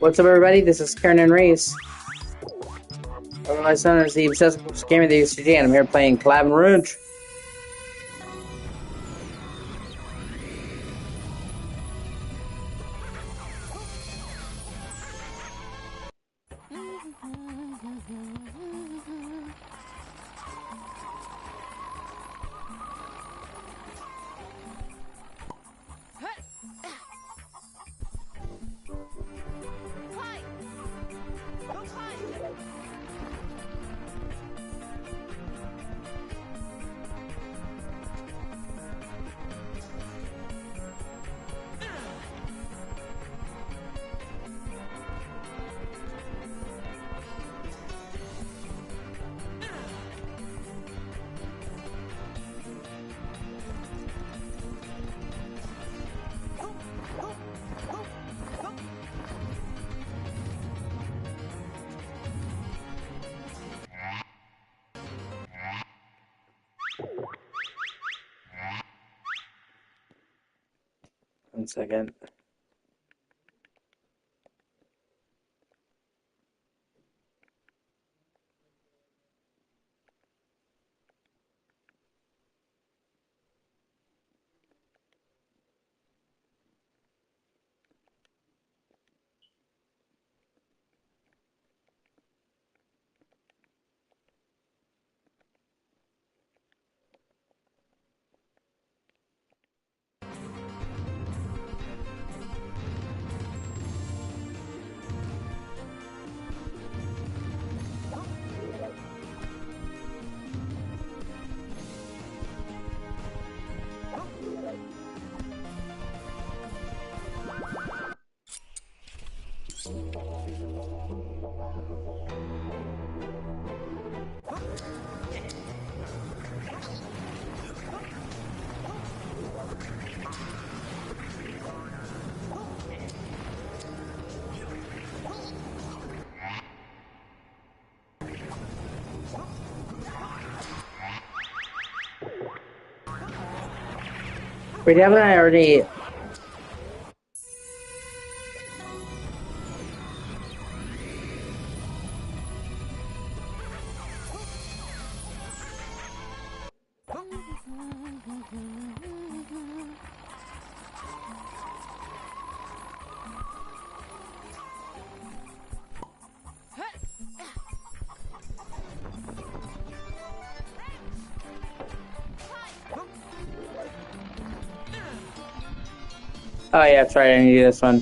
What's up, everybody? This is Karen and Reese. Otherwise known as the Obsessive Gamer of the O.C.G, and I'm here playing Clive and Rouge. One second. Wait, haven't I already... Oh yeah, that's right, I need this one.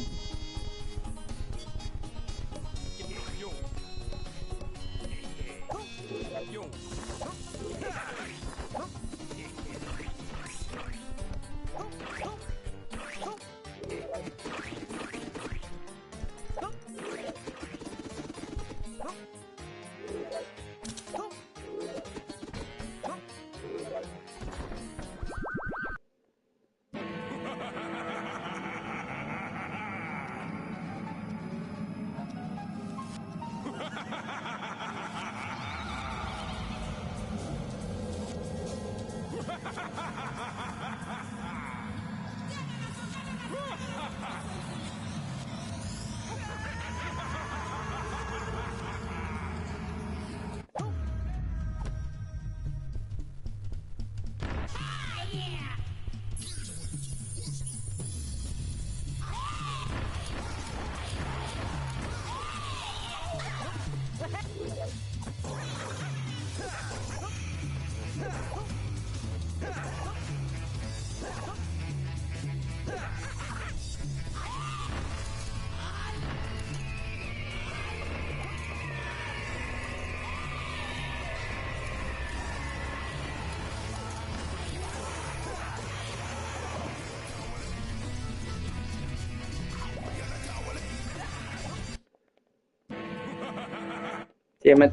Damn it.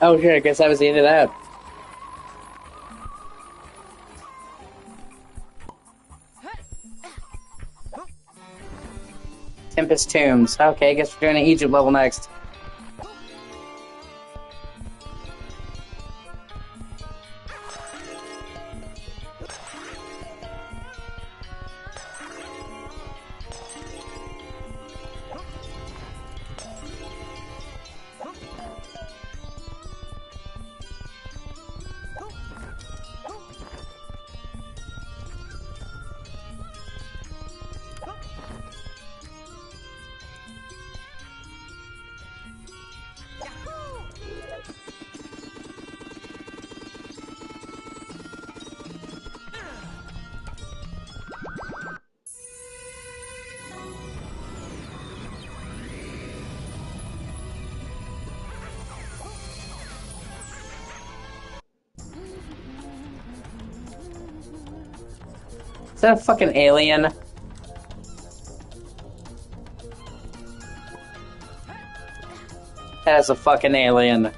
Oh shit, I guess that was the end of that. Tempest Tombs. Okay, I guess we're doing an Egypt level next. Is that a fucking alien? That is a fucking alien.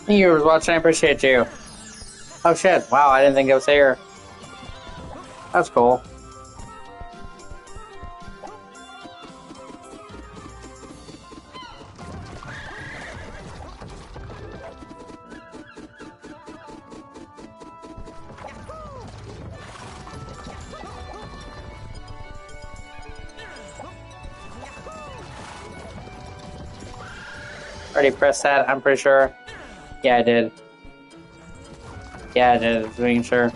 Thank you for watching. I appreciate you. Oh shit! Wow, I didn't think it was here. That's cool. Already pressed that, I'm pretty sure. Yeah, I did. Yeah, I did. Just making sure.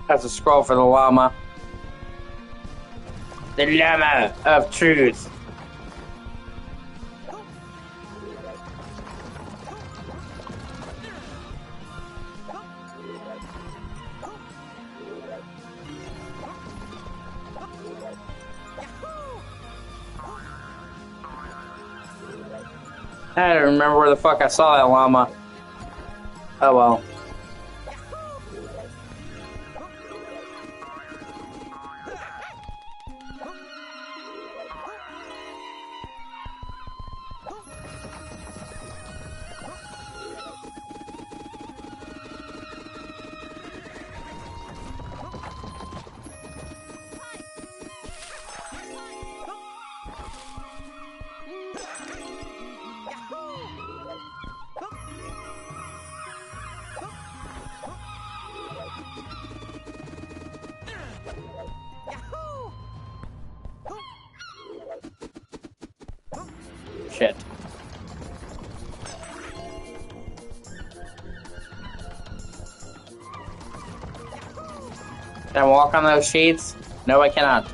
That's a scroll for the llama. The llama of truth. I don't remember where the fuck I saw that llama. Oh well. Shit. Can I walk on those sheets? No, I cannot.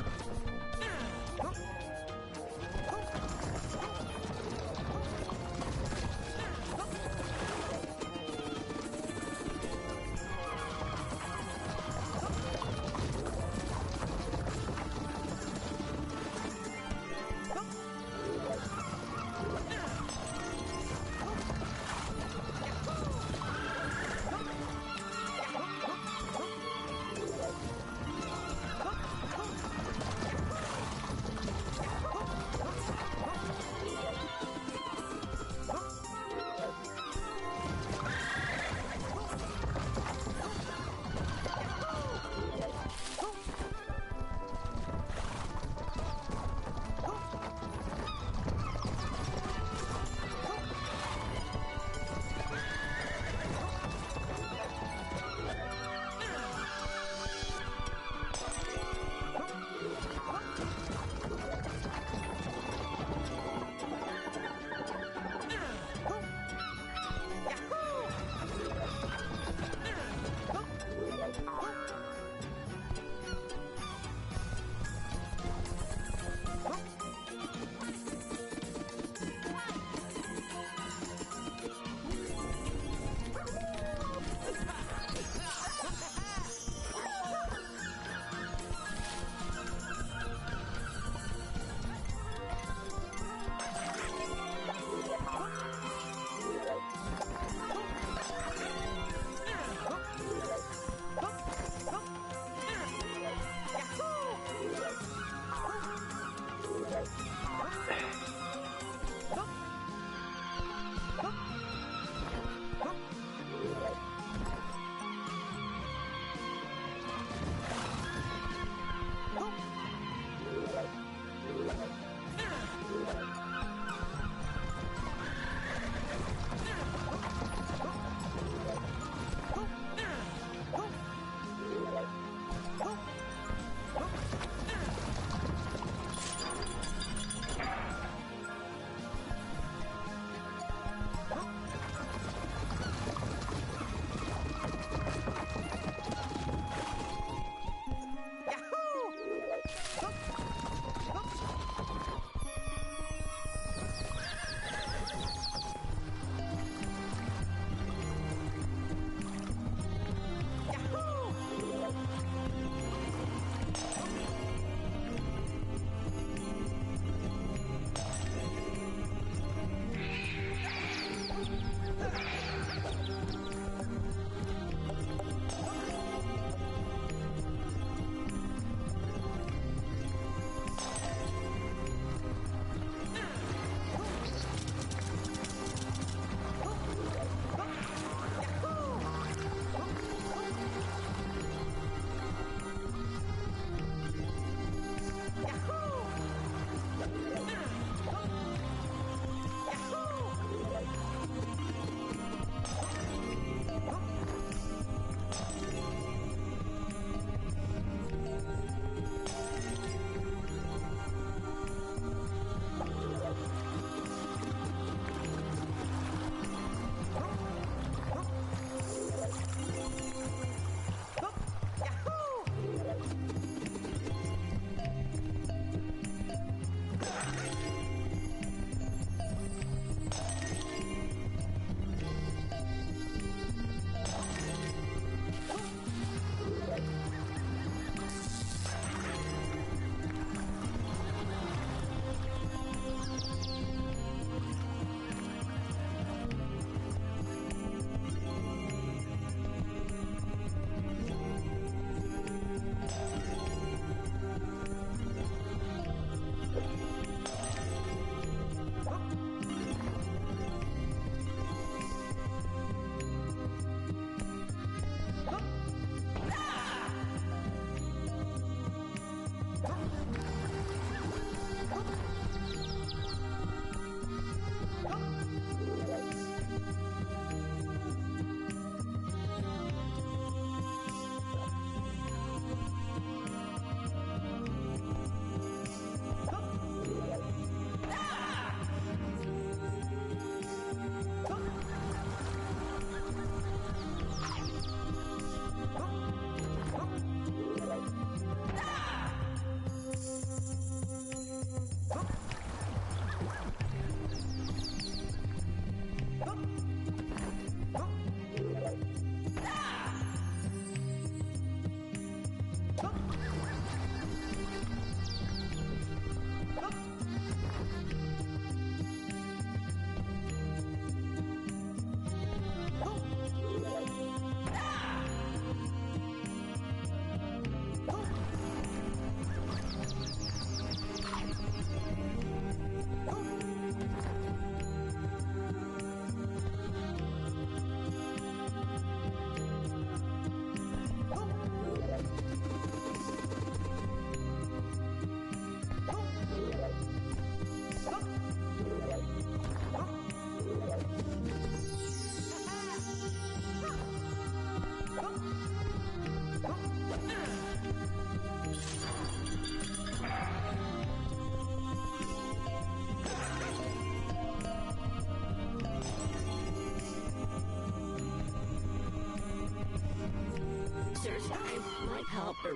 help her.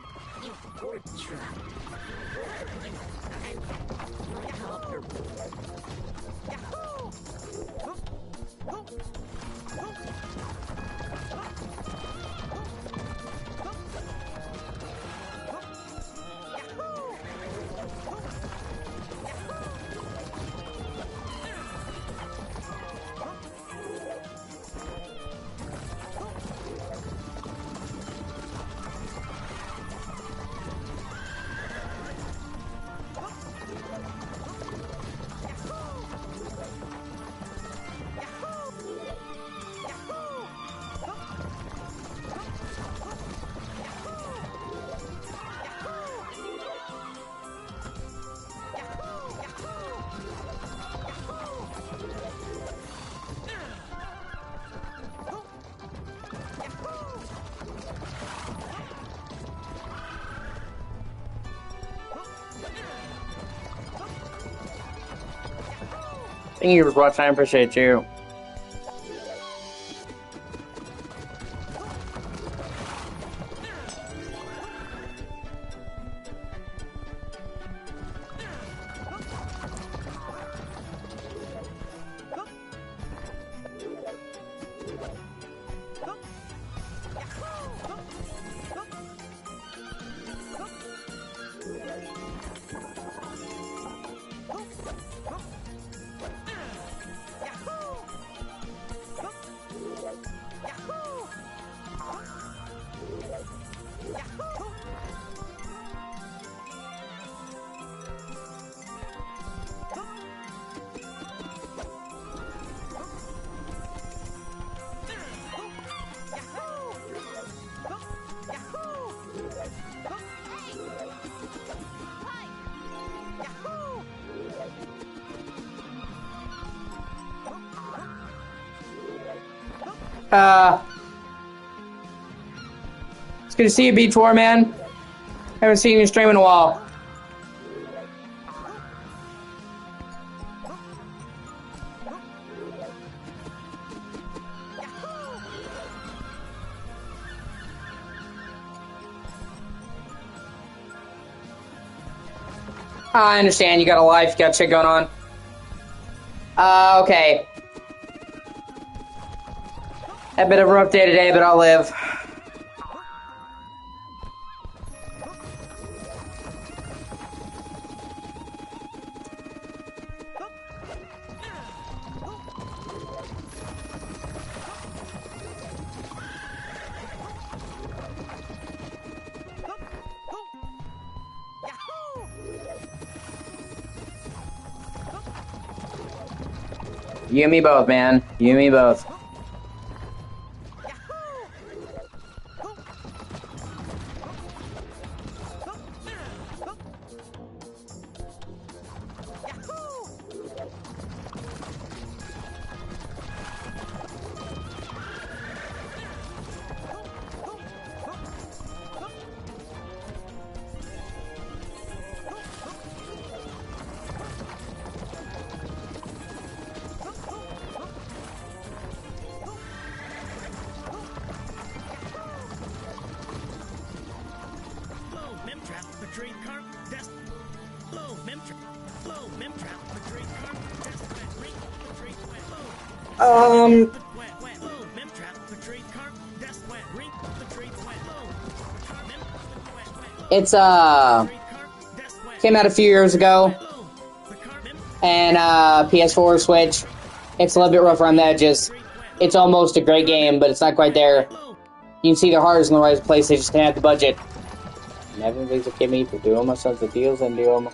Poor trap. I might help her. Yahoo! Thank you for watching. I appreciate you. It's good to see you, Beach War, man. Haven't seen you stream in a while. I understand, you got a life, you got shit going on. Okay. A bit of a rough day today, but I'll live. You and me both, man. You and me both. It's came out a few years ago, and PS4, Switch. It's a little bit rough around the edges. It's almost a great game, but it's not quite there. You can see their heart is in the right place. They just didn't have the budget. Never please forgive me for doing myself the deals and do them.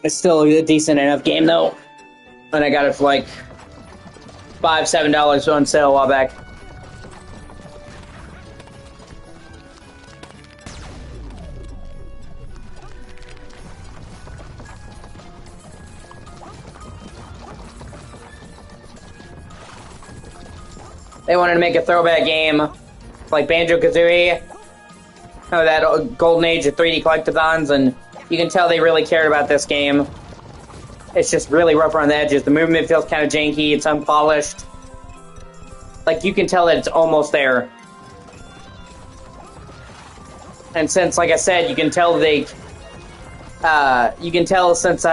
It's still a decent enough game though, and I got it for like $5-7 on sale a while back. They wanted to make a throwback game like Banjo-Kazooie, that golden age of 3D collectathons, and you can tell they really cared about this game. It's just really rough around the edges. The movement feels kind of janky. It's unpolished. Like, you can tell that it's almost there. And since, like I said, you can tell they... you can tell since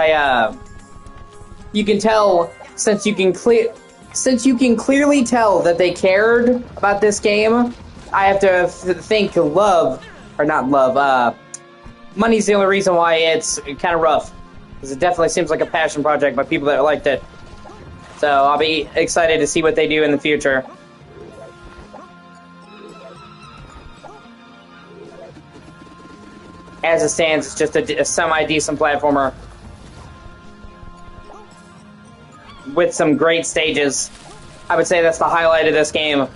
you can clearly tell that they cared about this game, I have to think money's the only reason why it's kind of rough. Because it definitely seems like a passion project by people that liked it. So I'll be excited to see what they do in the future. As it stands, it's just a semi-decent platformer. With some great stages. I would say that's the highlight of this game.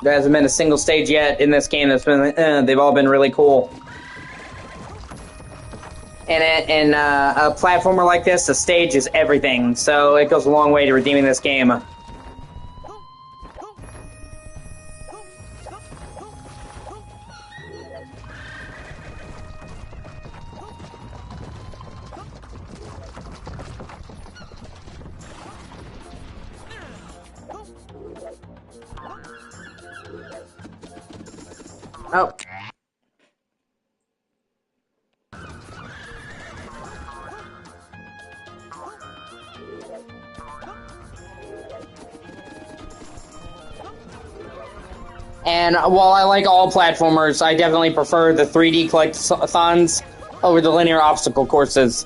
There hasn't been a single stage yet in this game that's been, they've all been really cool. And a platformer like this, the stage is everything, so it goes a long way to redeeming this game. Oh. And while I like all platformers, I definitely prefer the 3D collectathons over the linear obstacle courses.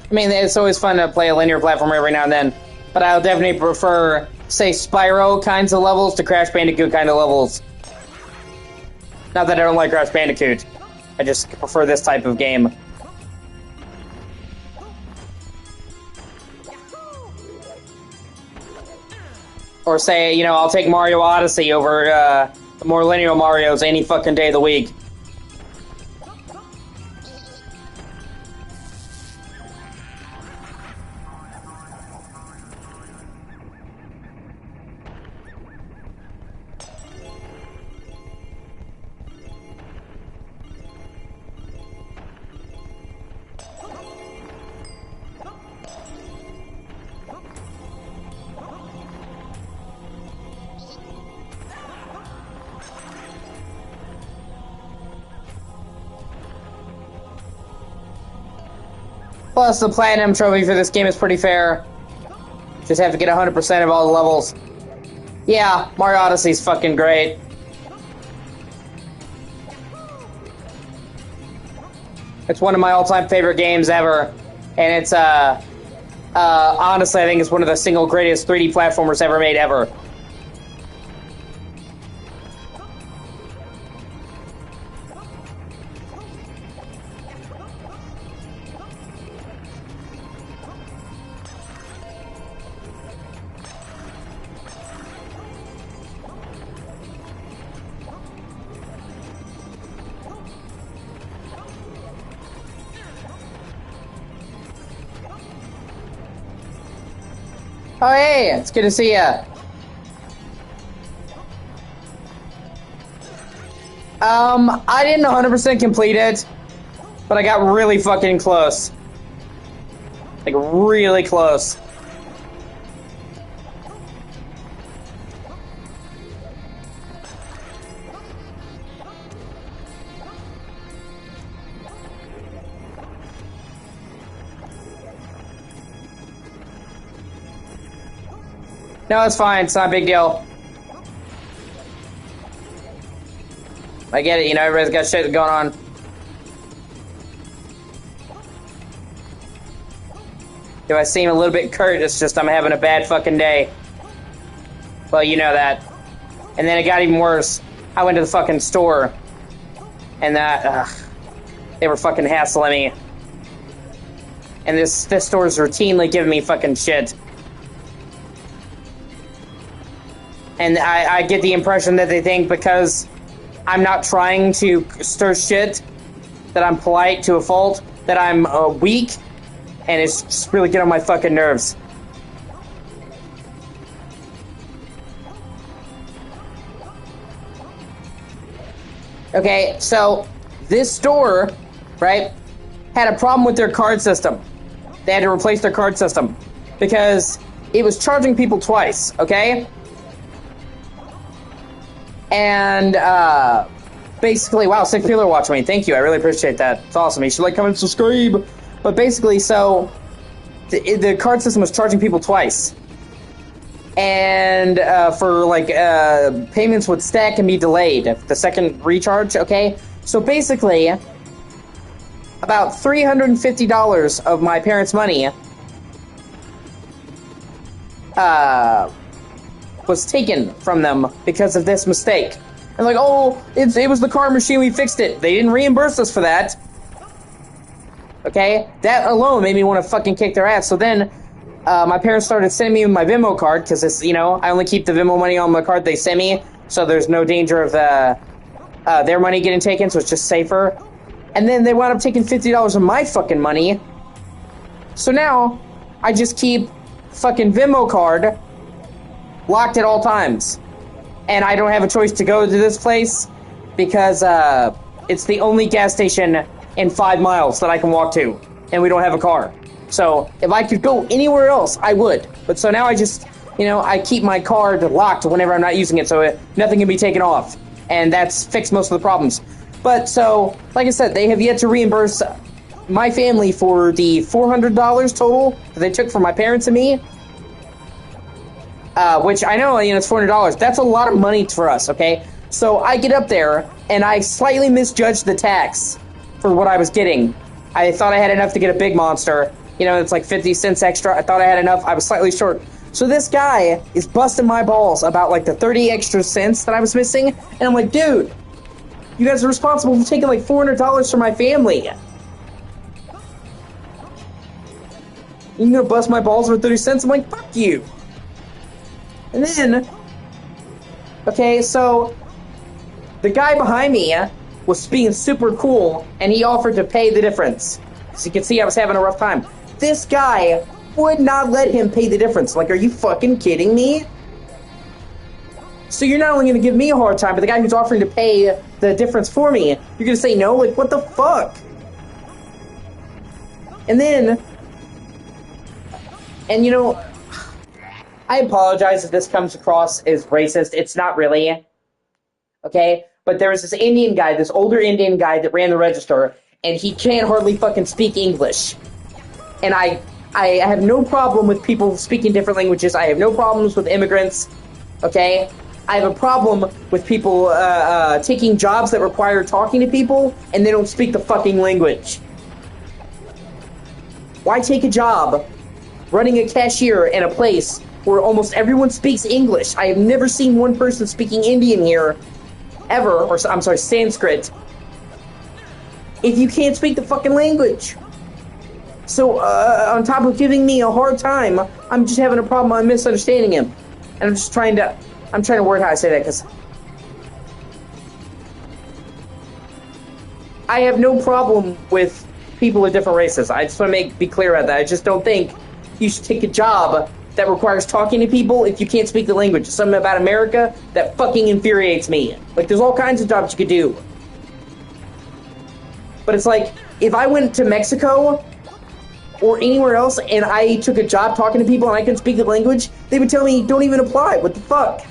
I mean, it's always fun to play a linear platformer every now and then, but I'll definitely prefer, say, Spyro kinds of levels to Crash Bandicoot kind of levels. Not that I don't like Crash Bandicoot, I just prefer this type of game. Or say, you know, I'll take Mario Odyssey over more linear Marios any fucking day of the week. Plus, the Platinum Trophy for this game is pretty fair. Just have to get 100% of all the levels. Yeah, Mario Odyssey's fucking great. It's one of my all-time favorite games ever. And it's, honestly, I think it's one of the single greatest 3D platformers ever made ever. Oh, hey, it's good to see ya. I didn't 100% complete it, but I got really fucking close. Like, really close. No, it's fine. It's not a big deal. I get it, you know, everybody's got shit going on. If I seem a little bit curt, it's just I'm having a bad fucking day. Well, you know that. And then it got even worse. I went to the fucking store. And they were fucking hassling me. And this store is routinely giving me fucking shit. And I get the impression that they think because I'm not trying to stir shit, that I'm polite to a fault, that I'm weak, and it's just really getting on my fucking nerves. Okay, so this store, right, had a problem with their card system. They had to replace their card system because it was charging people twice, okay? And, basically, wow, 6 people are watching me. Thank you, I really appreciate that. It's awesome. You should like, comment, subscribe. But basically, so, the card system was charging people twice. And, for, like, payments would stack and be delayed. The second recharge, okay? So basically, about $350 of my parents' money, was taken from them because of this mistake. And like, oh, it was the card machine, we fixed it. They didn't reimburse us for that. Okay? That alone made me want to fucking kick their ass. So then, my parents started sending me my Venmo card, because it's, you know, I only keep the Venmo money on the card they send me, so there's no danger of their money getting taken, so it's just safer. And then they wound up taking $50 of my fucking money. So now, I just keep fucking Venmo card locked at all times. and I don't have a choice to go to this place because it's the only gas station in 5 miles that I can walk to, and we don't have a car. So if I could go anywhere else, I would. But so now I just, I keep my card locked whenever I'm not using it, so nothing can be taken off, and that's fixed most of the problems. But so, like I said, they have yet to reimburse my family for the $400 total that they took from my parents and me. Which I know, it's $400. That's a lot of money for us, okay? So I get up there, and I slightly misjudged the tax for what I was getting. I thought I had enough to get a big monster. It's like 50 cents extra. I thought I had enough. I was slightly short. So this guy is busting my balls about, like, the 30 extra cents that I was missing. And I'm like, dude, you guys are responsible for taking, like, $400 from my family. You're gonna bust my balls for 30 cents? I'm like, fuck you. And then, okay, so the guy behind me was being super cool, and he offered to pay the difference. So you can see I was having a rough time. This guy would not let him pay the difference. Like, are you fucking kidding me? So you're not only going to give me a hard time, but the guy who's offering to pay the difference for me, you're going to say no? Like, what the fuck? And then, and I apologize if this comes across as racist. It's not really. Okay? But there was this Indian guy, this older Indian guy that ran the register, and he can't hardly fucking speak English. And I have no problem with people speaking different languages. I have no problems with immigrants. Okay? I have a problem with people taking jobs that require talking to people, and they don't speak the fucking language. Why take a job running a cashier in a place where almost everyone speaks English? I have never seen one person speaking Indian here, ever, or I'm sorry, Sanskrit, if you can't speak the fucking language. So, on top of giving me a hard time, I'm just having a problem. I'm misunderstanding him. And I'm trying to word how I say that, because I have no problem with people of different races. I just want to be clear about that. I just don't think you should take a job that requires talking to people if you can't speak the language. There's something about America that fucking infuriates me. Like, there's all kinds of jobs you could do. But it's like, if I went to Mexico or anywhere else and I took a job talking to people and I couldn't speak the language, they would tell me, don't even apply. What the fuck?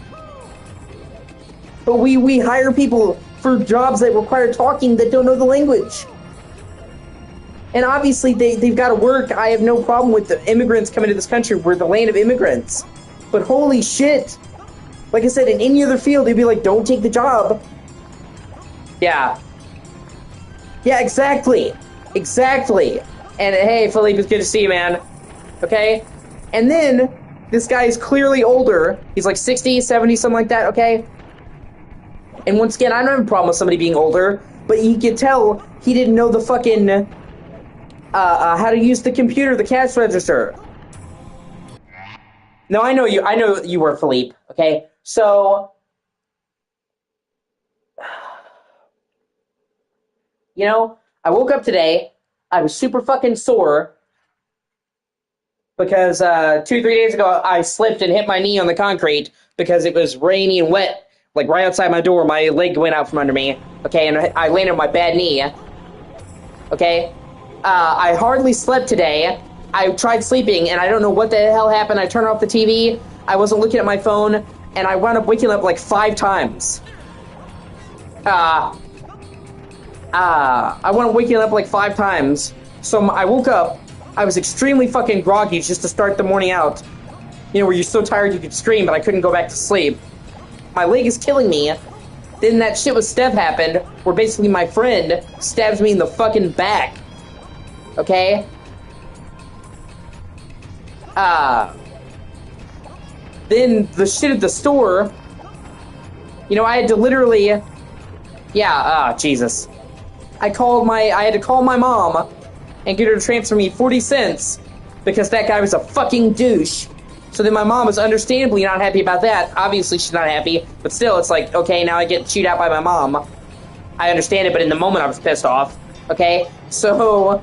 But we hire people for jobs that require talking that don't know the language. And obviously, they've got to work. I have no problem with the immigrants coming to this country. We're the land of immigrants. But holy shit. Like I said, in any other field, they'd be like, don't take the job. Yeah. Yeah, exactly. Exactly. And hey, Philippe, it's good to see you, man. Okay? And then, this guy is clearly older. He's like 60, 70, something like that, okay? And once again, I don't have a problem with somebody being older, but you can tell he didn't know the fucking, how to use the computer, the cash register. No, I know you were, Philippe, okay? So, I woke up today, I was super fucking sore, because 2-3 days ago, I slipped and hit my knee on the concrete, because it was rainy and wet, like right outside my door. My leg went out from under me, okay, and I landed on my bad knee, okay? I hardly slept today. I tried sleeping, and I don't know what the hell happened. I turned off the TV, I wasn't looking at my phone, and I wound up waking up like 5 times. I wound up waking up like 5 times, so I woke up, I was extremely fucking groggy just to start the morning out. Where you're so tired you could scream, but I couldn't go back to sleep. My leg is killing me. Then that shit with Steph happened, where basically my friend stabs me in the fucking back. Okay? Then the shit at the store, I had to literally, Jesus. I had to call my mom and get her to transfer me 40 cents because that guy was a fucking douche. So then my mom was understandably not happy about that. Obviously she's not happy, but still it's like, okay, now I get chewed out by my mom. I understand it, but in the moment I was pissed off. Okay? So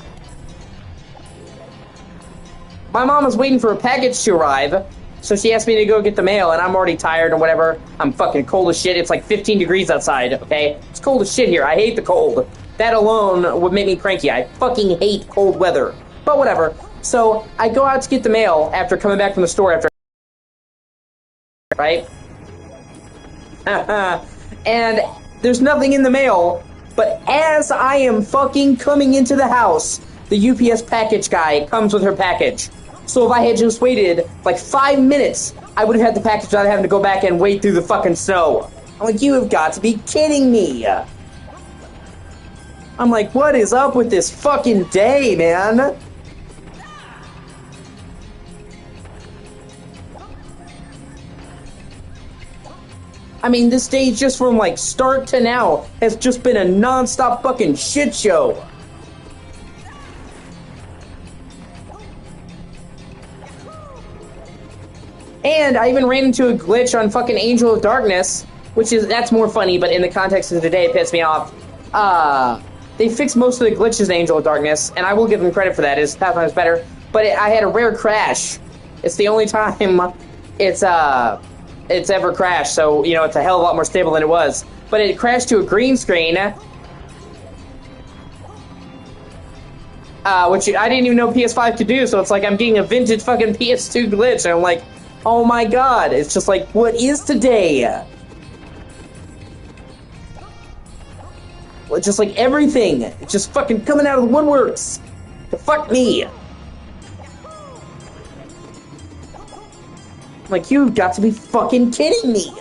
my mom was waiting for a package to arrive, So she asked me to go get the mail, and I'm already tired or whatever. I'm fucking cold as shit. It's like 15 degrees outside, okay? It's cold as shit here. I hate the cold. That alone would make me cranky. I fucking hate cold weather. But whatever. So I go out to get the mail after coming back from the store after... Right? And there's nothing in the mail, but as I am fucking coming into the house, the UPS package guy comes with her package. So if I had just waited like 5 minutes, I would have had the package without having to go back and wait through the fucking snow. I'm like, you have got to be kidding me. I'm like, what is up with this fucking day, man? I mean, this day just from like start to now has just been a non-stop fucking shit show. And I even ran into a glitch on fucking Angel of Darkness, that's more funny, but in the context of today, it pissed me off. They fixed most of the glitches in Angel of Darkness, and I will give them credit for that. Pathfinder's better, but I had a rare crash. It's the only time it's ever crashed, so, you know, it's a hell of a lot more stable than it was. But it crashed to a green screen, which I didn't even know PS5 could do, so it's like I'm getting a vintage fucking PS2 glitch, and I'm like, oh my god, it's just like, what is today? Well, just like everything, it's just fucking coming out of the woodworks. To fuck me. Like, you've got to be fucking kidding me.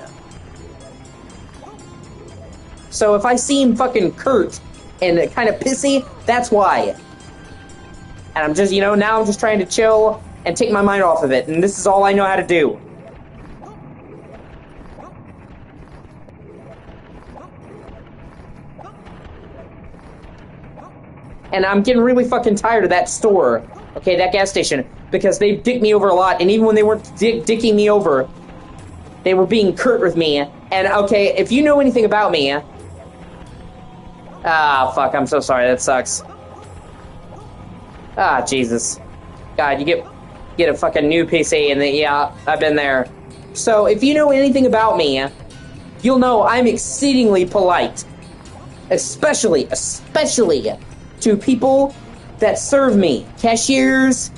So if I seem fucking curt and kind of pissy, that's why. And I'm just, you know, now I'm just trying to chill and take my mind off of it, and this is all I know how to do. And I'm getting really fucking tired of that store, okay, that gas station, because they dick me over a lot, and even when they weren't dicking me over, they were being curt with me. And, okay, if you know anything about me... Ah, fuck, I'm so sorry, that sucks. Ah, Jesus. God, you get a fucking new PC, and then, yeah, I've been there. So, if you know anything about me, you'll know I'm exceedingly polite. Especially to people that serve me. Cashiers,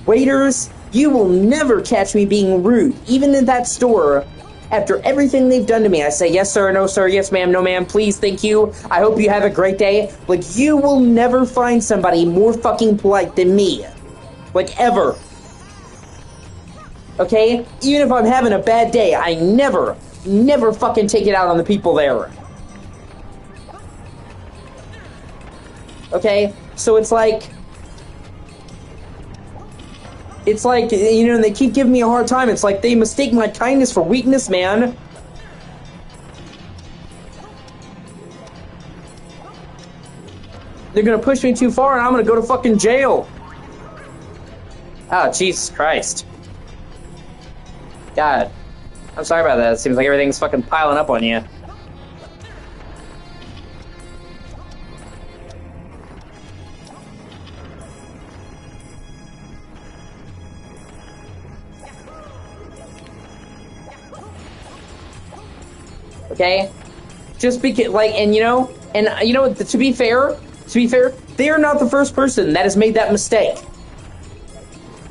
waiters. You will never catch me being rude, even in that store. After everything they've done to me, I say, yes, sir, no, sir, yes, ma'am, no, ma'am, please, thank you. I hope you have a great day. Like, you will never find somebody more fucking polite than me. Like, ever. Okay? Even if I'm having a bad day, I never fucking take it out on the people there. Okay? So it's like, you know, they keep giving me a hard time. It's like they mistake my kindness for weakness, man. They're gonna push me too far and I'm gonna go to fucking jail. Oh, Jesus Christ. God. I'm sorry about that. It seems like everything's fucking piling up on you. Okay? Just because, like, and you know, to be fair, they are not the first person that has made that mistake.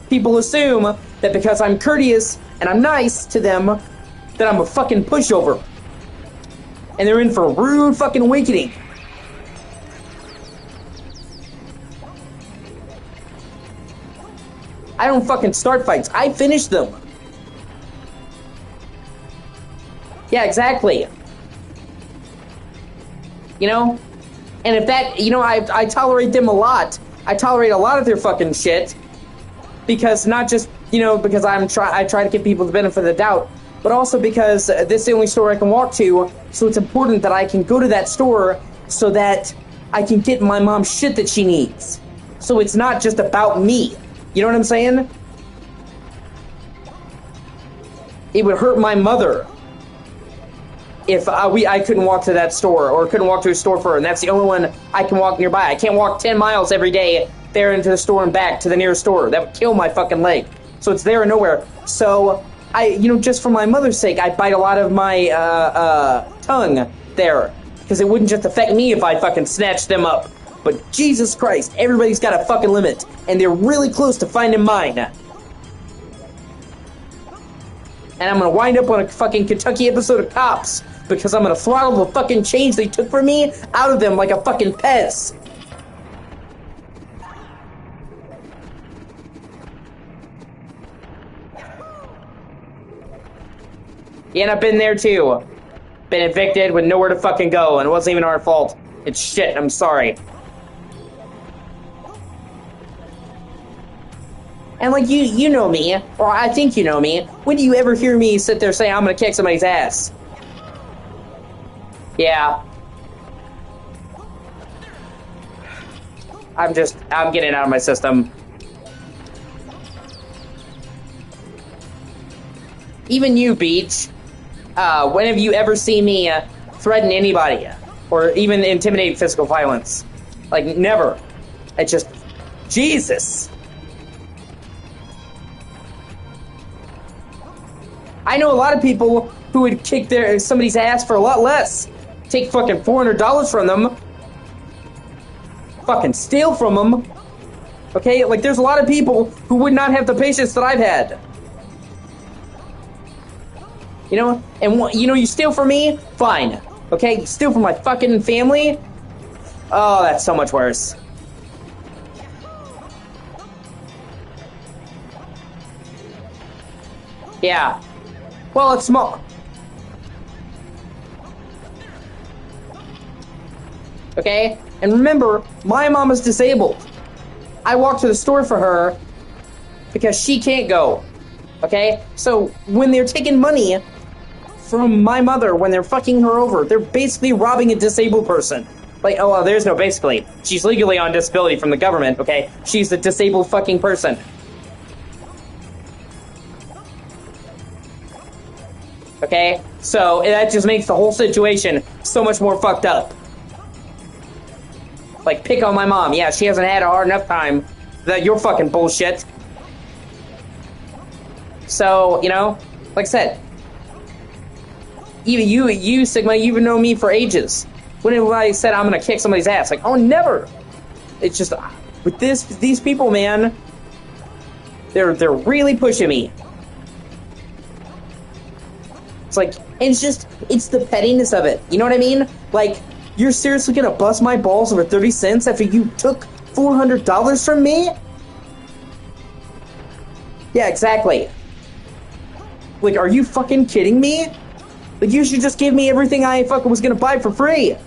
People assume that because I'm courteous and I'm nice to them, that I'm a fucking pushover. And they're in for a rude fucking awakening. I don't fucking start fights, I finish them. Yeah, exactly. You know? And if that, you know, I tolerate them a lot. I tolerate a lot of their fucking shit. Because not just, you know, because I try to give people the benefit of the doubt, but also because this is the only store I can walk to, so it's important that I can go to that store so that I can get my mom shit that she needs. So it's not just about me. You know what I'm saying? It would hurt my mother if I couldn't walk to that store, or couldn't walk to a store for her, and that's the only one I can walk nearby. I can't walk 10 miles every day there into the store and back to the nearest store. That would kill my fucking leg. so it's there and nowhere. So just for my mother's sake, I bite a lot of my tongue there, because it wouldn't just affect me if I fucking snatched them up. But Jesus Christ, everybody's got a fucking limit, and they're really close to finding mine. And I'm gonna wind up on a fucking Kentucky episode of Cops, because I'm gonna throttle the fucking change they took from me out of them like a fucking Pez. Yeah, and I've been there too. Been evicted with nowhere to fucking go, and it wasn't even our fault. It's shit, I'm sorry. And like, you know me, or I think you know me. When do you ever hear me sit there say I'm gonna kick somebody's ass? Yeah. I'm getting out of my system. Even you, Beach. When have you ever seen me threaten anybody? Or even intimidate physical violence? Like, never. It's just... Jesus. I know a lot of people who would kick somebody's ass for a lot less. Take fucking $400 from them. Fucking steal from them. Okay? Like, there's a lot of people who would not have the patience that I've had. You know? And, you steal from me? Fine. Okay? You steal from my fucking family? Oh, that's so much worse. Yeah. Well, it's small. Okay? And remember, my mom is disabled. I walk to the store for her because she can't go. Okay? So, when they're taking money from my mother, when they're fucking her over, they're basically robbing a disabled person. Like, oh, well, there's no basically. She's legally on disability from the government, okay? She's a disabled fucking person. Okay? So, that just makes the whole situation so much more fucked up. Like, pick on my mom. Yeah, she hasn't had a hard enough time. You're fucking bullshit. So, like I said, even you, Sigma, you've known me for ages. When I said I'm gonna kick somebody's ass, like, oh, never. It's just, with these people, man, they're really pushing me. It's like, and it's the pettiness of it. You know what I mean? Like, you're seriously gonna bust my balls over 30 cents after you took $400 from me? Yeah, exactly. Like, are you fucking kidding me? Like, you should just give me everything I fucking was gonna buy for free.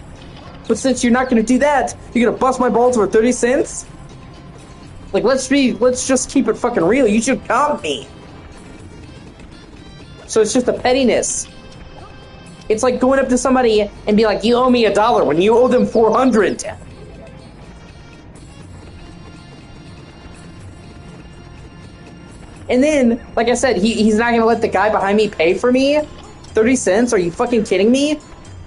But since you're not gonna do that, you're gonna bust my balls over 30 cents? Like, let's just keep it fucking real. You should comp me. So it's just a pettiness. It's like going up to somebody and be like, you owe me $1 when you owe them 400. And then, like I said, he's not gonna let the guy behind me pay for me? 30 cents? Are you fucking kidding me?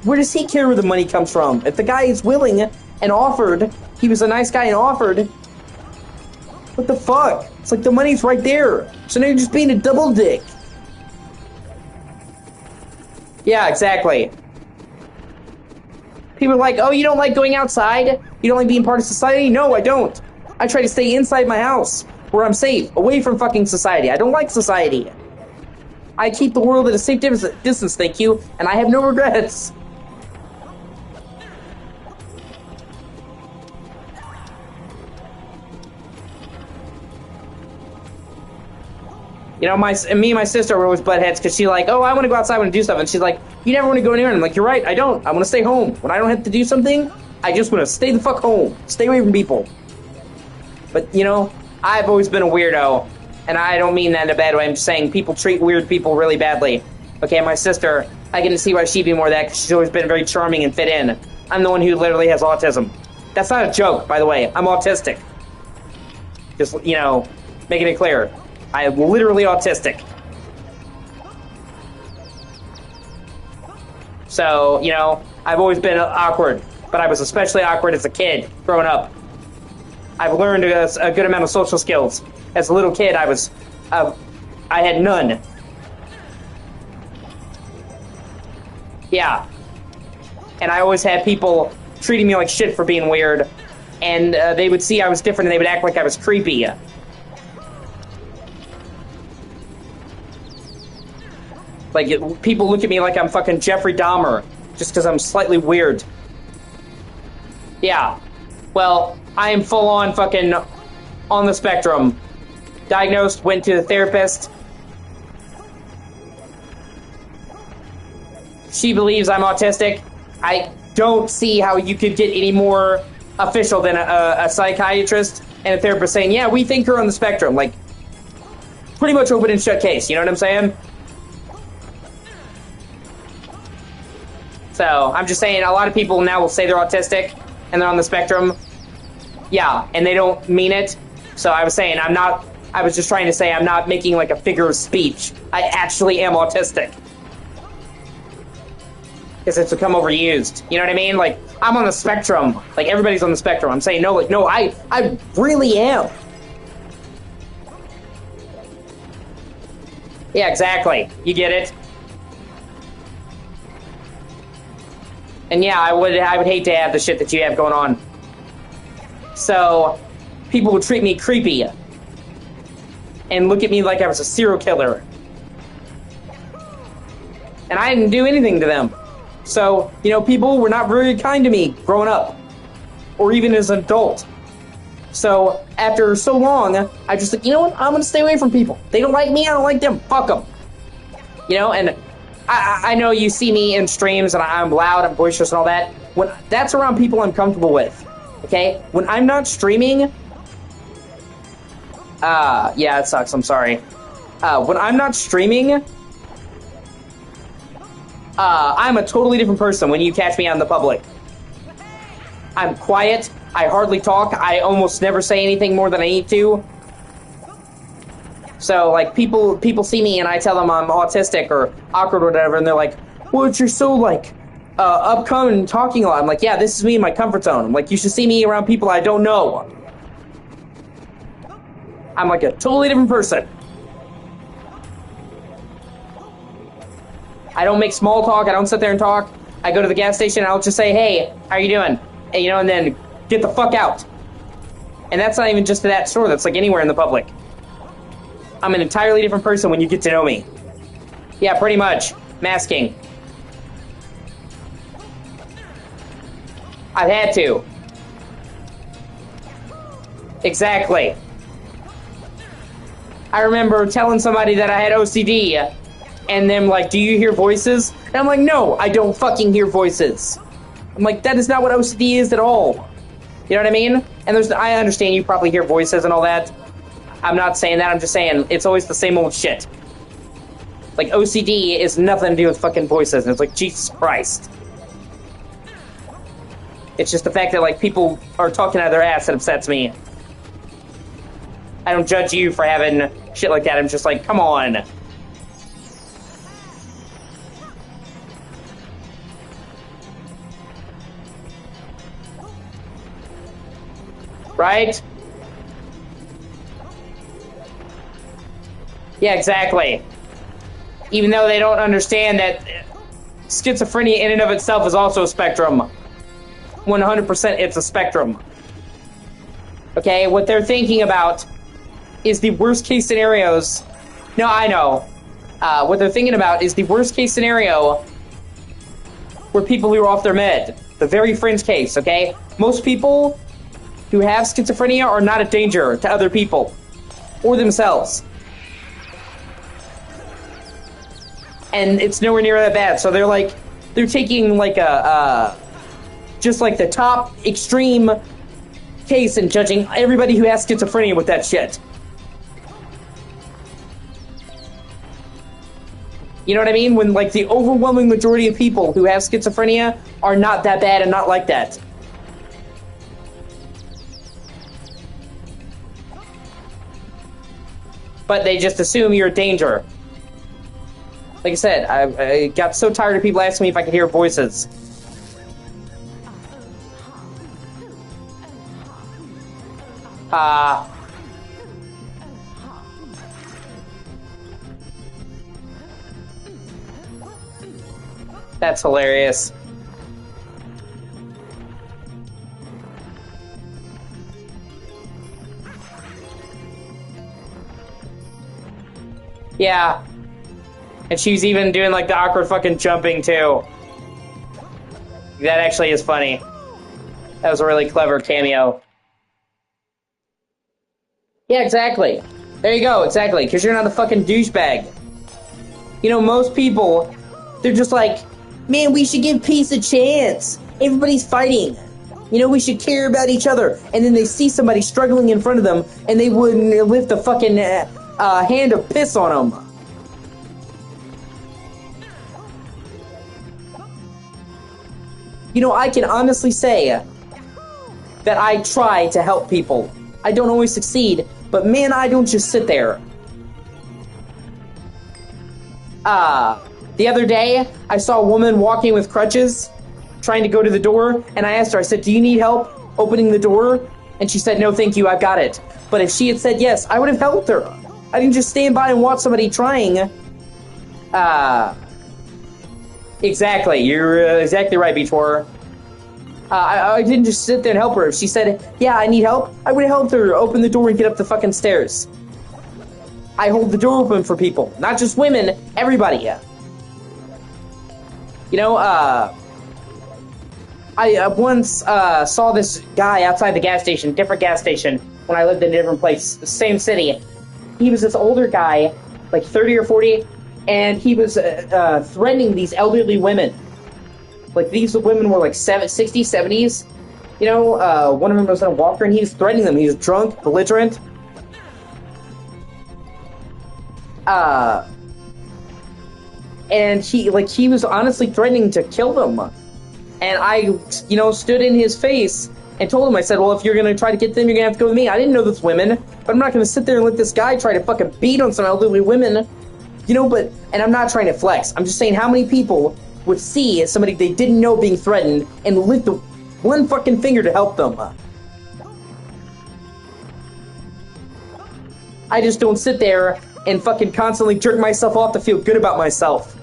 Where does he care where the money comes from? If the guy is willing and offered, he was a nice guy and offered, what the fuck? It's like the money's right there. So now you're just being a double dick. Yeah, exactly. People are like, oh, you don't like going outside? You don't like being part of society? No, I don't. I try to stay inside my house, where I'm safe, away from fucking society. I don't like society. I keep the world at a safe distance, thank you, and I have no regrets. Me and my sister were always butt heads because she's like, oh, I want to go outside, I want to do stuff. And she's like, you never want to go anywhere. And I'm like, you're right, I don't. I want to stay home. When I don't have to do something, I just want to stay the fuck home. Stay away from people. But, I've always been a weirdo. And I don't mean that in a bad way. I'm just saying people treat weird people really badly. Okay, my sister, I can see why she'd be more of that because she's always been very charming and fit in. I'm the one who literally has autism. That's not a joke, by the way. I'm autistic. Just, making it clear. I am literally autistic. So, I've always been awkward, but I was especially awkward as a kid growing up. I've learned a good amount of social skills. As a little kid, I was I had none. Yeah. And I always had people treating me like shit for being weird. And they would see I was different and they would act like I was creepy. Like, people look at me like I'm fucking Jeffrey Dahmer just because I'm slightly weird. Yeah. Well, I am full on fucking on the spectrum. Diagnosed, went to the therapist. She believes I'm autistic. I don't see how you could get any more official than a psychiatrist and a therapist saying, yeah, we think you're on the spectrum. Like, pretty much open and shut case, you know what I'm saying? So, I'm just saying, a lot of people now will say they're autistic and they're on the spectrum. Yeah, and they don't mean it. So I was saying, I was just trying to say I'm not making like a figure of speech. I actually am autistic. Because it's become overused. You know what I mean? Like, I'm on the spectrum. Like, everybody's on the spectrum. I'm saying, no, like, no, I really am. Yeah, exactly. You get it? And yeah, I would hate to have the shit that you have going on. So, people would treat me creepy. And look at me like I was a serial killer. And I didn't do anything to them. So, you know, people were not very kind to me growing up. Or even as an adult. So, after so long, I just like, you know what? I'm gonna stay away from people. They don't like me, I don't like them. Fuck them. You know, and I know you see me in streams and I'm loud, I'm boisterous and all that. When that's around people I'm comfortable with. Okay? When I'm not streaming... yeah, it sucks, I'm sorry. When I'm not streaming... I'm a totally different person when you catch me out in the public. I'm quiet, I hardly talk, I almost never say anything more than I need to. So, like, people see me and I tell them I'm autistic or awkward or whatever, and they're like, well, you're so, like, upcoming and talking a lot. I'm like, yeah, this is me in my comfort zone. I'm like, you should see me around people I don't know. I'm like a totally different person. I don't make small talk, I don't sit there and talk. I go to the gas station and I'll just say, hey, how you doing? And, you know, and then get the fuck out. And that's not even just to that store, that's like anywhere in the public. I'm an entirely different person when you get to know me. Yeah, pretty much. Masking. I've had to. Exactly. I remember telling somebody that I had OCD, and them like, do you hear voices? And I'm like, no, I don't fucking hear voices. I'm like, that is not what OCD is at all. You know what I mean? And I understand you probably hear voices and all that. I'm not saying that, I'm just saying it's always the same old shit. Like, OCD is nothing to do with fucking voices, and it's like, Jesus Christ. It's just the fact that, like, people are talking out of their ass that upsets me. I don't judge you for having shit like that, I'm just like, come on. Right? Yeah, exactly. Even though they don't understand that schizophrenia in and of itself is also a spectrum. 100% it's a spectrum. Okay, what they're thinking about is the worst case scenarios. No, I know. What they're thinking about is the worst case scenario where people who are off their med. The very fringe case, okay? Most people who have schizophrenia are not a danger to other people or themselves. And it's nowhere near that bad. So they're taking like just like the top extreme case and judging everybody who has schizophrenia with that shit. You know what I mean? When like the overwhelming majority of people who have schizophrenia are not that bad and not like that. But they just assume you're a danger. Like I said, I got so tired of people asking me if I could hear voices. That's hilarious. Yeah. And she's even doing like the awkward fucking jumping too. That actually is funny. That was a really clever cameo. Yeah, exactly. There you go, exactly. Because you're not a fucking douchebag. You know, most people, they're just like, man, we should give peace a chance. Everybody's fighting. You know, we should care about each other. And then they see somebody struggling in front of them, and they wouldn't lift a fucking hand of piss on them. You know, I can honestly say that I try to help people. I don't always succeed, but man, I don't just sit there. The other day, I saw a woman walking with crutches, trying to go to the door, and I asked her, I said, do you need help opening the door? And she said, no, thank you, I've got it. But if she had said yes, I would have helped her. I didn't just stand by and watch somebody trying. Exactly, you're exactly right, Beach Horror. I didn't just sit there and help her. If she said, yeah, I need help, I would have helped her open the door and get up the fucking stairs. I hold the door open for people. Not just women, everybody. You know, I once saw this guy outside the gas station, different gas station, when I lived in a different place, same city. He was this older guy, like 30 or 40, and he was threatening these elderly women. Like, these women were like 60s, 70s. You know, one of them was in a walker, and he was threatening them. He was drunk, belligerent. And he was honestly threatening to kill them. And I, you know, stood in his face and told him, I said, well, if you're gonna try to get them, you're gonna have to go with me. I didn't know this women, but I'm not gonna sit there and let this guy try to fucking beat on some elderly women. You know, and I'm not trying to flex. I'm just saying how many people would see somebody they didn't know being threatened and lift one fucking finger to help them. I just don't sit there and fucking constantly jerk myself off to feel good about myself.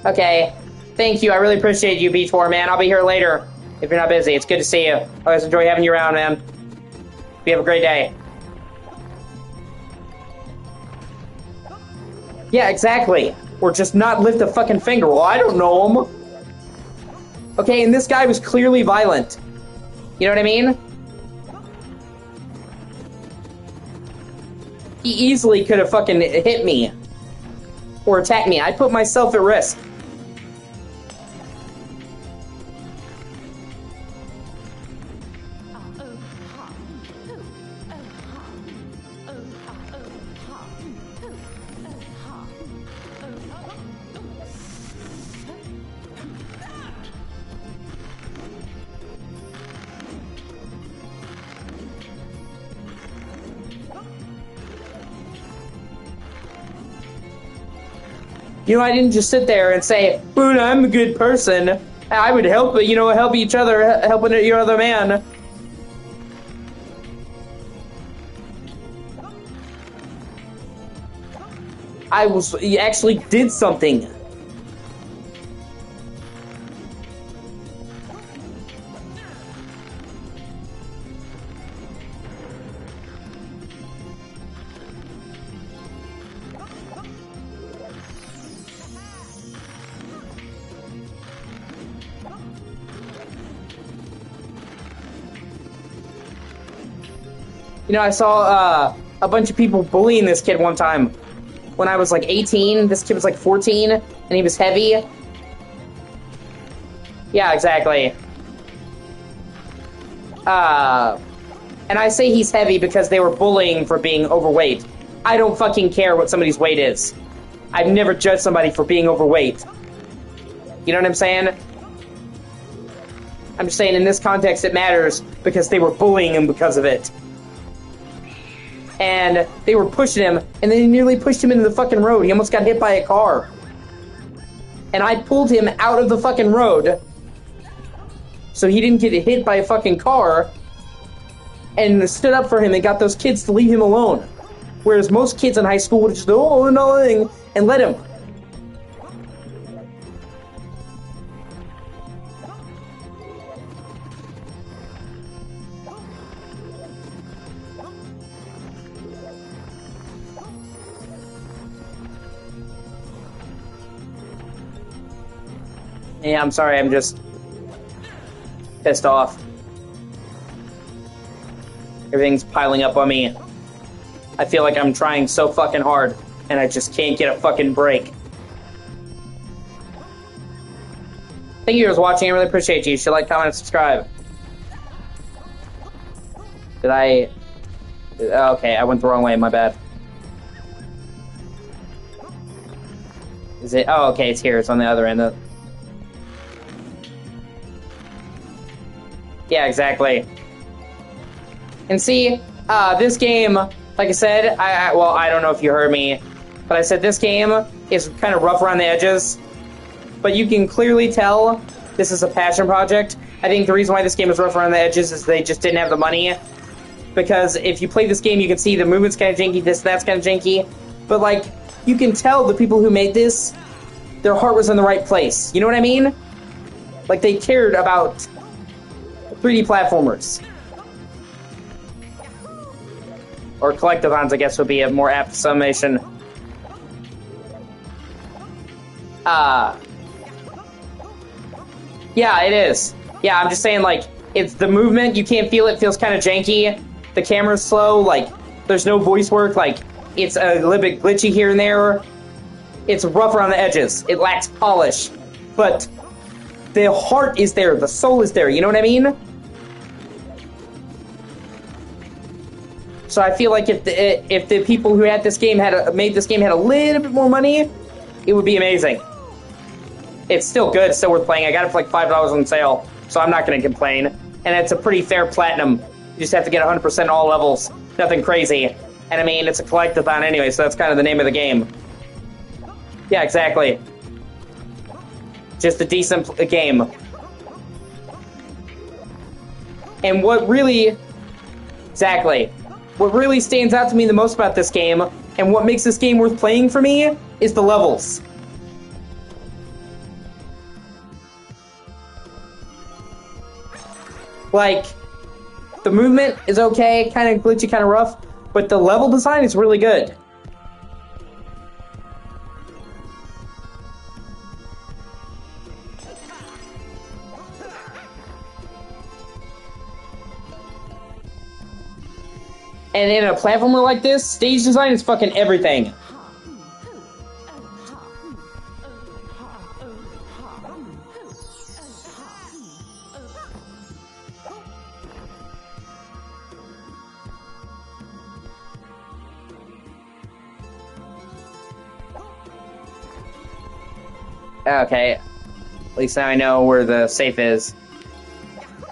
Okay. Thank you. I really appreciate you, Beach War, man. I'll be here later if you're not busy. It's good to see you. I always enjoy having you around, man. You have a great day. Yeah, exactly. Or just not lift a fucking finger. Well, I don't know him. Okay, and this guy was clearly violent. You know what I mean? He easily could have fucking hit me. Or attacked me. I put myself at risk. You know, I didn't just sit there and say, "Boone, I'm a good person. I would help, you know, help each other, helping your other man." You actually did something. You know, I saw a bunch of people bullying this kid one time. When I was like 18, this kid was like 14, and he was heavy. Yeah, exactly. And I say he's heavy because they were bullying for being overweight. I don't fucking care what somebody's weight is. I've never judged somebody for being overweight. You know what I'm saying? I'm just saying in this context it matters because they were bullying him because of it. And they were pushing him, and they nearly pushed him into the fucking road. He almost got hit by a car. And I pulled him out of the fucking road so he didn't get hit by a fucking car, and stood up for him and got those kids to leave him alone. Whereas most kids in high school would just, oh, annoying, and let him. Yeah, I'm sorry, I'm just pissed off. Everything's piling up on me. I feel like I'm trying so fucking hard, and I just can't get a fucking break. Thank you for watching, I really appreciate you. You should like, comment, and subscribe. Did I... Okay, I went the wrong way, my bad. Is it... Oh, okay, it's here, it's on the other end. Yeah, exactly. And see, this game, like I said, well, I don't know if you heard me, but I said this game is kind of rough around the edges, but you can clearly tell this is a passion project. I think the reason why this game is rough around the edges is they just didn't have the money, because if you play this game, you can see the movement's kind of janky, this, that's kind of janky, but, like, you can tell the people who made this, their heart was in the right place. You know what I mean? Like, they cared about 3D platformers. Or collectathons, I guess, would be a more apt summation. Yeah, it is. Yeah, I'm just saying, like, it's the movement, you can't feel it, feels kind of janky. The camera's slow, like, there's no voice work, like, it's a little bit glitchy here and there. It's rough around the edges. It lacks polish. But the heart is there, the soul is there, you know what I mean? So I feel like if the people who had this game made this game had a little bit more money, it would be amazing. It's still good, it's still worth playing. I got it for like $5 on sale, so I'm not going to complain. And it's a pretty fair platinum. You just have to get 100% all levels. Nothing crazy. And I mean, it's a collectathon anyway, so that's kind of the name of the game. Yeah, exactly. Just a decent game. And what really... Exactly. What really stands out to me the most about this game, and what makes this game worth playing for me, is the levels. Like, the movement is okay, kind of glitchy, kind of rough, but the level design is really good. And in a platformer like this, stage design is fucking everything. Okay, at least now I know where the safe is.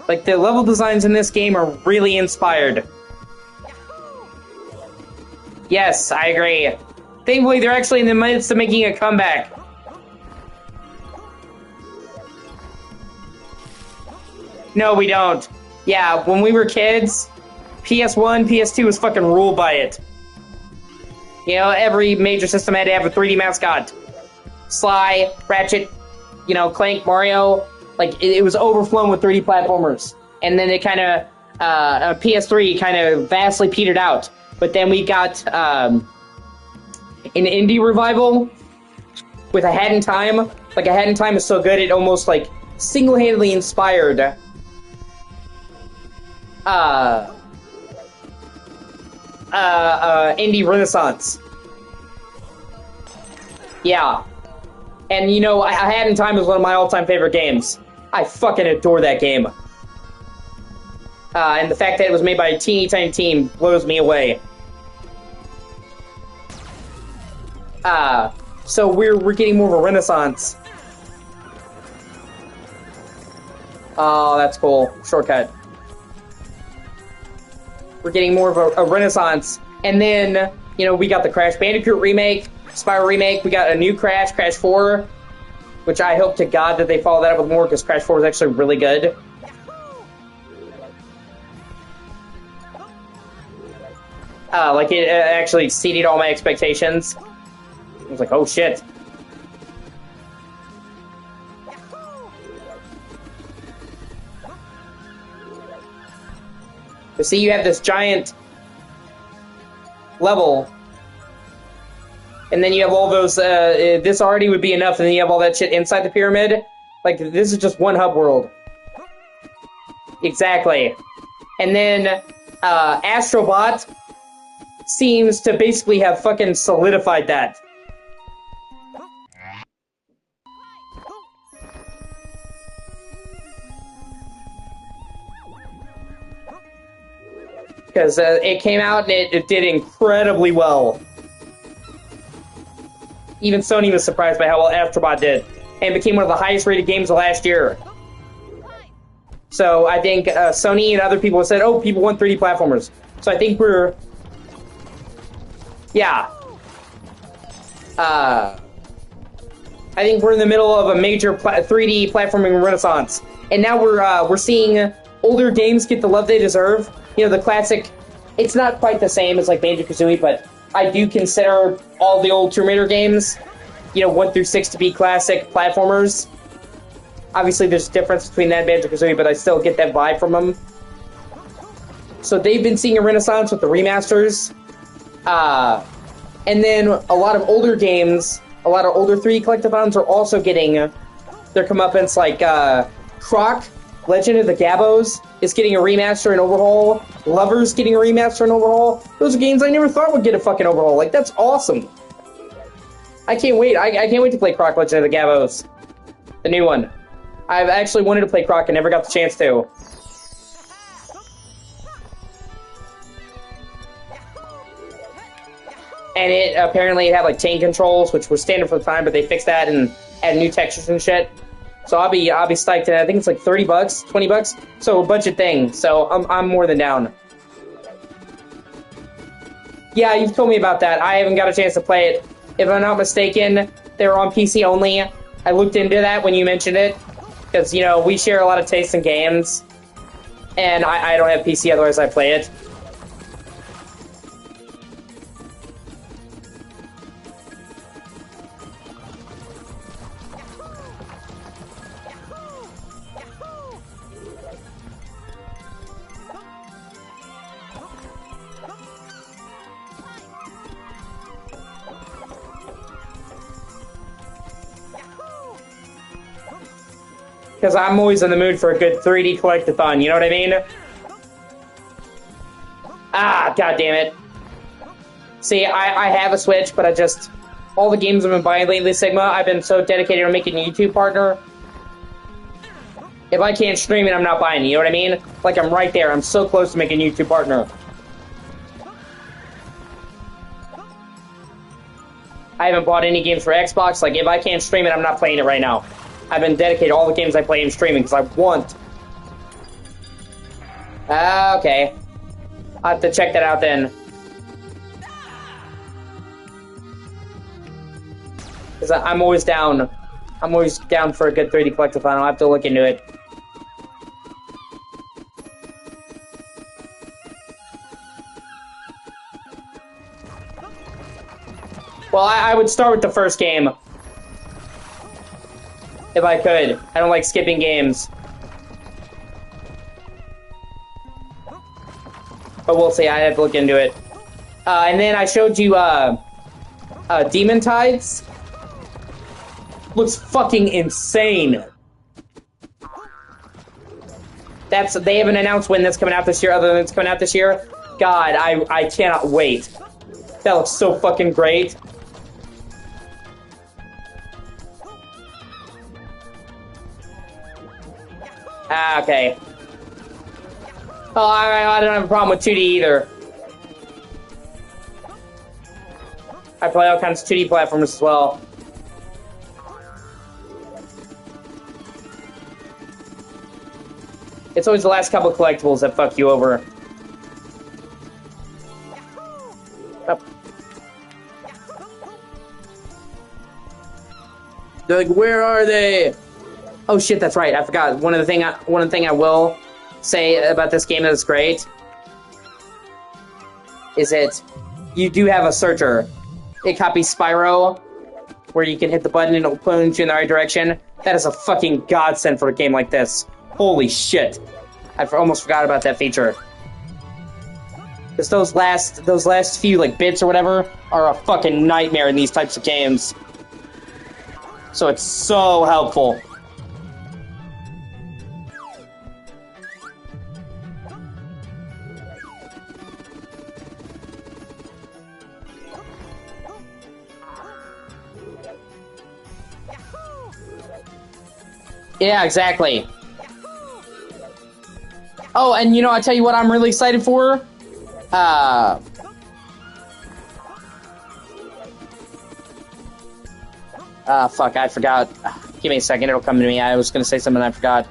Like, the level designs in this game are really inspired. Yes, I agree. Thankfully, they're actually in the midst of making a comeback. No, we don't. Yeah, when we were kids, PS1, PS2 was fucking ruled by it. You know, every major system had to have a 3D mascot. Sly, Ratchet, you know, Clank, Mario. Like, it was overflowing with 3D platformers. And then it kind of, PS3 kind of vastly petered out. But then we got an indie revival with A Hat in Time. Like, A Hat in Time is so good, it almost, like, single-handedly inspired indie renaissance. Yeah. And, you know, A Hat in Time is one of my all-time favorite games. I fucking adore that game. And the fact that it was made by a teeny tiny team blows me away. So we're getting more of a renaissance. Oh, that's cool. Shortcut. We're getting more of a renaissance. And then, you know, we got the Crash Bandicoot remake, Spyro remake, we got a new Crash, Crash 4, which I hope to God that they follow that up with more, because Crash 4 is actually really good. Like, it actually exceeded all my expectations. I was like, oh shit. But see, you have this giant level, and then you have all those, this already would be enough, and then you have all that shit inside the pyramid. Like, this is just one hub world. Exactly. And then, Astrobot seems to basically have fucking solidified that. Because it came out and it did incredibly well. Even Sony was surprised by how well Astrobot did, and became one of the highest rated games of last year. So I think Sony and other people have said, oh, people want 3D platformers. So I think we're... Yeah. I think we're in the middle of a major 3D platforming renaissance. And now we're seeing older games get the love they deserve. You know, the classic... It's not quite the same as, like, Banjo-Kazooie, but I do consider all the old Tomb Raider games, you know, 1 through 6 to be classic platformers. Obviously, there's a difference between that and Banjo-Kazooie, but I still get that vibe from them. So they've been seeing a renaissance with the remasters. And then a lot of older games, a lot of older 3D collectathons are also getting their comeuppance, like Croc, Legend of the Gabbos, is getting a remaster and overhaul. Lovers getting a remaster and overhaul. Those are games I never thought would get a fucking overhaul. Like, that's awesome. I can't wait. I can't wait to play Croc, Legend of the Gabbos. The new one. I've actually wanted to play Croc and never got the chance to. And it apparently had like chain controls, which were standard for the time, but they fixed that and added new textures and shit. So I'll be stoked. And I think it's like $30, $20. So a budget thing. So I'm more than down. Yeah, you've told me about that. I haven't got a chance to play it. If I'm not mistaken, they were on PC only. I looked into that when you mentioned it. Because, you know, we share a lot of taste in games. And I don't have PC, otherwise I play it. Because I'm always in the mood for a good 3D collectathon, you know what I mean? Ah, god damn it. See, I have a Switch, but I just... All the games I've been buying lately, Sigma, I've been so dedicated to making a YouTube partner. If I can't stream it, I'm not buying it, you know what I mean? Like, I'm right there. I'm so close to making a YouTube partner. I haven't bought any games for Xbox. Like, if I can't stream it, I'm not playing it right now. I've been dedicated to all the games I play in streaming because I want. Okay. I'll have to check that out then. Because I'm always down. I'm always down for a good 3D collectathon. I'll have to look into it. Well, I would start with the first game. If I could. I don't like skipping games. But we'll see. I have to look into it. And then I showed you Demon Tides. Looks fucking insane. They haven't announced when that's coming out this year, other than it's coming out this year. God, I cannot wait. That looks so fucking great. Ah, okay. Oh, I don't have a problem with 2D either. I play all kinds of 2D platformers as well. It's always the last couple of collectibles that fuck you over. Oh. They're like, where are they? Oh shit, that's right. I forgot. One thing I will say about this game that is great is that you do have a searcher. It copies Spyro, where you can hit the button and it'll point you in the right direction. That is a fucking godsend for a game like this. Holy shit. I almost forgot about that feature. Because those last few like bits or whatever are a fucking nightmare in these types of games. So it's so helpful. Yeah, exactly. Oh, and you know, I'll tell you what I'm really excited for. Fuck, I forgot. Give me a second, it'll come to me. I was gonna say something I forgot.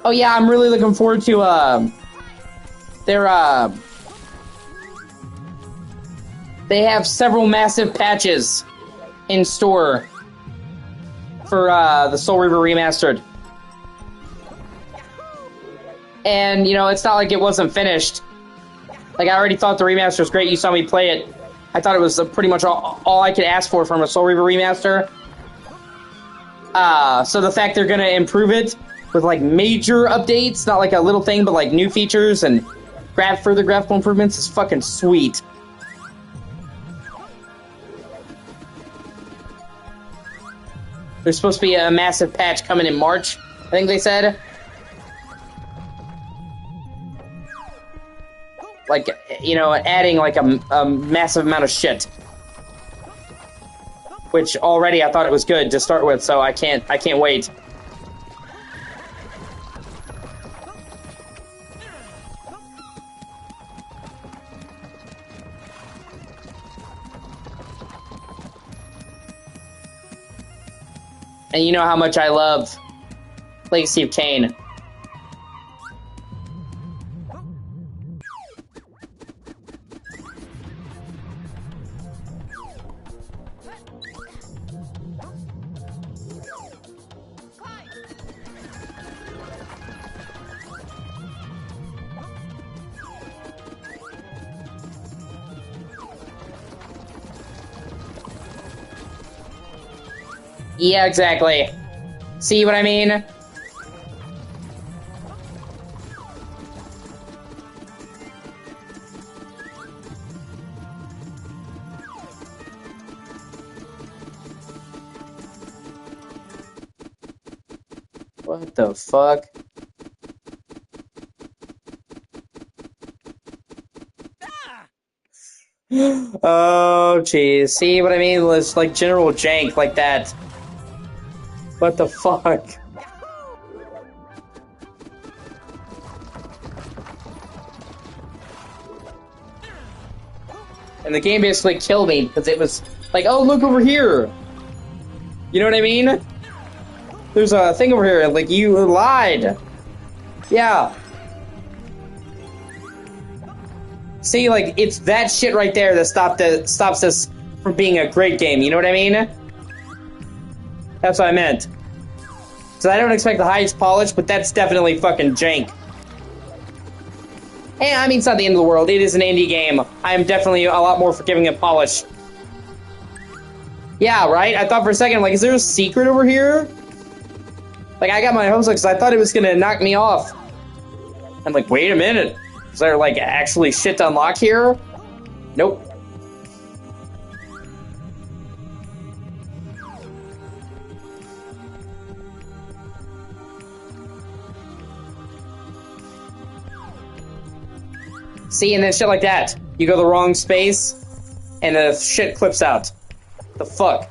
Oh yeah, I'm really looking forward to, they have several massive patches in store for, the Soul Reaver Remastered. And, you know, it's not like it wasn't finished. Like, I already thought the remaster was great. You saw me play it. I thought it was pretty much all I could ask for from a Soul Reaver remaster. So the fact they're gonna improve it with, like, major updates, not like a little thing, but, like, new features and further graphical improvements is fucking sweet. There's supposed to be a massive patch coming in March, I think they said. Like, you know, adding like a massive amount of shit. Which already I thought it was good to start with, so I can't wait. And you know how much I love Legacy of Kain. Yeah, exactly. See what I mean? What the fuck? Oh, jeez. See what I mean? It's like general jank like that. What the fuck? And the game basically killed me because it was like, oh, look over here. You know what I mean? There's a thing over here, like, you lied. Yeah. See, like, it's that shit right there that stops us from being a great game, you know what I mean? That's what I meant. So I don't expect the highest polish, but that's definitely fucking jank. And I mean, it's not the end of the world. It is an indie game. I am definitely a lot more forgiving of polish. Yeah, right? I thought for a second, like, is there a secret over here? Like, I got my hopes up because I thought it was gonna knock me off. I'm like, wait a minute. Is there, like, actually shit to unlock here? Nope. See, and then shit like that. You go the wrong space, and the shit clips out. The fuck?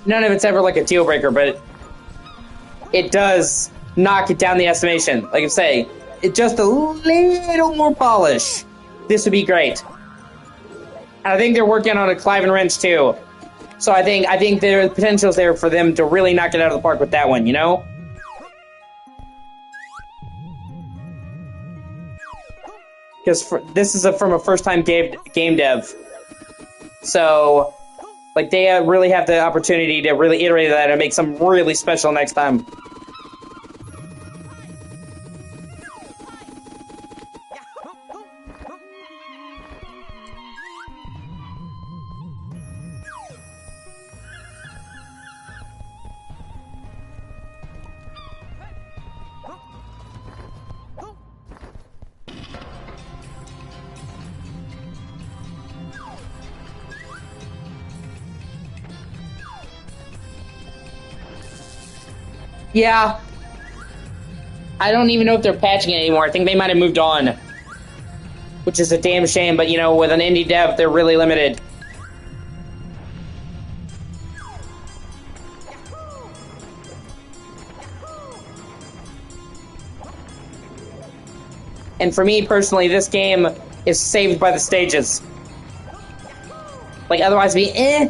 None of it's ever like a deal breaker, but it does knock it down the estimation. Like I say, it just a little more polish. This would be great. And I think they're working on a Clive and Wrench too. So I think the potential's there for them to really knock it out of the park with that one, you know? because this is from a first-time game dev. So, like, they really have the opportunity to really iterate that and make something really special next time. Yeah. I don't even know if they're patching it anymore. I think they might have moved on. Which is a damn shame, but you know, with an indie dev, they're really limited. And for me, personally, this game is saved by the stages. Like, otherwise it'd be eh,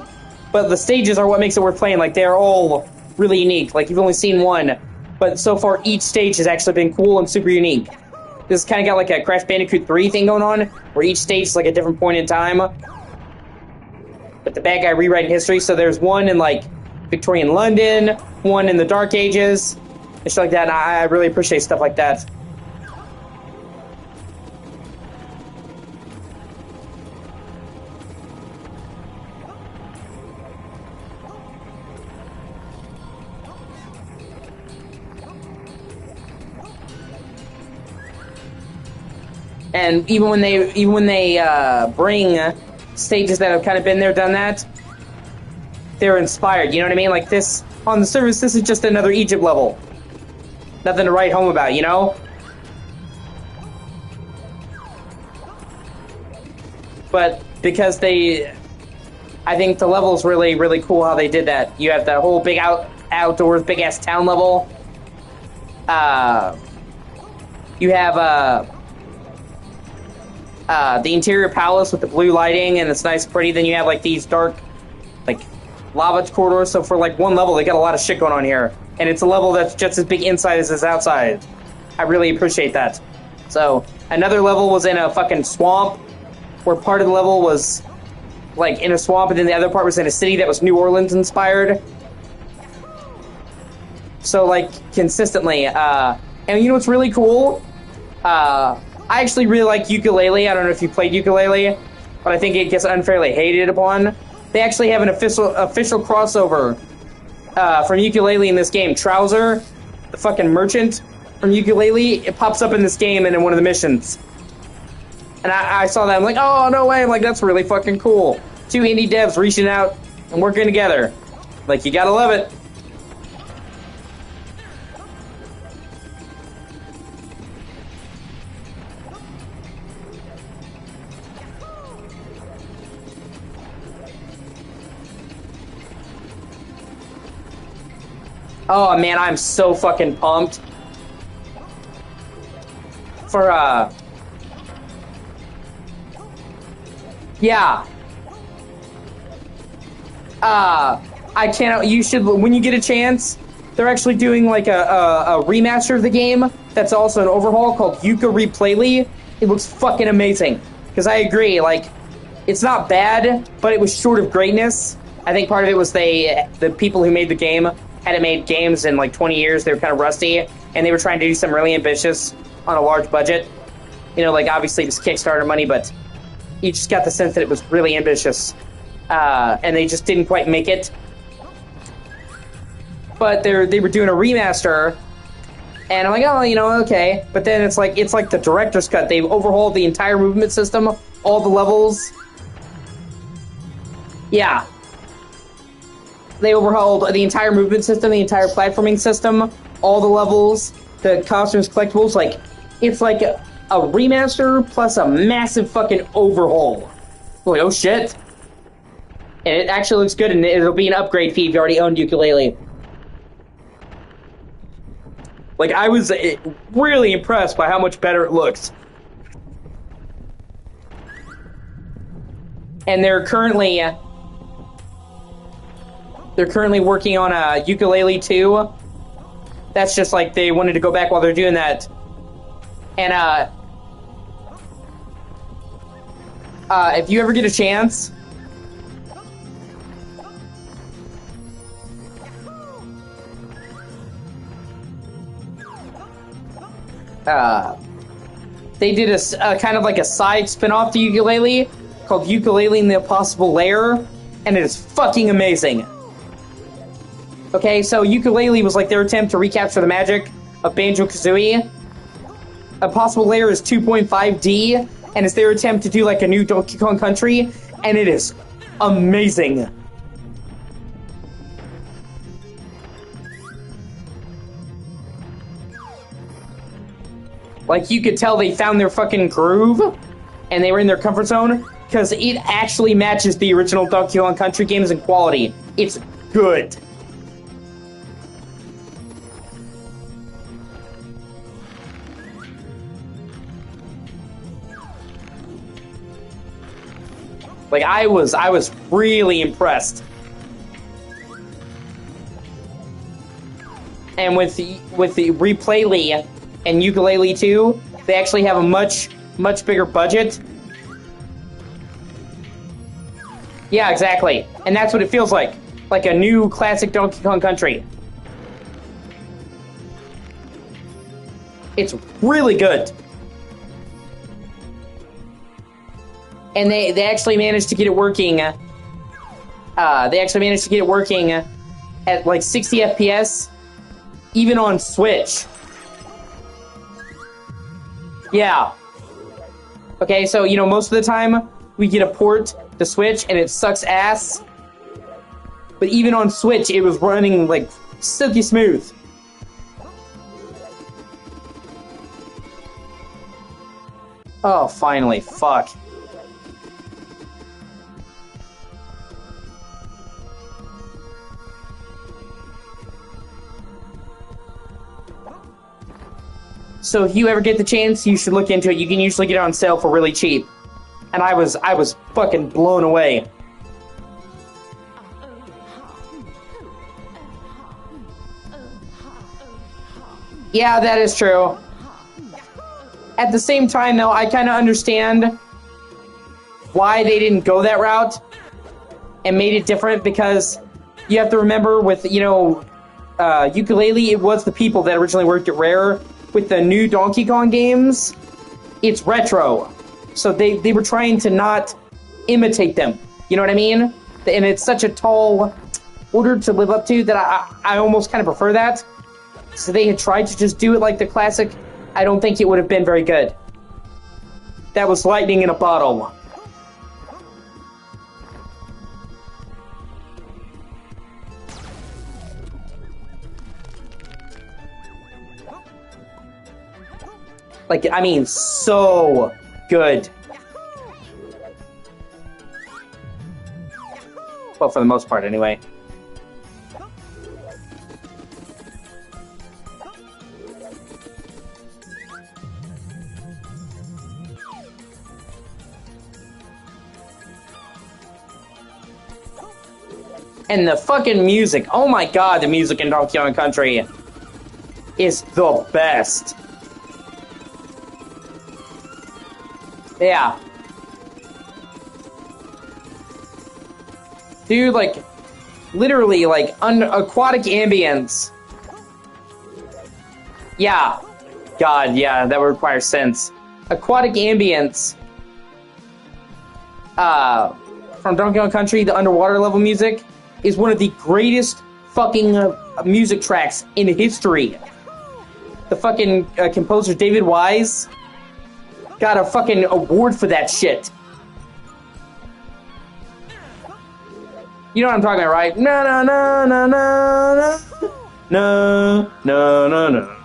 but the stages are what makes it worth playing. Like, they're all really unique. Like, you've only seen one, but so far each stage has actually been cool and super unique. This kind of got like a Crash Bandicoot 3 thing going on, where each stage is like a different point in time. But the bad guy rewriting history, so there's one in like Victorian London, one in the Dark Ages, and shit like that, and I really appreciate stuff like that. And even when they bring stages that have kind of been there, done that, they're inspired. You know what I mean? Like this on the surface, this is just another Egypt level. Nothing to write home about, you know? But because I think the level's really, really cool how they did that. You have that whole big outdoors, big ass town level. You have the interior palace with the blue lighting, and it's nice, pretty. Then you have like these dark, like lava corridors. So for like one level, they got a lot of shit going on here, and it's a level that's just as big inside as it's outside. I really appreciate that. So another level was in a fucking swamp, where part of the level was like in a swamp, and then the other part was in a city that was New Orleans inspired. So like consistently, and you know what's really cool? I actually really like Yooka-Laylee. I don't know if you played Yooka-Laylee, but I think it gets unfairly hated upon. They actually have an official crossover from Yooka-Laylee in this game. Trouser, the fucking merchant from Yooka-Laylee, it pops up in this game and in one of the missions. And I saw that, I'm like, oh, no way. I'm like, that's really fucking cool. Two indie devs reaching out and working together. Like, you gotta love it. Oh man, I'm so fucking pumped for yeah. I cannot. You should, when you get a chance. They're actually doing like a remaster of the game that's also an overhaul called Yooka Replayly. It looks fucking amazing. Because I agree, like, it's not bad, but it was short of greatness. I think part of it was the people who made the game hadn't made games in like 20 years. They were kind of rusty, and they were trying to do something really ambitious on a large budget. You know, like obviously this Kickstarter money, but you just got the sense that it was really ambitious. And they just didn't quite make it. But they were doing a remaster, and I'm like, oh, you know, okay. But then it's like the director's cut. They've overhauled the entire movement system, all the levels. Yeah. They overhauled the entire movement system, the entire platforming system, all the levels, the costumes, collectibles. Like, it's like a remaster plus a massive fucking overhaul. Like, oh shit. And it actually looks good, and it'll be an upgrade fee if you already owned Yooka-Laylee. Like, I was really impressed by how much better it looks. And they're currently working on a Yooka-Laylee 2. That's just like they wanted to go back while they're doing that. And if you ever get a chance, they did a kind of like a side spin-off to Yooka-Laylee called Yooka-Laylee and the Impossible Lair, and it is fucking amazing. Okay, so Yooka-Laylee was like their attempt to recapture the magic of Banjo-Kazooie. Impossible Lair is 2.5D, and it's their attempt to do like a new Donkey Kong Country, and it is amazing. Like, you could tell they found their fucking groove, and they were in their comfort zone, because it actually matches the original Donkey Kong Country games in quality. It's good. Like, I was really impressed. And with the Replay and Yooka-Laylee 2, they actually have a much bigger budget. Yeah, exactly. And that's what it feels like a new classic Donkey Kong Country. It's really good. And they actually managed to get it working. They actually managed to get it working at like 60 FPS, even on Switch. Yeah. Okay, so, you know, most of the time, we get a port to Switch, and it sucks ass. But even on Switch, it was running, like, silky smooth. Oh, finally. Fuck. So if you ever get the chance, you should look into it. You can usually get it on sale for really cheap. And I was fucking blown away. Yeah, that is true. At the same time, though, I kind of understand why they didn't go that route and made it different, because you have to remember with, you know, Yooka-Laylee, it was the people that originally worked at Rare. With the new Donkey Kong games, it's retro. So they were trying to not imitate them. You know what I mean? And it's such a tall order to live up to that I almost kind of prefer that. So they had tried to just do it like the classic. I don't think it would have been very good. That was lightning in a bottle. Like, I mean, so good. Well, for the most part, anyway. And the fucking music. Oh my god, the music in Donkey Kong Country is the best. Yeah. Dude, like, literally, like, aquatic ambience. Yeah. God, yeah, that would require sense. Aquatic ambience. From Donkey Kong Country, the underwater level music, is one of the greatest fucking music tracks in history. The fucking composer, David Wise, got a fucking award for that shit. You know what I'm talking about, right? No, no, no, no, no, no, no, no, no.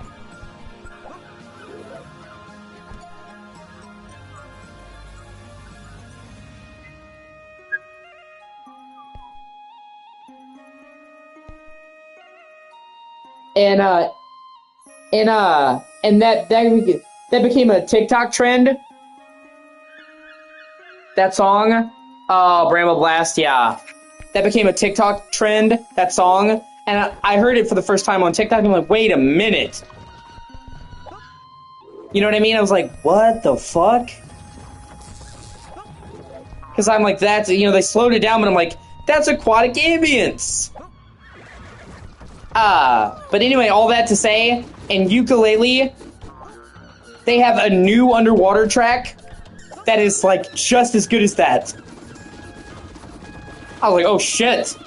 And that became a TikTok trend. That song, oh, Bramble Blast, yeah. That became a TikTok trend, that song. And I heard it for the first time on TikTok, and I'm like, wait a minute. You know what I mean? I was like, what the fuck? Because I'm like, that's, you know, they slowed it down, but I'm like, that's aquatic ambience. But anyway, all that to say, in Ukulele, they have a new underwater track that is, like, just as good as that. I was like, oh shit.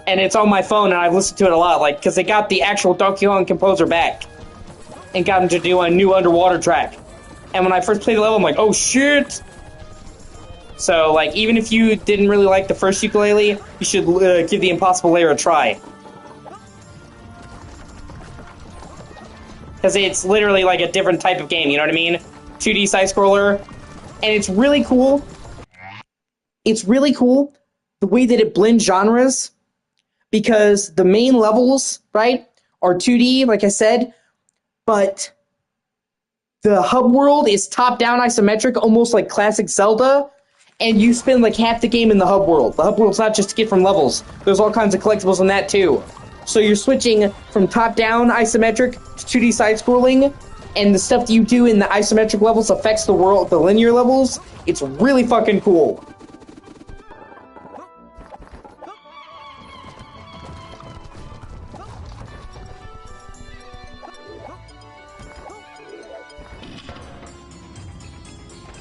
And it's on my phone, and I've listened to it a lot, like, because they got the actual Donkey Kong composer back and got him to do a new underwater track. And when I first played the level, I'm like, oh shit. So, like, even if you didn't really like the first Ukulele, you should give the Impossible Lair a try. Because it's literally like a different type of game, you know what I mean? 2D side-scroller. And it's really cool. It's really cool the way that it blends genres. Because the main levels, right, are 2D, like I said. But the hub world is top-down isometric, almost like classic Zelda. And you spend like half the game in the hub world. The hub world's not just to get from levels. There's all kinds of collectibles in that too. So you're switching from top-down isometric to 2D side-scrolling, and the stuff that you do in the isometric levels affects the world, the linear levels. It's really fucking cool.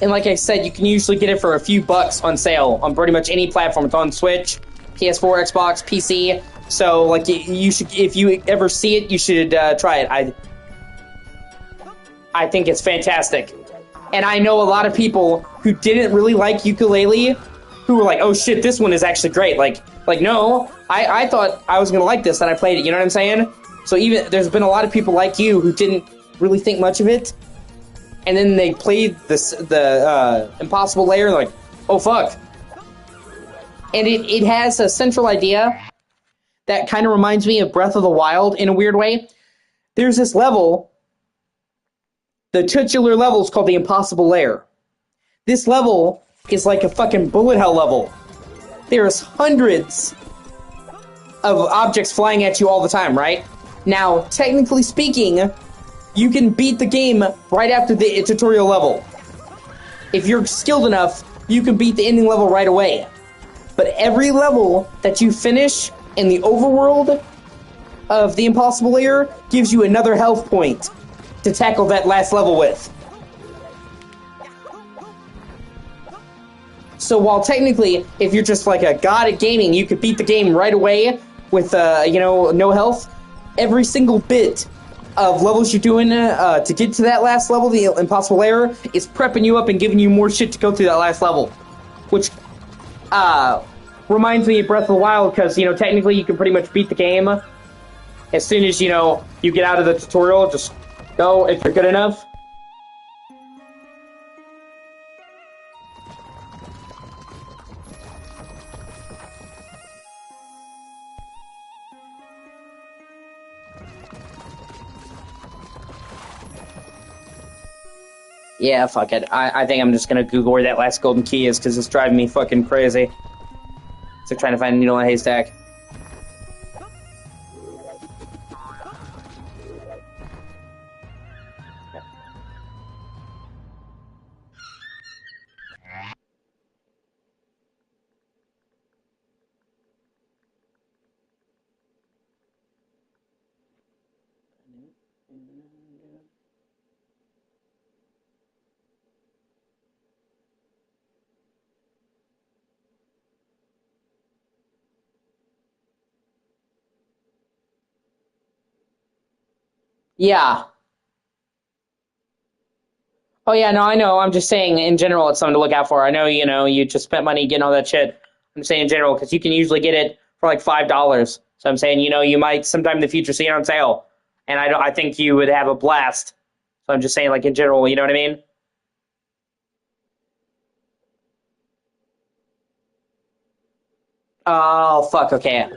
And like I said, you can usually get it for a few bucks on sale on pretty much any platform. It's on Switch, PS4, Xbox, PC. So, like, you should, if you ever see it, you should try it. I think it's fantastic. And I know a lot of people who didn't really like Ukulele who were like, oh shit, this one is actually great. Like no, I thought I was gonna like this and I played it, you know what I'm saying? So even, there's been a lot of people like you who didn't really think much of it. And then they played the Impossible Lair, and they're like, oh fuck. And it has a central idea that kind of reminds me of Breath of the Wild in a weird way. There's this level, the titular level is called the Impossible Lair. This level is like a fucking bullet hell level. There's hundreds of objects flying at you all the time, right? Now, technically speaking, you can beat the game right after the tutorial level. If you're skilled enough, you can beat the ending level right away. But every level that you finish in the overworld of the Impossible Lair gives you another health point to tackle that last level with. So while technically, if you're just like a god at gaming, you could beat the game right away with, no health, every single bit of levels you're doing to get to that last level, the Impossible Lair, is prepping you up and giving you more shit to go through that last level. Which reminds me of Breath of the Wild, because, technically you can pretty much beat the game as soon as, you get out of the tutorial. Just go if you're good enough. Yeah, fuck it. I think I'm just gonna Google where that last golden key is, because it's driving me fucking crazy. It's like trying to find a needle in a haystack. Yeah. Oh yeah, no, I know. I'm just saying in general it's something to look out for. I know, you just spent money getting all that shit. I'm saying in general, because you can usually get it for like $5. So I'm saying, you might sometime in the future see it on sale. And I think you would have a blast. So I'm just saying, like, in general, you know what I mean? Oh, fuck, okay.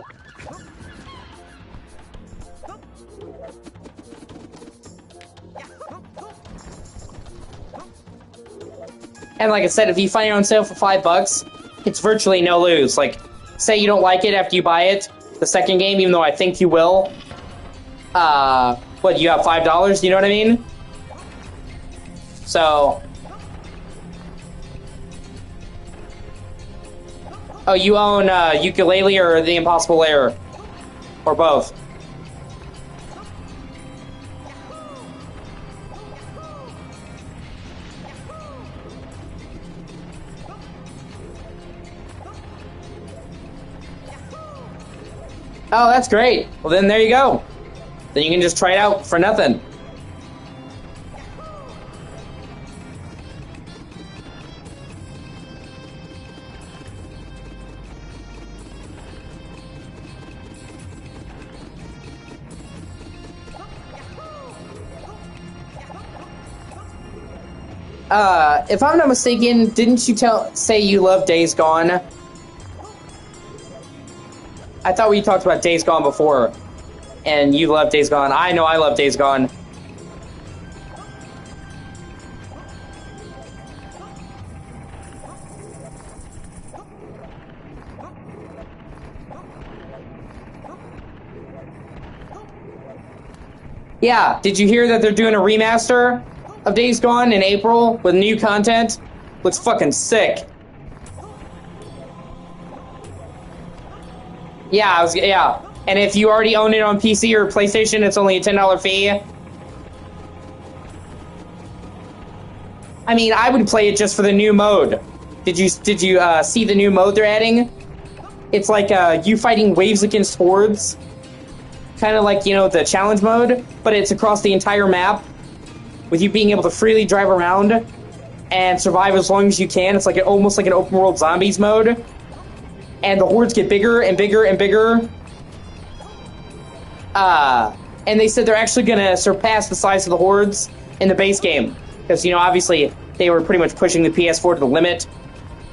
And like I said, if you find it on sale for $5, it's virtually no lose. Like, say you don't like it after you buy it, the second game, even though I think you will. You have $5, you know what I mean? So, Oh, you own Ukulele or The Impossible Lair? Or both? Oh, that's great. Well, then there you go. Then you can just try it out for nothing. If I'm not mistaken, didn't you say you love Days Gone? I thought we talked about Days Gone before, and you love Days Gone. I know I love Days Gone. Yeah, did you hear that they're doing a remaster of Days Gone in April with new content? Looks fucking sick. Yeah, and if you already own it on PC or PlayStation, it's only a $10 fee. I mean, I would play it just for the new mode. Did you see the new mode they're adding? It's like you fighting waves against hordes. Kind of like, you know, the challenge mode, but it's across the entire map, with you being able to freely drive around and survive as long as you can. It's like almost like an open world zombies mode, and the hordes get bigger and bigger and bigger. And they said they're actually gonna surpass the size of the hordes in the base game, because, you know, obviously they were pretty much pushing the PS4 to the limit.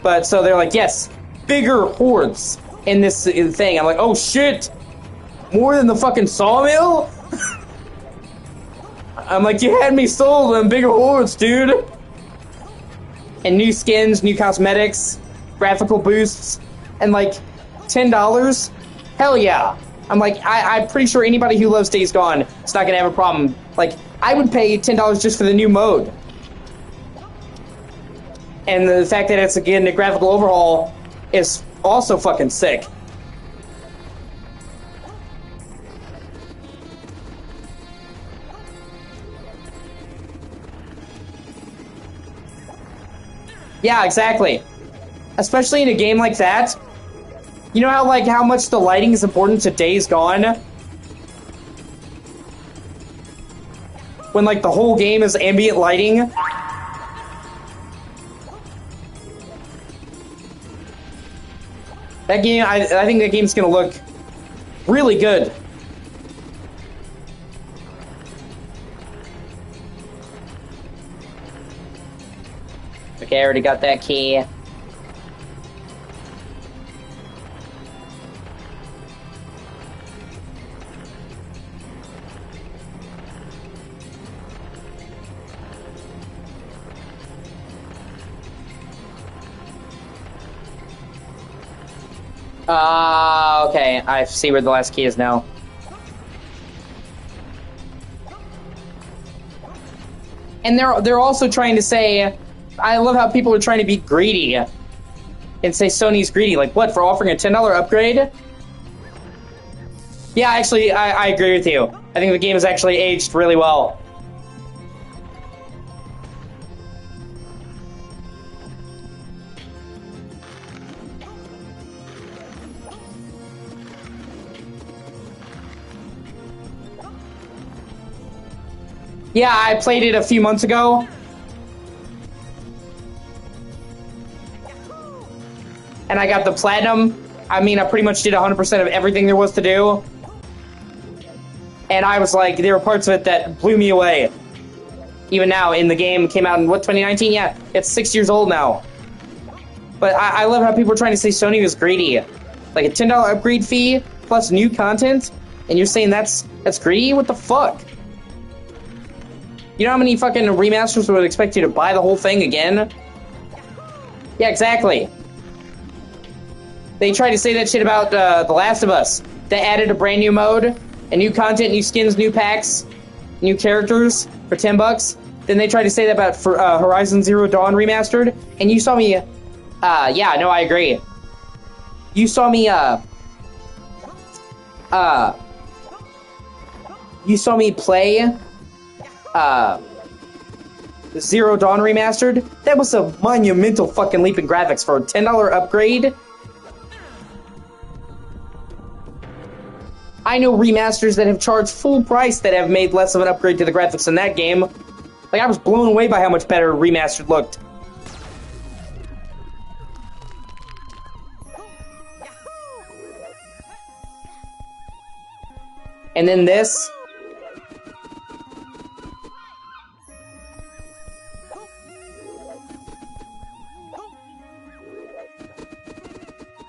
But so they're like, yes, bigger hordes in this thing. I'm like, oh shit. More than the fucking sawmill? I'm like, you had me sold on bigger hordes, dude. And new skins, new cosmetics, graphical boosts, and like $10? Hell yeah. I'm like, I'm pretty sure anybody who loves Days Gone is not gonna have a problem. Like, I would pay $10 just for the new mode. And the fact that it's, again, a graphical overhaul is also fucking sick. Yeah, exactly. Especially in a game like that. You know how much the lighting is important to Days Gone? When like the whole game is ambient lighting. That game, I think that game's gonna look really good. Okay, I already got that key. Okay, I see where the last key is now. And they're also trying to say, I love how people are trying to be greedy and say Sony's greedy. Like, what, for offering a $10 upgrade? Yeah, actually, I agree with you. I think the game has actually aged really well. Yeah, I played it a few months ago. And I got the platinum. I mean, I pretty much did 100% of everything there was to do. And I was like, there were parts of it that blew me away. Even now, in the game, came out in, what, 2019? Yeah, it's 6 years old now. But I love how people are trying to say Sony was greedy. Like a $10 upgrade fee plus new content, and you're saying that's greedy? What the fuck? You know how many fucking remasters would expect you to buy the whole thing again? Yeah, exactly. They tried to say that shit about The Last of Us. They added a brand new mode, and new content, new skins, new packs, new characters for $10. Then they tried to say that about Horizon Zero Dawn Remastered, and you saw me... yeah, no, I agree. You saw me, you saw me play, Zero Dawn Remastered? That was a monumental fucking leap in graphics for a $10 upgrade. I know remasters that have charged full price that have made less of an upgrade to the graphics in that game. Like, I was blown away by how much better remastered looked. And then this.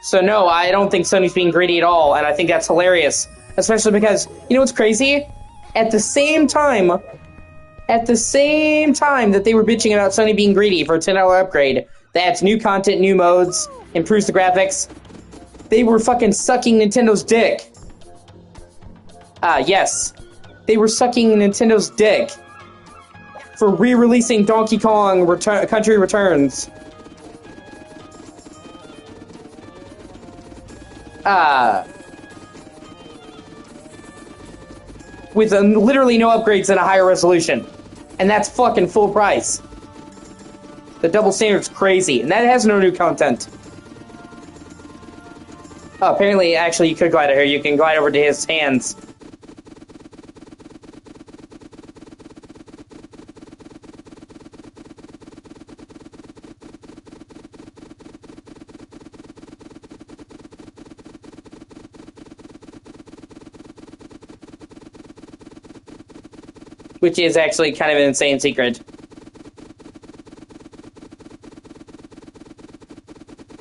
So no, I don't think Sony's being greedy at all, and I think that's hilarious. Especially because, you know what's crazy? At the same time that they were bitching about Sony being greedy for a $10 upgrade that adds new content, new modes, improves the graphics, they were fucking sucking Nintendo's dick. Yes. They were sucking Nintendo's dick for re-releasing Donkey Kong Country Returns. With literally no upgrades and a higher resolution. And that's fucking full price. The double standard's crazy, and that has no new content. Oh, apparently, actually, you could glide over here. You can glide over to his hands. Which is actually kind of an insane secret.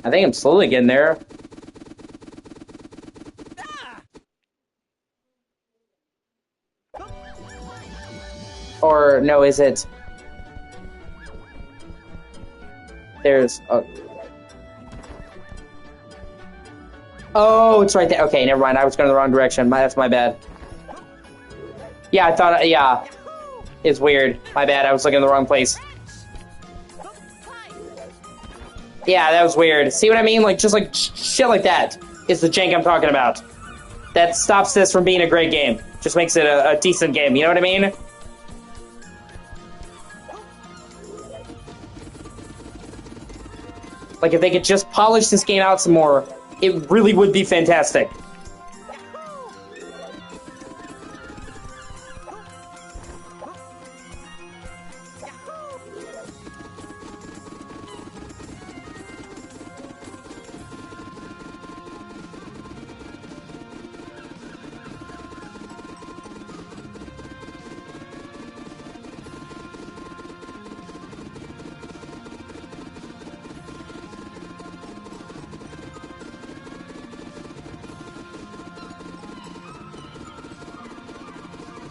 I think I'm slowly getting there. Or, no, is it? There's... Oh, it's right there. Okay, never mind. I was going the wrong direction. That's my bad. Yeah, I thought... Yeah. It's weird. My bad. I was looking in the wrong place. Yeah, that was weird. See what I mean? Like, just like shit like that is the jank I'm talking about. That stops this from being a great game. Just makes it a decent game. You know what I mean? Like, if they could just polish this game out some more, it really would be fantastic.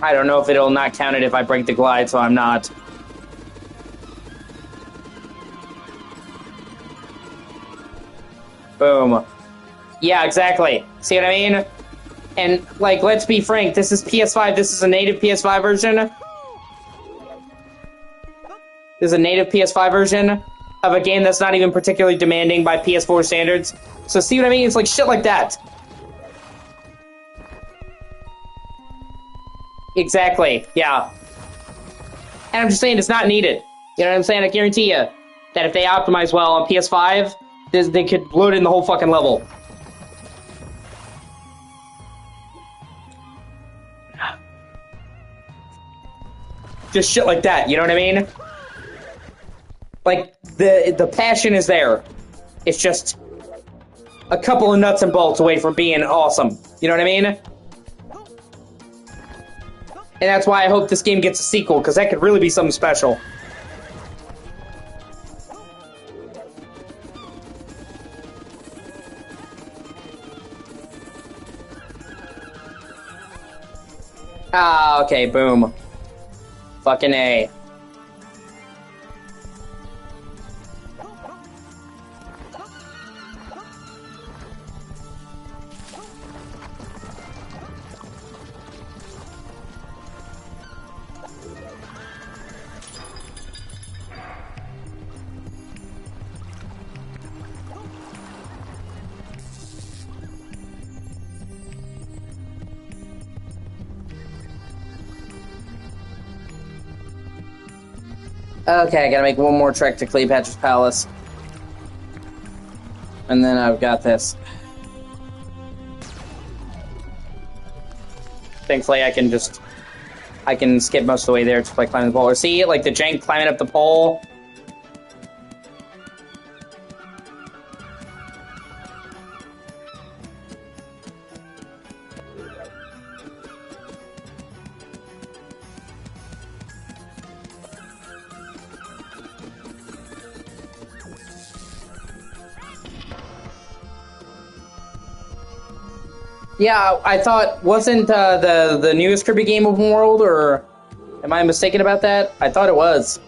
I don't know if it'll not count it if I break the glide, so I'm not. Boom. Yeah, exactly. See what I mean? And, like, let's be frank, this is PS5, this is a native PS5 version. This is a native PS5 version of a game that's not even particularly demanding by PS4 standards. So see what I mean? It's like shit like that. Exactly, yeah. And I'm just saying it's not needed. You know what I'm saying? I guarantee you that if they optimize well on PS5, they could load in the whole fucking level. Just shit like that, you know what I mean? Like, the passion is there. It's just a couple of nuts and bolts away from being awesome. You know what I mean? And that's why I hope this game gets a sequel, because that could really be something special. Ah, okay, boom. Fucking A. Okay, I gotta make one more trek to Cleopatra's Palace. And then I've got this. Thankfully, I can skip most of the way there just by climbing the pole. Or see, like, the jank climbing up the pole. Yeah, I thought, wasn't the newest Kirby game open world, or am I mistaken about that? I thought it was.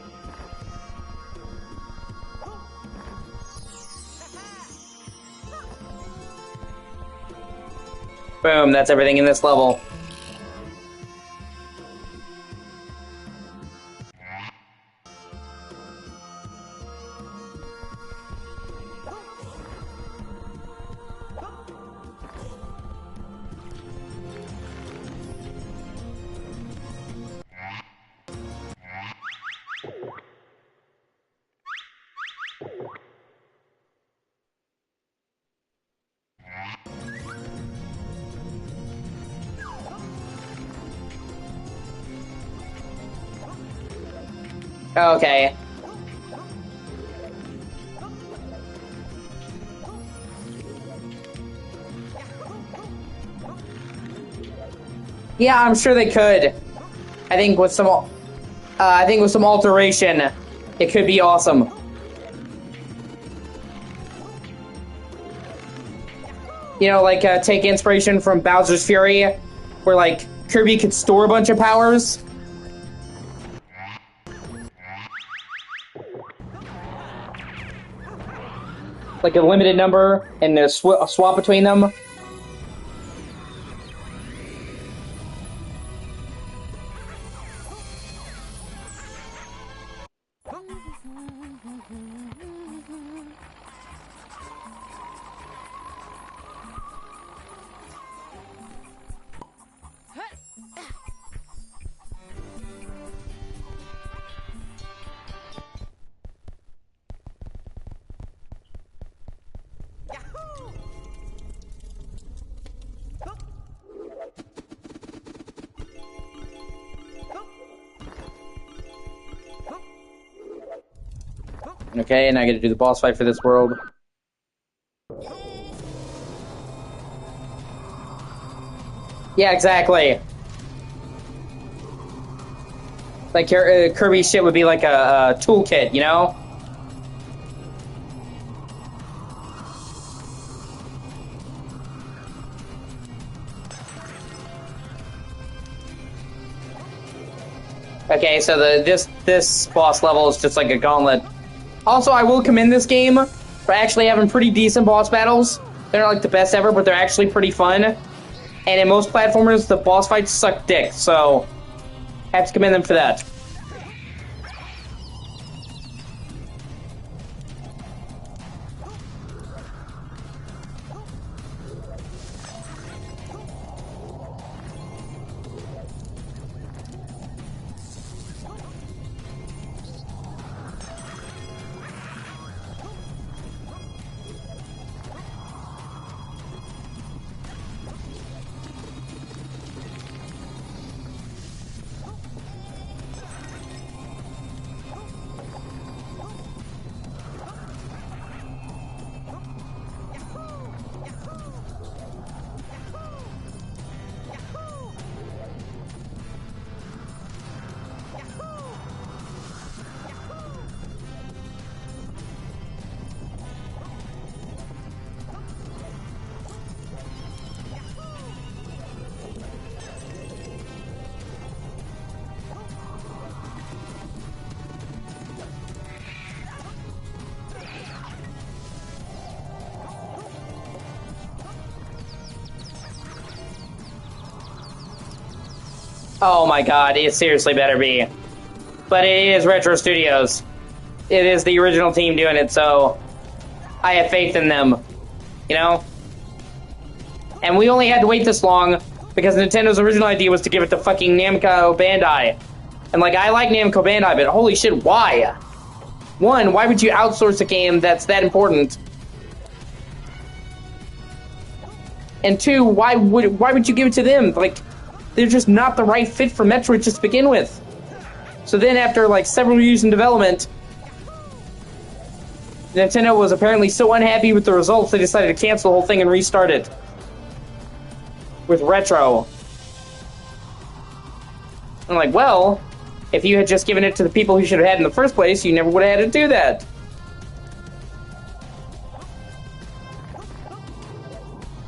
Boom, that's everything in this level. Okay. Yeah, I'm sure they could. I think with some alteration, it could be awesome. You know, like take inspiration from Bowser's Fury, where like Kirby could store a bunch of powers. Like a limited number and a swap between them. Okay, and I get to do the boss fight for this world. Yeah, exactly. Like Kirby shit would be like a toolkit, you know? Okay, so this boss level is just like a gauntlet. Also, I will commend this game for actually having pretty decent boss battles. They're not like the best ever, but they're actually pretty fun. And in most platformers, the boss fights suck dick, so I have to commend them for that. Oh my god, it seriously better be. But it is Retro Studios. It is the original team doing it, so I have faith in them. You know? And we only had to wait this long because Nintendo's original idea was to give it to fucking Namco Bandai. And, like, I like Namco Bandai, but holy shit, why? One, why would you outsource a game that's that important? And two, why would you give it to them? Like, they're just not the right fit for Metroid just to begin with. So then after, like, several years in development, Nintendo was apparently so unhappy with the results, they decided to cancel the whole thing and restart it. With Retro. I'm like, well, if you had just given it to the people who should have had it in the first place, you never would have had to do that.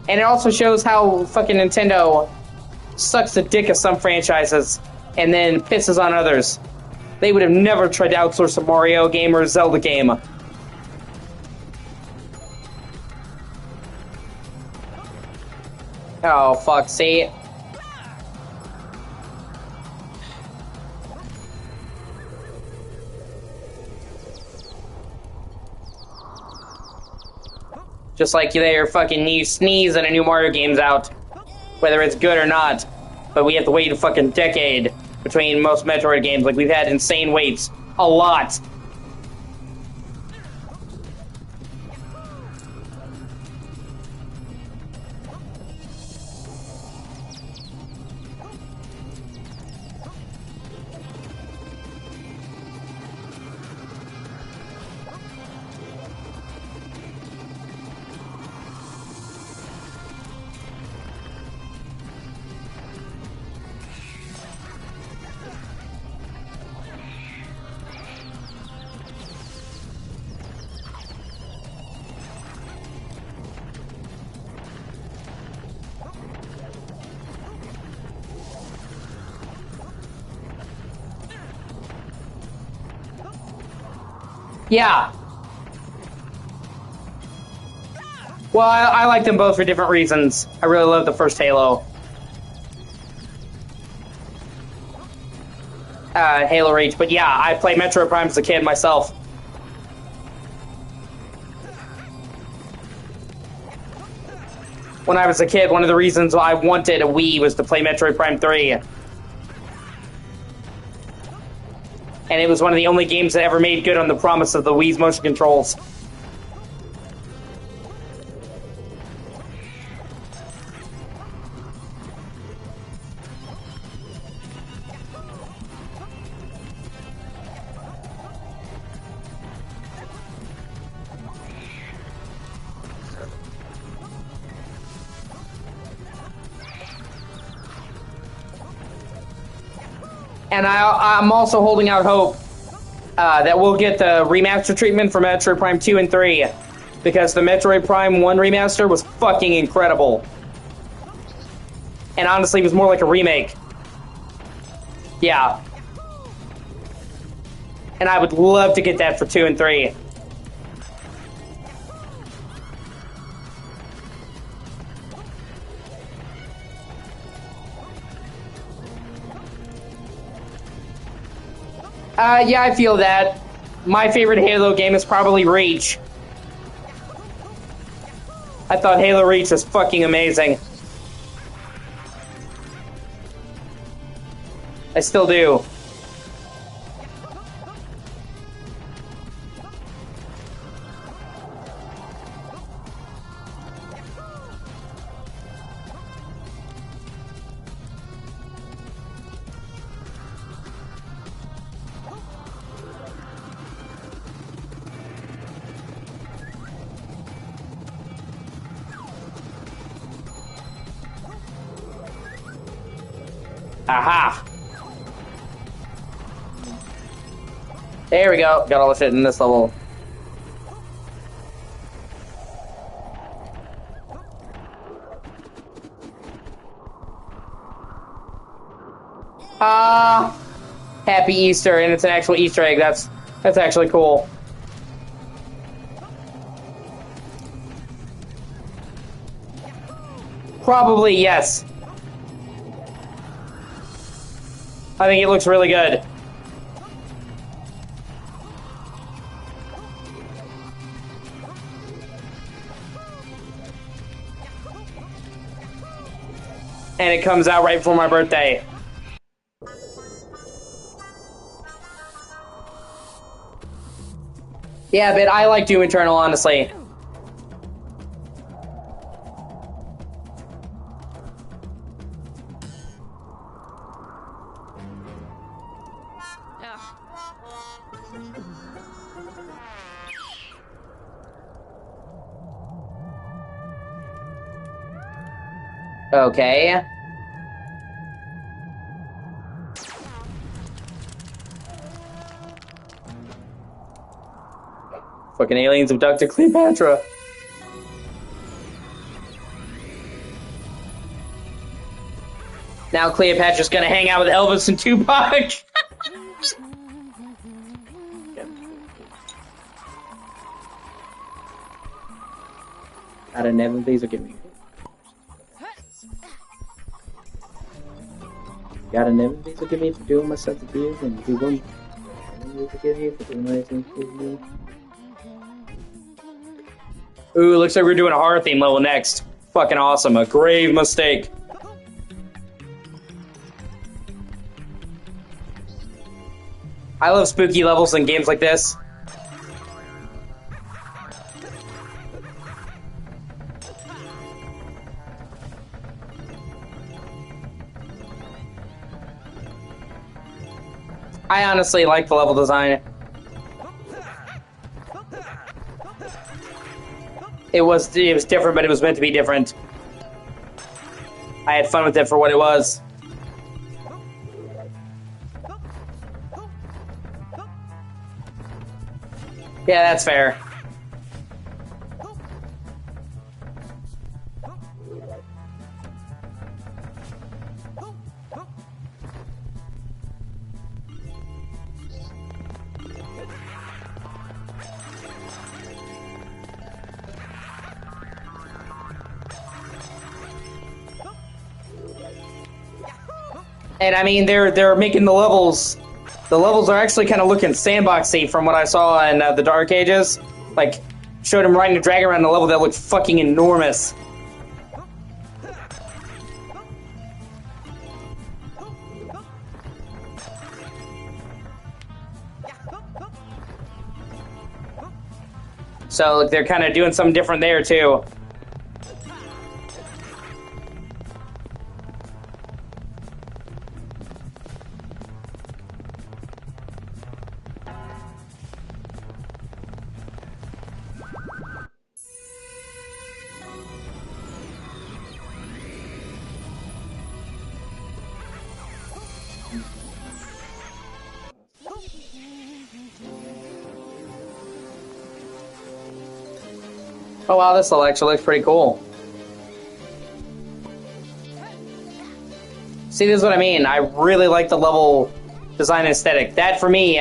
And it also shows how fucking Nintendo sucks the dick of some franchises and then pisses on others. They would have never tried to outsource a Mario game or a Zelda game. Oh, fuck, see? Just like their fucking new sneeze and a new Mario game's out. Whether it's good or not. But we have to wait a fucking decade between most Metroid games. Like, we've had insane waits. A lot. Yeah. Well, I like them both for different reasons. I really love the first Halo. Halo Reach. But yeah, I played Metroid Prime as a kid myself. When I was a kid, one of the reasons I wanted a Wii was to play Metroid Prime 3. And it was one of the only games that ever made good on the promise of the Wii's motion controls. And I'm also holding out hope that we'll get the remaster treatment for Metroid Prime 2 and 3. Because the Metroid Prime 1 remaster was fucking incredible. And honestly, it was more like a remake. Yeah. And I would love to get that for 2 and 3. Yeah, I feel that. My favorite Halo game is probably Reach. I thought Halo Reach was fucking amazing. I still do. Aha! There we go. Got all the shit in this level. Happy Easter, and it's an actual Easter egg. That's actually cool. Probably, yes. I think it looks really good. And it comes out right before my birthday. Yeah, but I like Doom Eternal, honestly. Okay. Fucking aliens abducted Cleopatra. Now Cleopatra's gonna hang out with Elvis and Tupac. Out of Nevin, please forgive me. Got a Nevin, please forgive me for doing myself to be and if you won't, please forgive me for doing myself to be. Ooh, looks like we're doing a horror theme level next. Fucking awesome. A grave mistake. I love spooky levels in games like this. I honestly like the level design. It was different, but it was meant to be different. I had fun with it for what it was. Yeah, that's fair. And I mean, they're making the levels. The levels are actually kind of looking sandboxy from what I saw in the Dark Ages. Like, showed him riding a dragon around a level that looked fucking enormous. So they're kind of doing something different there too. Oh wow, this actually looks pretty cool. See, this is what I mean. I really like the level design aesthetic. That, for me,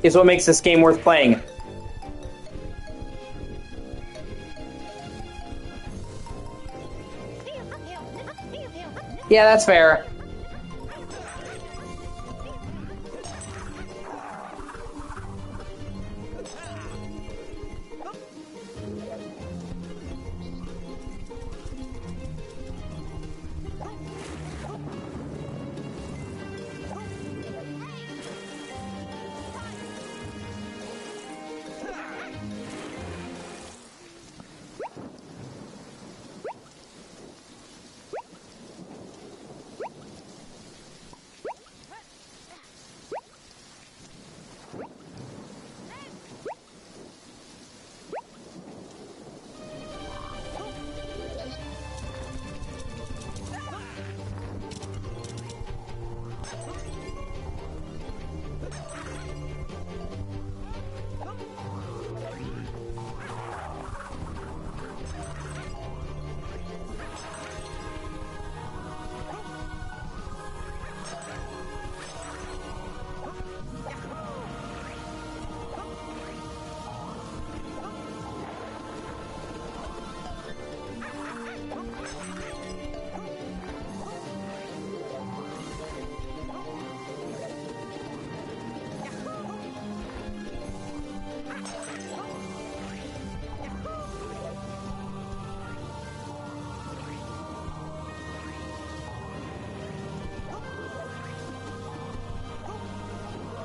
is what makes this game worth playing. Yeah, that's fair.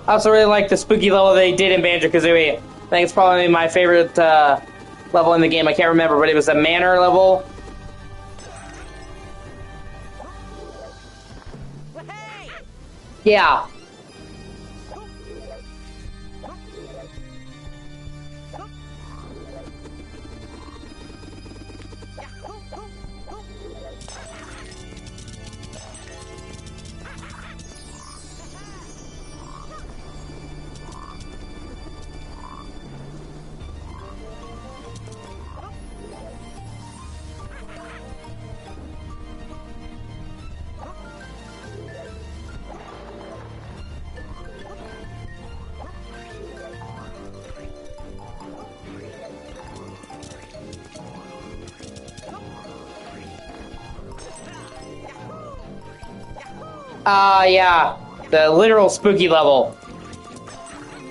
I also really like the spooky level they did in Banjo-Kazooie. think it's probably my favorite level in the game. I can't remember, but it was a manor level. Yeah. Yeah. The literal spooky level.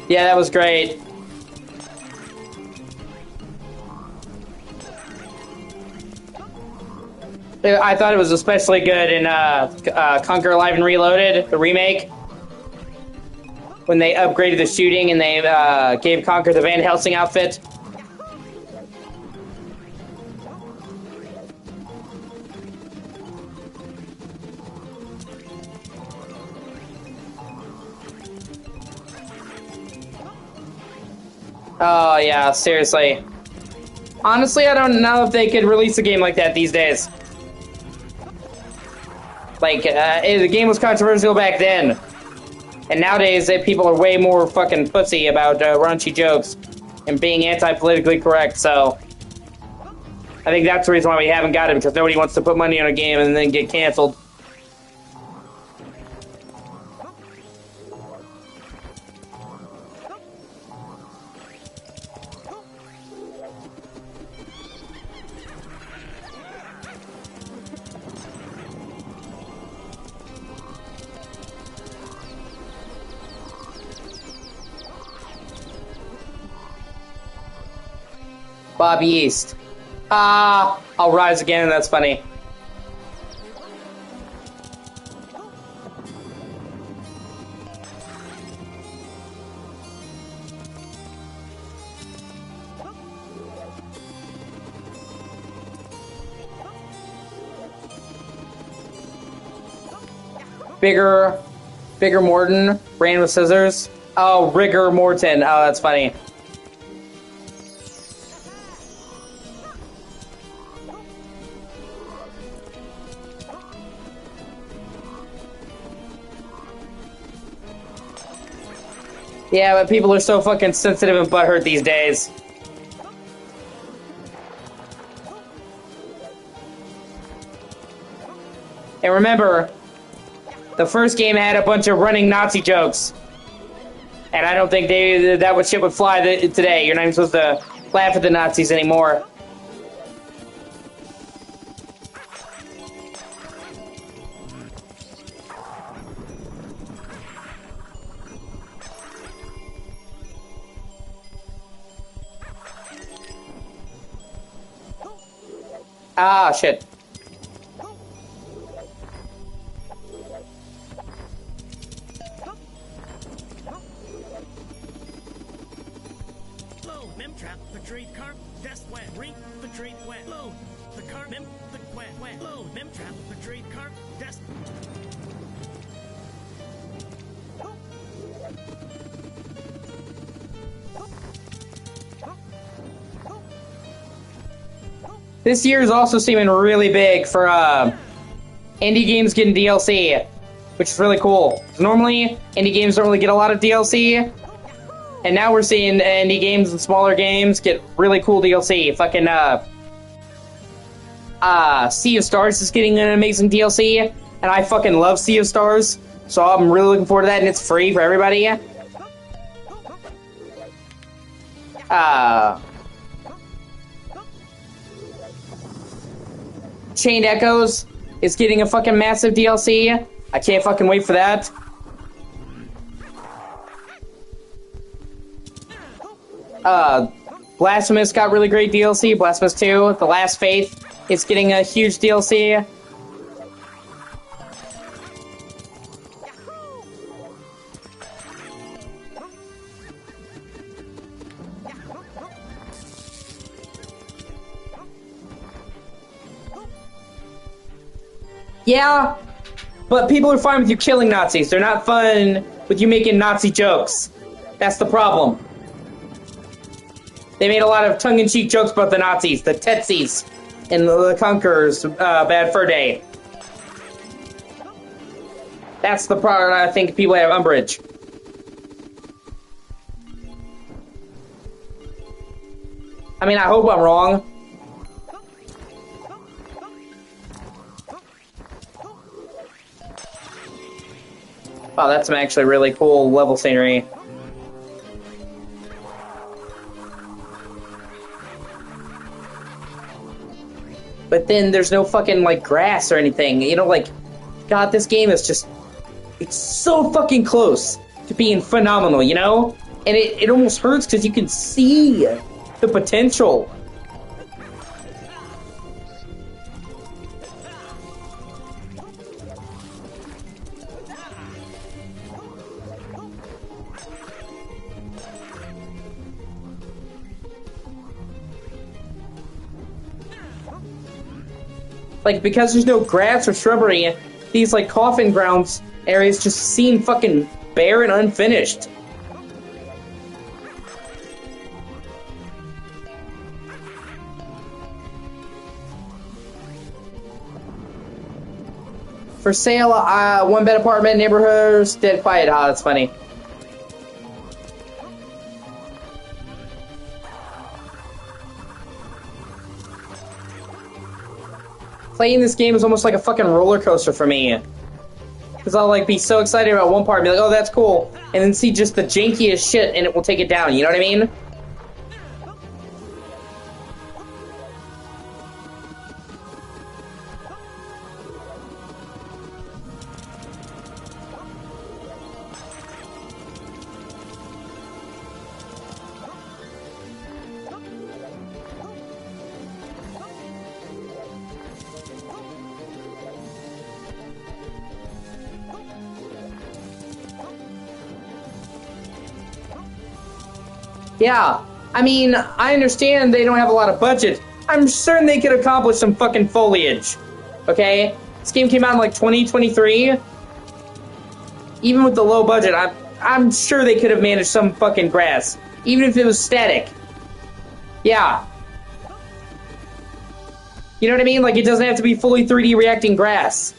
Yeah, that was great. I thought it was especially good in Conquer Alive and Reloaded, the remake. When they upgraded the shooting and they gave Conquer the Van Helsing outfit. Oh, yeah, seriously. Honestly, I don't know if they could release a game like that these days. Like, the game was controversial back then. And nowadays, people are way more fucking pussy about raunchy jokes and being anti-politically correct, so... I think that's the reason why we haven't got it, because nobody wants to put money on a game and then get canceled. Bobby East. I'll rise again, that's funny. Bigger Morton, ran with scissors. Oh, Rigor Morton. Oh, that's funny. Yeah, but people are so fucking sensitive and butthurt these days. And remember, the first game had a bunch of running Nazi jokes. And I don't think that shit would fly today. You're not even supposed to laugh at the Nazis anymore. Ah, shit. This year is also seeming really big for indie games getting DLC, which is really cool. Normally, indie games don't really get a lot of DLC, and now we're seeing indie games and smaller games get really cool DLC. Fucking Sea of Stars is getting an amazing DLC, and I fucking love Sea of Stars, so I'm really looking forward to that, and it's free for everybody. Chained Echoes is getting a fucking massive DLC. I can't fucking wait for that. Blasphemous got really great DLC. Blasphemous 2, The Last Faith is getting a huge DLC. Yeah, but people are fine with you killing Nazis. They're not fun with you making Nazi jokes. That's the problem. They made a lot of tongue-in-cheek jokes about the Nazis, the Tetsis, and the Conquerors, Bad Fur Day. That's the part I think people have umbrage. I mean, I hope I'm wrong. Wow, that's some actually really cool level scenery. But then there's no fucking, like, grass or anything. You know, like, God, this game is just... It's so fucking close to being phenomenal, you know? And it almost hurts because you can see the potential. Like, because there's no grass or shrubbery, these, like, coffin grounds areas just seem fucking bare and unfinished. For sale, one-bed apartment, neighborhoods, dead quiet. Ah, that's funny. Playing this game is almost like a fucking roller coaster for me. Because I'll, like, be so excited about one part and be like, oh, that's cool. And then see just the jankiest shit and it will take it down, you know what I mean? Yeah, I mean, I understand they don't have a lot of budget. I'm certain they could accomplish some fucking foliage. Okay? This game came out in like 2023. Even with the low budget, I'm sure they could have managed some fucking grass. Even if it was static. Yeah. You know what I mean? Like, it doesn't have to be fully 3D reacting grass.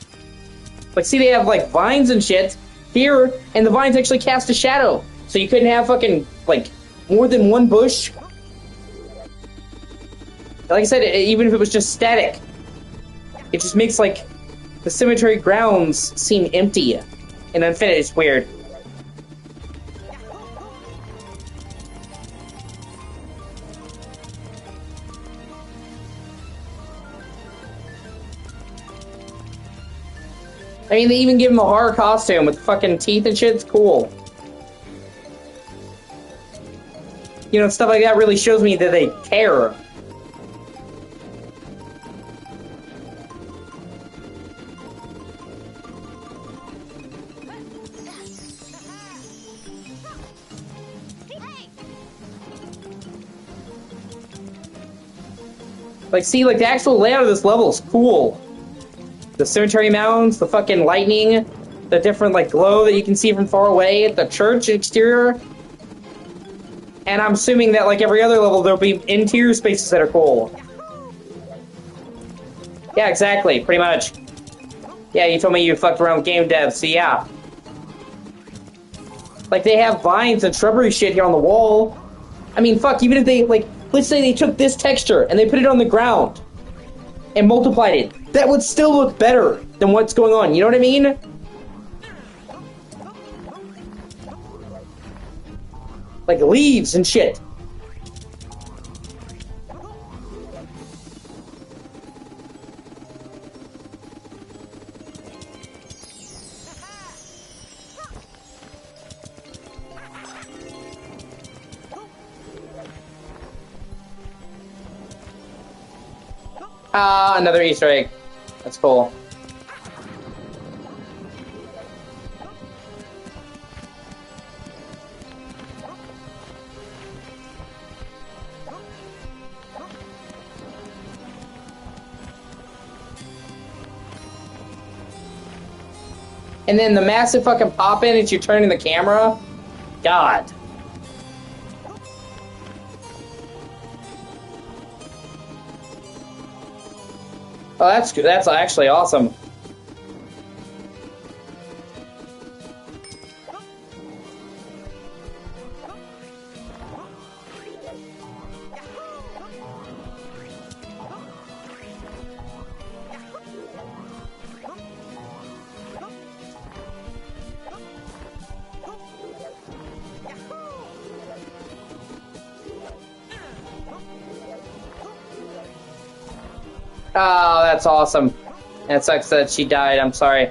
Like, see, they have, like, vines and shit here, and the vines actually cast a shadow. So you couldn't have fucking, like, more than one bush. Like I said, even if it was just static, it just makes, like, the cemetery grounds seem empty and unfinished. It's weird. I mean, they even give him a horror costume with fucking teeth and shit. It's cool. You know, stuff like that really shows me that they care. Like, see, like, the actual layout of this level is cool. The cemetery mounds, the fucking lightning, the different, like, glow that you can see from far away, the church exterior. And I'm assuming that, like every other level, there'll be interior spaces that are cool. Yeah, exactly, pretty much. Yeah, you told me you fucked around with game devs, so yeah. Like, they have vines and shrubbery shit here on the wall. I mean, fuck, even if they, like, let's say they took this texture and they put it on the ground and multiplied it, that would still look better than what's going on, you know what I mean? Like leaves and shit. Ah, another Easter egg. That's cool. And then the massive fucking pop-in as you're turning the camera. God. Oh, that's good. That's actually awesome. Oh, that's awesome. And it sucks that she died. I'm sorry.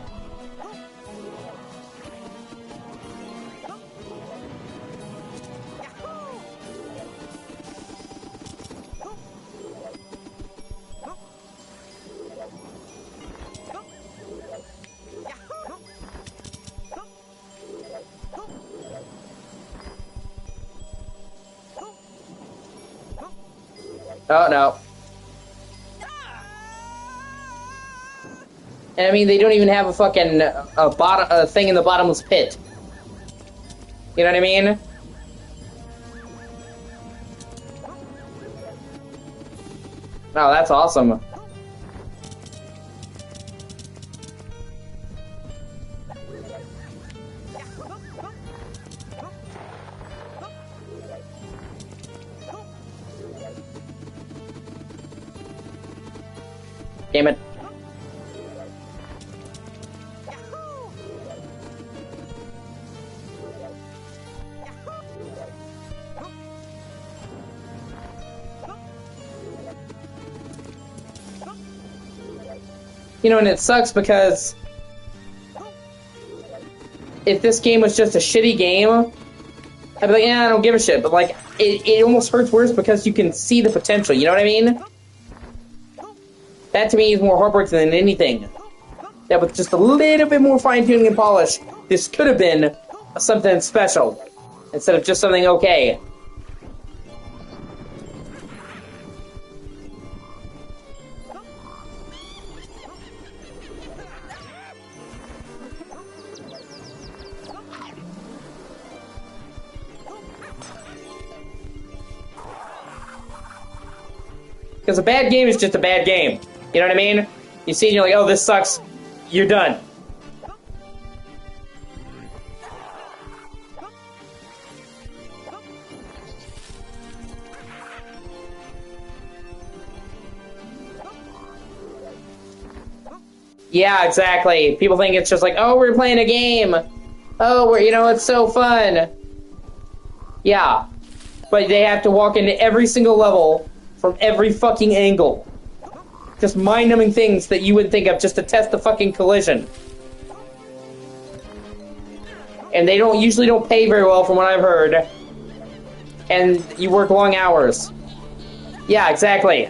Oh, no. And I mean, they don't even have a fucking thing in the bottomless pit. You know what I mean? Oh, that's awesome. Damn it. You know, and it sucks because if this game was just a shitty game, I'd be like, yeah, I don't give a shit. But, like, it almost hurts worse because you can see the potential, you know what I mean? That, to me, is more heartbreaking than anything. That with just a little bit more fine-tuning and polish, this could have been something special instead of just something okay. Because a bad game is just a bad game. You know what I mean? You see and you're like, oh, this sucks. You're done. Yeah, exactly. People think it's just like, oh, we're playing a game. Oh, it's so fun. Yeah. But they have to walk into every single level from every fucking angle. Just mind-numbing things that you wouldn't think of just to test the fucking collision. And they usually don't pay very well from what I've heard. And you work long hours. Yeah, exactly.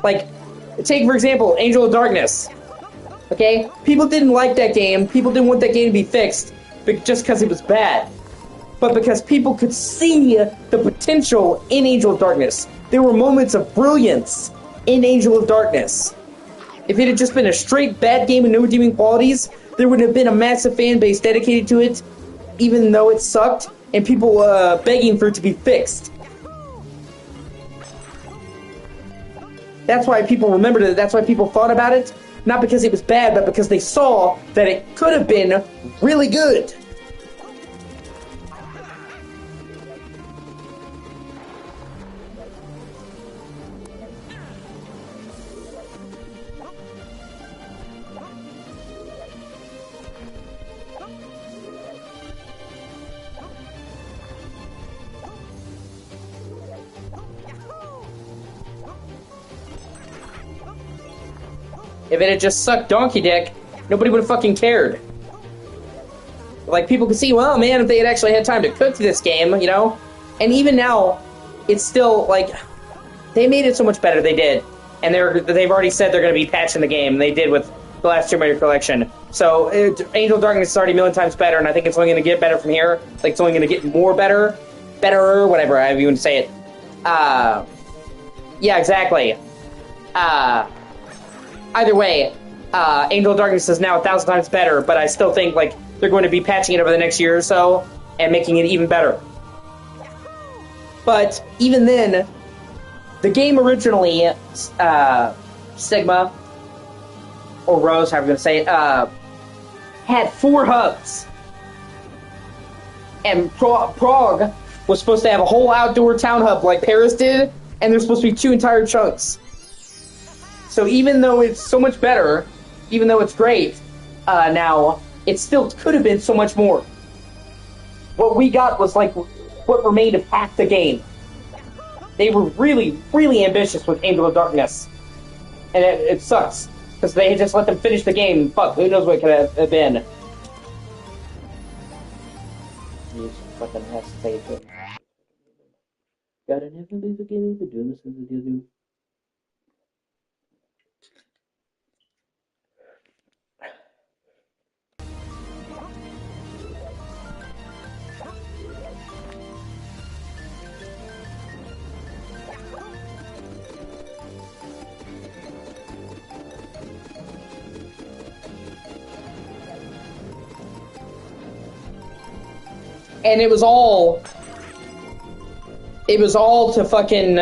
Like, take for example, Angel of Darkness. Okay? People didn't like that game. People didn't want that game to be fixed just because it was bad. But because people could see the potential in Angel of Darkness. There were moments of brilliance in Angel of Darkness. If it had just been a straight bad game with no redeeming qualities, there would have been a massive fan base dedicated to it, even though it sucked, and people begging for it to be fixed. That's why people remembered it. That's why people thought about it. Not because it was bad, but because they saw that it could have been really good. If it had just sucked donkey dick, nobody would have fucking cared. Like, people could see, well, man, if they had actually had time to cook this game, you know? And even now, it's still, like, they made it so much better, they did. And they've already said they're going to be patching the game, and they did with the last Tomb Raider collection. So, Angel of Darkness is already a million times better, and I think it's only going to get better from here. Like, it's only going to get more better. Betterer, whatever, however you want to say it. Yeah, exactly. Either way, Angel of Darkness is now 1,000 times better, but I still think like they're going to be patching it over the next year or so and making it even better. But even then, the game originally, Sigma, or Rose, however you're going to say it, had 4 hubs. And Prague was supposed to have a whole outdoor town hub like Paris did, and there's supposed to be 2 entire chunks. So even though it's so much better, even though it's great now, it still could have been so much more. What we got was like what remained of half the game. They were really, really ambitious with Angel of Darkness. And it sucks, because they just let them finish the game. Fuck, who knows what it could have been. You fucking hesitate. Gotta never lose again, the doom is the do. And it was all to fucking,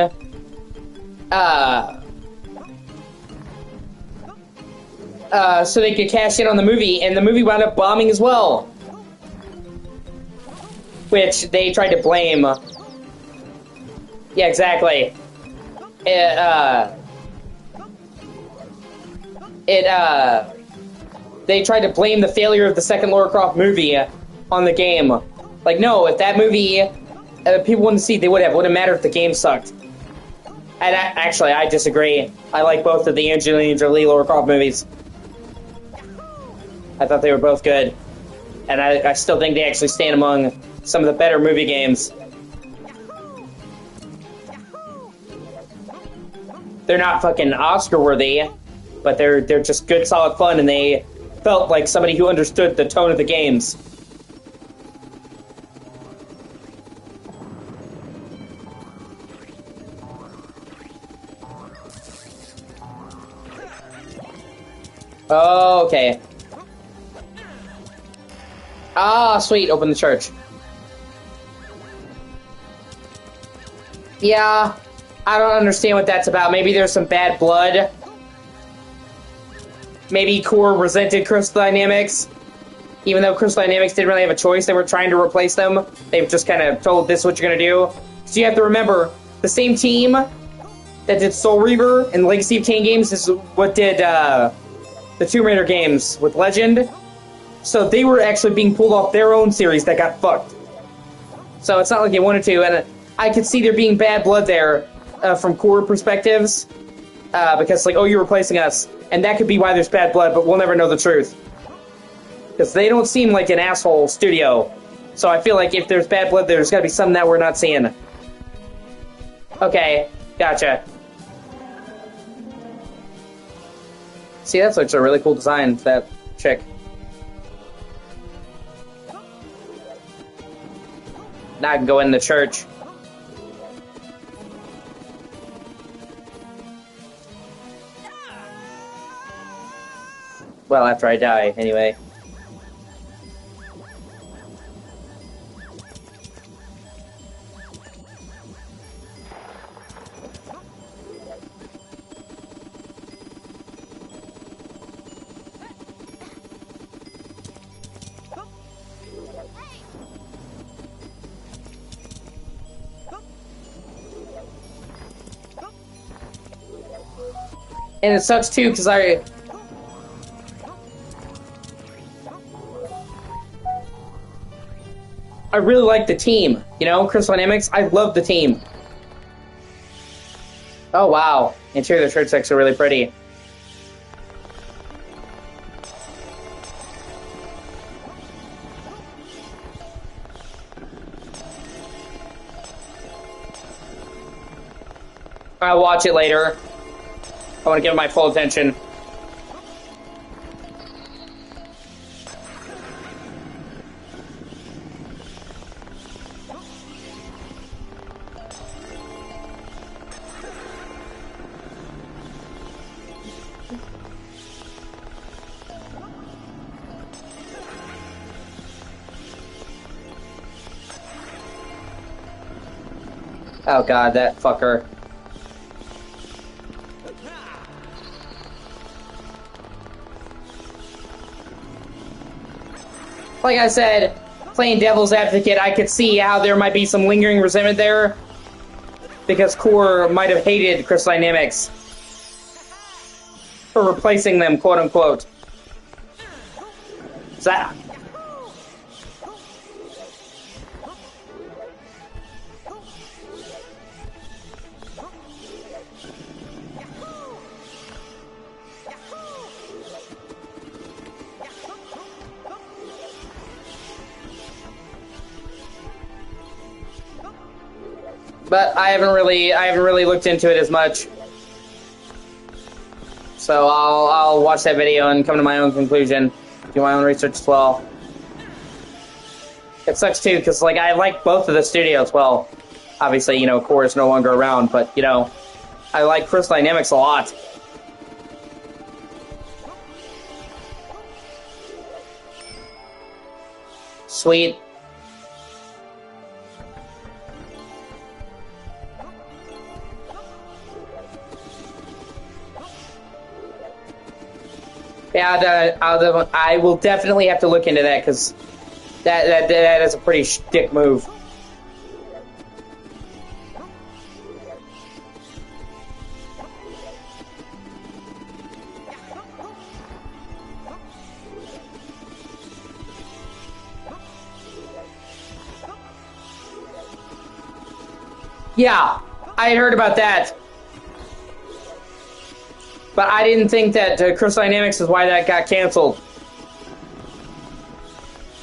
so they could cash in on the movie, and the movie wound up bombing as well. Which they tried to blame. Yeah, exactly. They tried to blame the failure of the second Lara Croft movie on the game. Like, no, if that movie people wouldn't see, they wouldn't matter if the game sucked. And actually, I disagree. I like both of the Angelina Jolie Lara Croft movies. I thought they were both good. And I still think they actually stand among some of the better movie games. They're not fucking Oscar-worthy, but they're just good, solid fun, and they felt like somebody who understood the tone of the games. Oh, okay. Ah, sweet, open the church. Yeah, I don't understand what that's about. Maybe there's some bad blood. Maybe Core resented Crystal Dynamics. Even though Crystal Dynamics didn't really have a choice, they were trying to replace them. They've just kind of told this is what you're going to do. So you have to remember, the same team that did Soul Reaver and Legacy of Kain games is what did the Tomb Raider games with Legend. So they were actually being pulled off their own series that got fucked. So it's not like they wanted to, and I could see there being bad blood there from Core perspectives. Because, like, oh, you're replacing us. And that could be why there's bad blood, but we'll never know the truth. Because they don't seem like an asshole studio. So I feel like if there's bad blood, there's gotta be something that we're not seeing. Okay, gotcha. See, that's like a really cool design, that chick. Now I can go in the church. Well, after I die, anyway. And it sucks too, because I really like the team, you know, Crystal Dynamics. I love the team. Oh wow, interior of the church decks are really pretty. I'll watch it later. I want to give it my full attention. Oh god, that fucker. Like I said, playing devil's advocate, I could see how there might be some lingering resentment there. Because Core might have hated Crystal Dynamics for replacing them, quote unquote. So, but I haven't really looked into it as much. So I'll watch that video and come to my own conclusion. Do my own research as well. It sucks too, because like I like both of the studios. Well, obviously, you know, Core is no longer around, but you know, I like Crystal Dynamics a lot. Sweet. Yeah, I will definitely have to look into that, because that is a pretty shtick move. Yeah, I had heard about that. But I didn't think that Crystal Dynamics is why that got canceled.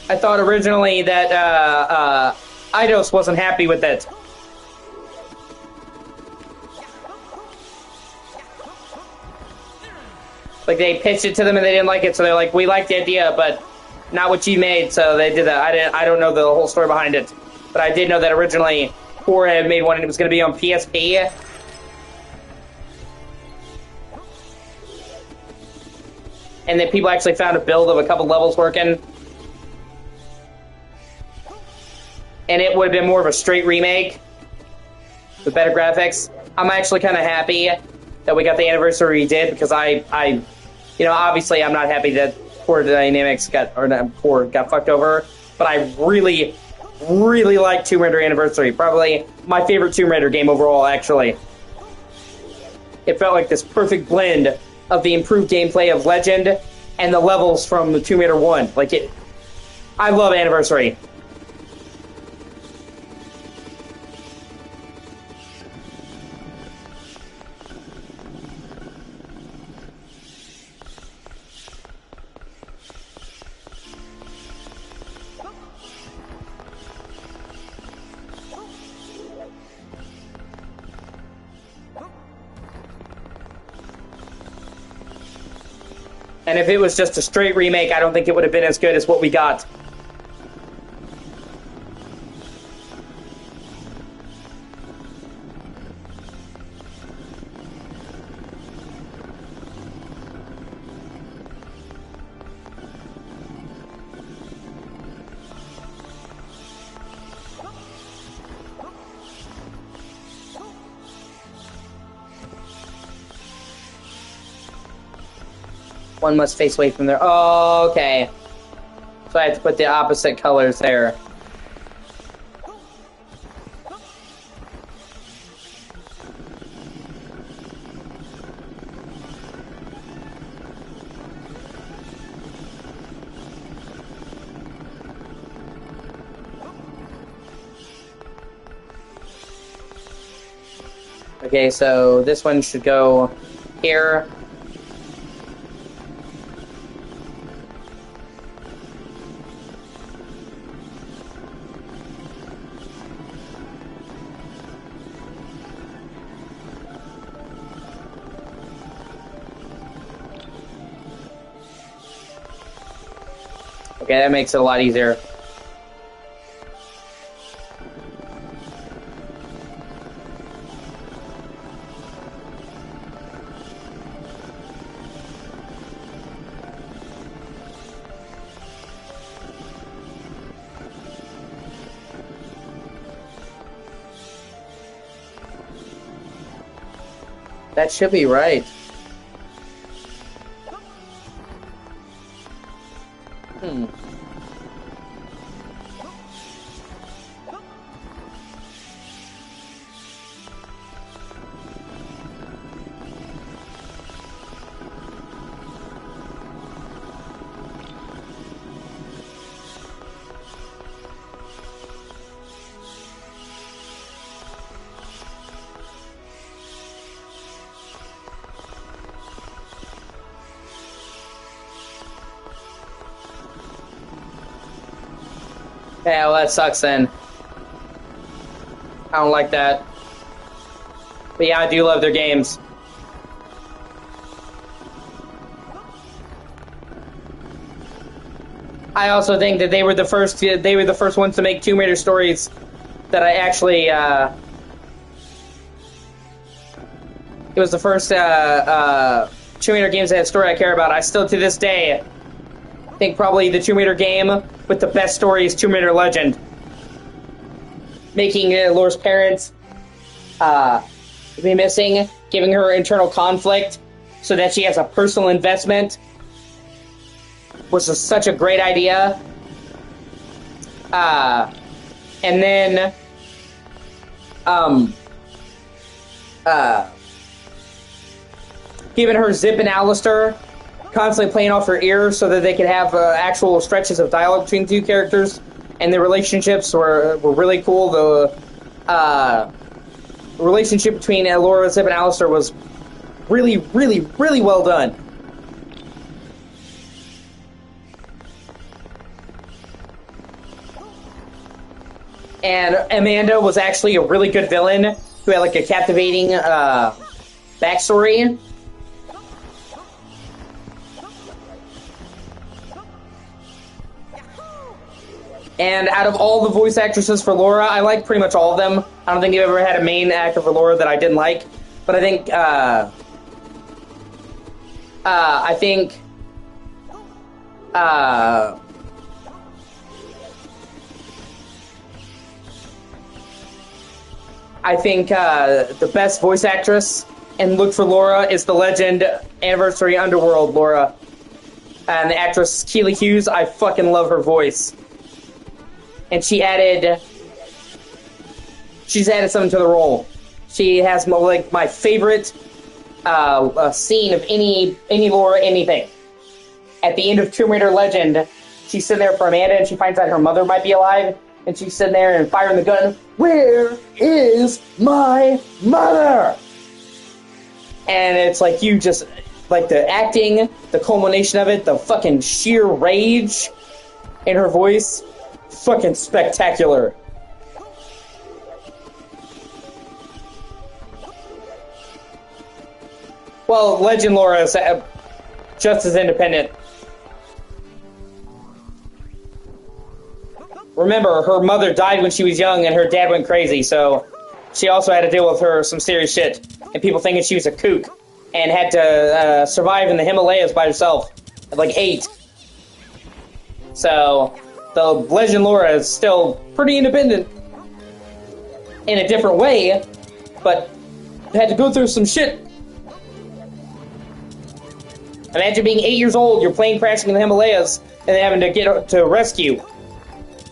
I thought originally that Eidos wasn't happy with it. Like they pitched it to them and they didn't like it, so they're like, "We like the idea, but not what you made." So they did that. I don't know the whole story behind it, but I did know that originally Core had made one and it was going to be on PSP. And then people actually found a build of a couple levels working. And it would have been more of a straight remake with better graphics. I'm actually kind of happy that we got the anniversary we did, because I you know, obviously I'm not happy that Core Dynamics Core got fucked over, but I really, really like Tomb Raider Anniversary. Probably my favorite Tomb Raider game overall, actually. It felt like this perfect blend of the improved gameplay of Legend and the levels from the Tomb Raider 1. Like it, I love Anniversary. And if it was just a straight remake, I don't think it would have been as good as what we got. One must face away from there. Oh, okay. So I have to put the opposite colors there. Okay, so this one should go here. Okay, that makes it a lot easier. That should be right. Hmm. Yeah, well, that sucks then. I don't like that. But yeah, I do love their games. I also think that they were the first ones to make Tomb Raider stories that I actually, it was the first, Tomb Raider games that had a story I care about. I still, to this day, think probably the Tomb Raider game with the best story is Tomb Raider Legend. Making Laura's parents be missing, giving her internal conflict so that she has a personal investment was just such a great idea. And then giving her Zip and Alistair constantly playing off her ears so that they could have actual stretches of dialogue between the two characters, and the relationships were really cool. The relationship between Laura, Zip, and Alistair was really, really, really well done. And Amanda was actually a really good villain who had like a captivating backstory. And out of all the voice actresses for Laura, I like pretty much all of them. I don't think they've ever had a main actor for Laura that I didn't like. But I think the best voice actress and look for Laura is the Legend Anniversary Underworld Laura. And the actress Keely Hughes, I fucking love her voice. And she's added something to the role. She has my favorite scene of any Laura anything. At the end of Tomb Raider Legend, she's sitting there for Amanda and she finds out her mother might be alive. And she's sitting there and firing the gun. Where is my mother? And it's like you just, like the acting, the culmination of it, the fucking sheer rage in her voice. Fucking spectacular. Well, Legend Laura is just as independent. Remember, her mother died when she was young and her dad went crazy, so she also had to deal with some serious shit. And people thinking she was a kook and had to survive in the Himalayas by herself at like 8. So the Legend Laura is still pretty independent in a different way, but had to go through some shit. Imagine being 8 years old, your plane crashing in the Himalayas, and then having to get to rescue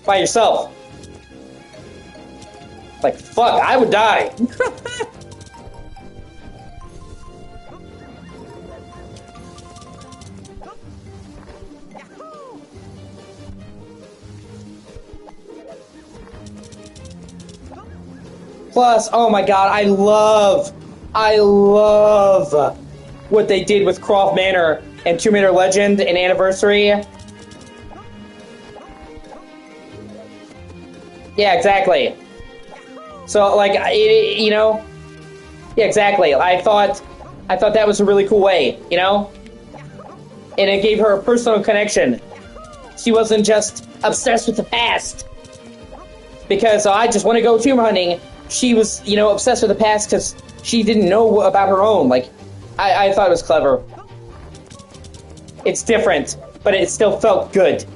by yourself. Like, fuck, I would die. Plus, oh my god, I love what they did with Croft Manor and Tomb Raider Legend and Anniversary. Yeah, exactly. So, like, you know, yeah, exactly. I thought that was a really cool way, you know, and it gave her a personal connection. She wasn't just obsessed with the past because I just want to go tomb hunting. She was, you know, obsessed with the past because she didn't know about her own. Like, I thought it was clever. It's different, but it still felt good.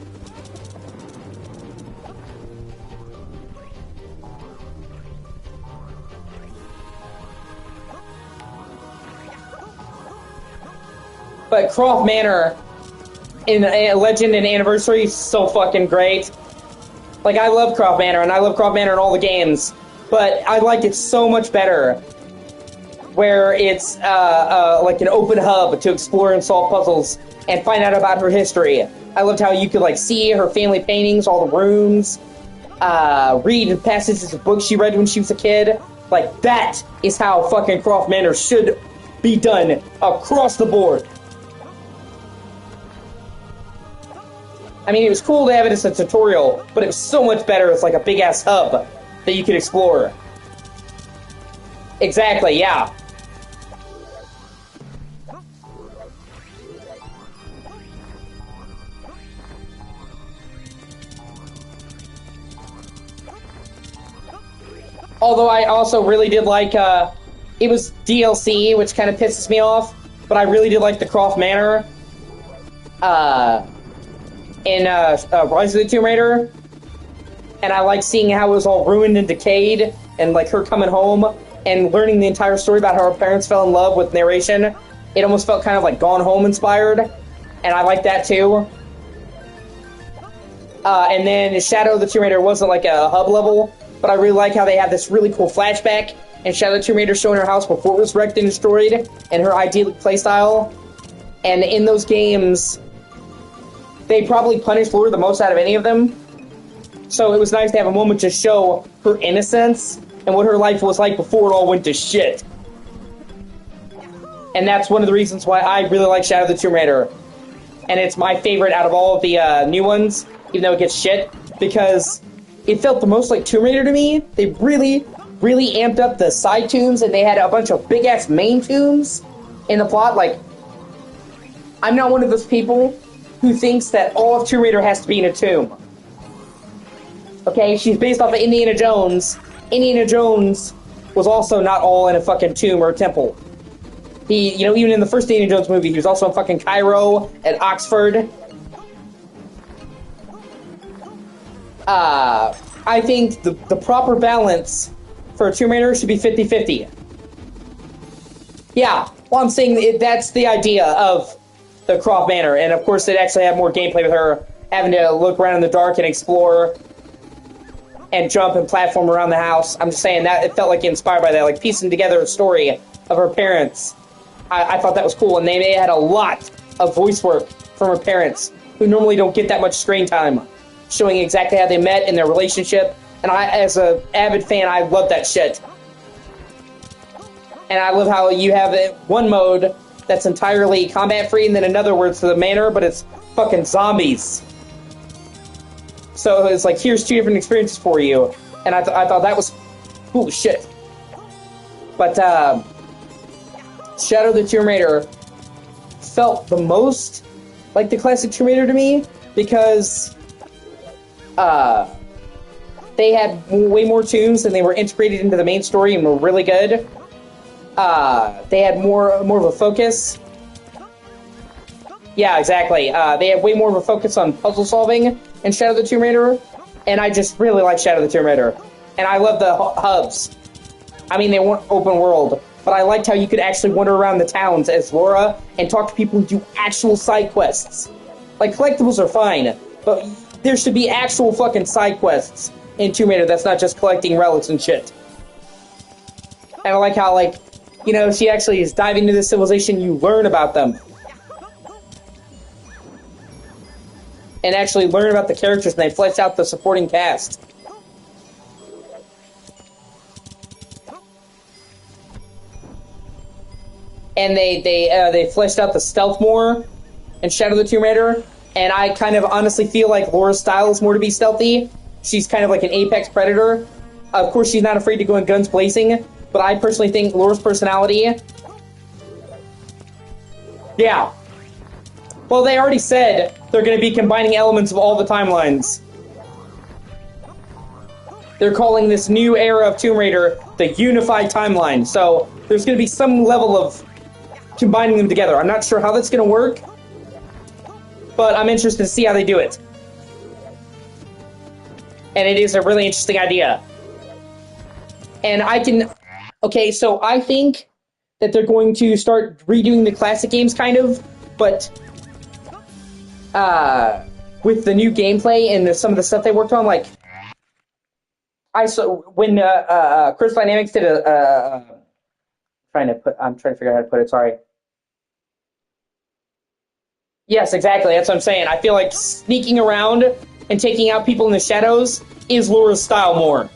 But Croft Manor in Legend and Anniversary is so fucking great. Like, I love Croft Manor, and I love Croft Manor in all the games, but I liked it so much better where it's like an open hub to explore and solve puzzles and find out about her history. I loved how you could like see her family paintings, all the rooms, read passages of books she read when she was a kid. Like, that is how fucking Croft Manor should be done across the board. I mean, it was cool to have it as a tutorial, but it was so much better as like a big-ass hub that you could explore. Exactly, yeah. Although I also really did like, it was DLC, which kind of pisses me off, but I really did like the Croft Manor, in Rise of the Tomb Raider, and I like seeing how it was all ruined and decayed, and like her coming home and learning the entire story about how her parents fell in love with narration. It almost felt kind of like Gone Home inspired, and I like that too. And then Shadow of the Tomb Raider wasn't like a hub level, but I really like how they have this really cool flashback and Shadow of the Tomb Raider showing her house before it was wrecked and destroyed, and her idyllic playstyle. And in those games, they probably punished Laura the most out of any of them. So it was nice to have a moment to show her innocence and what her life was like before it all went to shit. And that's one of the reasons why I really like Shadow of the Tomb Raider. And it's my favorite out of all of the new ones, even though it gets shit, because it felt the most like Tomb Raider to me. They really, really amped up the side tombs, and they had a bunch of big-ass main tombs in the plot. Like, I'm not one of those people who thinks that all of Tomb Raider has to be in a tomb. Okay, she's based off of Indiana Jones. Indiana Jones was also not all in a fucking tomb or a temple. He, you know, even in the first Indiana Jones movie, he was also in fucking Cairo, at Oxford. I think the proper balance for a Tomb Raider should be 50-50. Yeah, well, I'm saying that's the idea of the Croft Manor, and of course it actually had more gameplay with her having to look around in the dark and explore and jump and platform around the house. I'm just saying that it felt like inspired by that, like piecing together a story of her parents. I thought that was cool, and they had a lot of voice work from her parents, who normally don't get that much screen time, showing exactly how they met and their relationship. And I, as an avid fan, I love that shit. And I love how you have one mode that's entirely combat-free, and then another where it's the manor, but it's fucking zombies. So it's like, here's two different experiences for you. And I thought that was cool shit. But, Shadow of the Tomb Raider felt the most like the classic Tomb Raider to me, because, they had way more tombs, and they were integrated into the main story and were really good. They had more of a focus. Yeah, exactly. They had way more of a focus on puzzle solving in Shadow of the Tomb Raider, and I just really like Shadow of the Tomb Raider. And I love the hubs. I mean, they weren't open world, but I liked how you could actually wander around the towns as Laura and talk to people who do actual side quests. Like, collectibles are fine, but there should be actual fucking side quests in Tomb Raider that's not just collecting relics and shit. And I like how, like, you know, she actually is diving into the civilization, you learn about them. And actually learn about the characters, and they flesh out the supporting cast. And they fleshed out the stealth more in Shadow of the Tomb Raider, and I kind of honestly feel like Laura's style is more to be stealthy. She's kind of like an apex predator. Of course, she's not afraid to go in guns blazing, but I personally think Laura's personality... Yeah. Well, they already said they're going to be combining elements of all the timelines. They're calling this new era of Tomb Raider the Unified Timeline, so there's going to be some level of combining them together. I'm not sure how that's going to work, but I'm interested to see how they do it. And it is a really interesting idea. And I can... Okay, so I think that they're going to start redoing the classic games, kind of, but with the new gameplay and some of the stuff they worked on, like I saw when Crystal Dynamics did I'm trying to figure out how to put it. Sorry. Yes, exactly. That's what I'm saying. I feel like sneaking around and taking out people in the shadows is Laura's style more.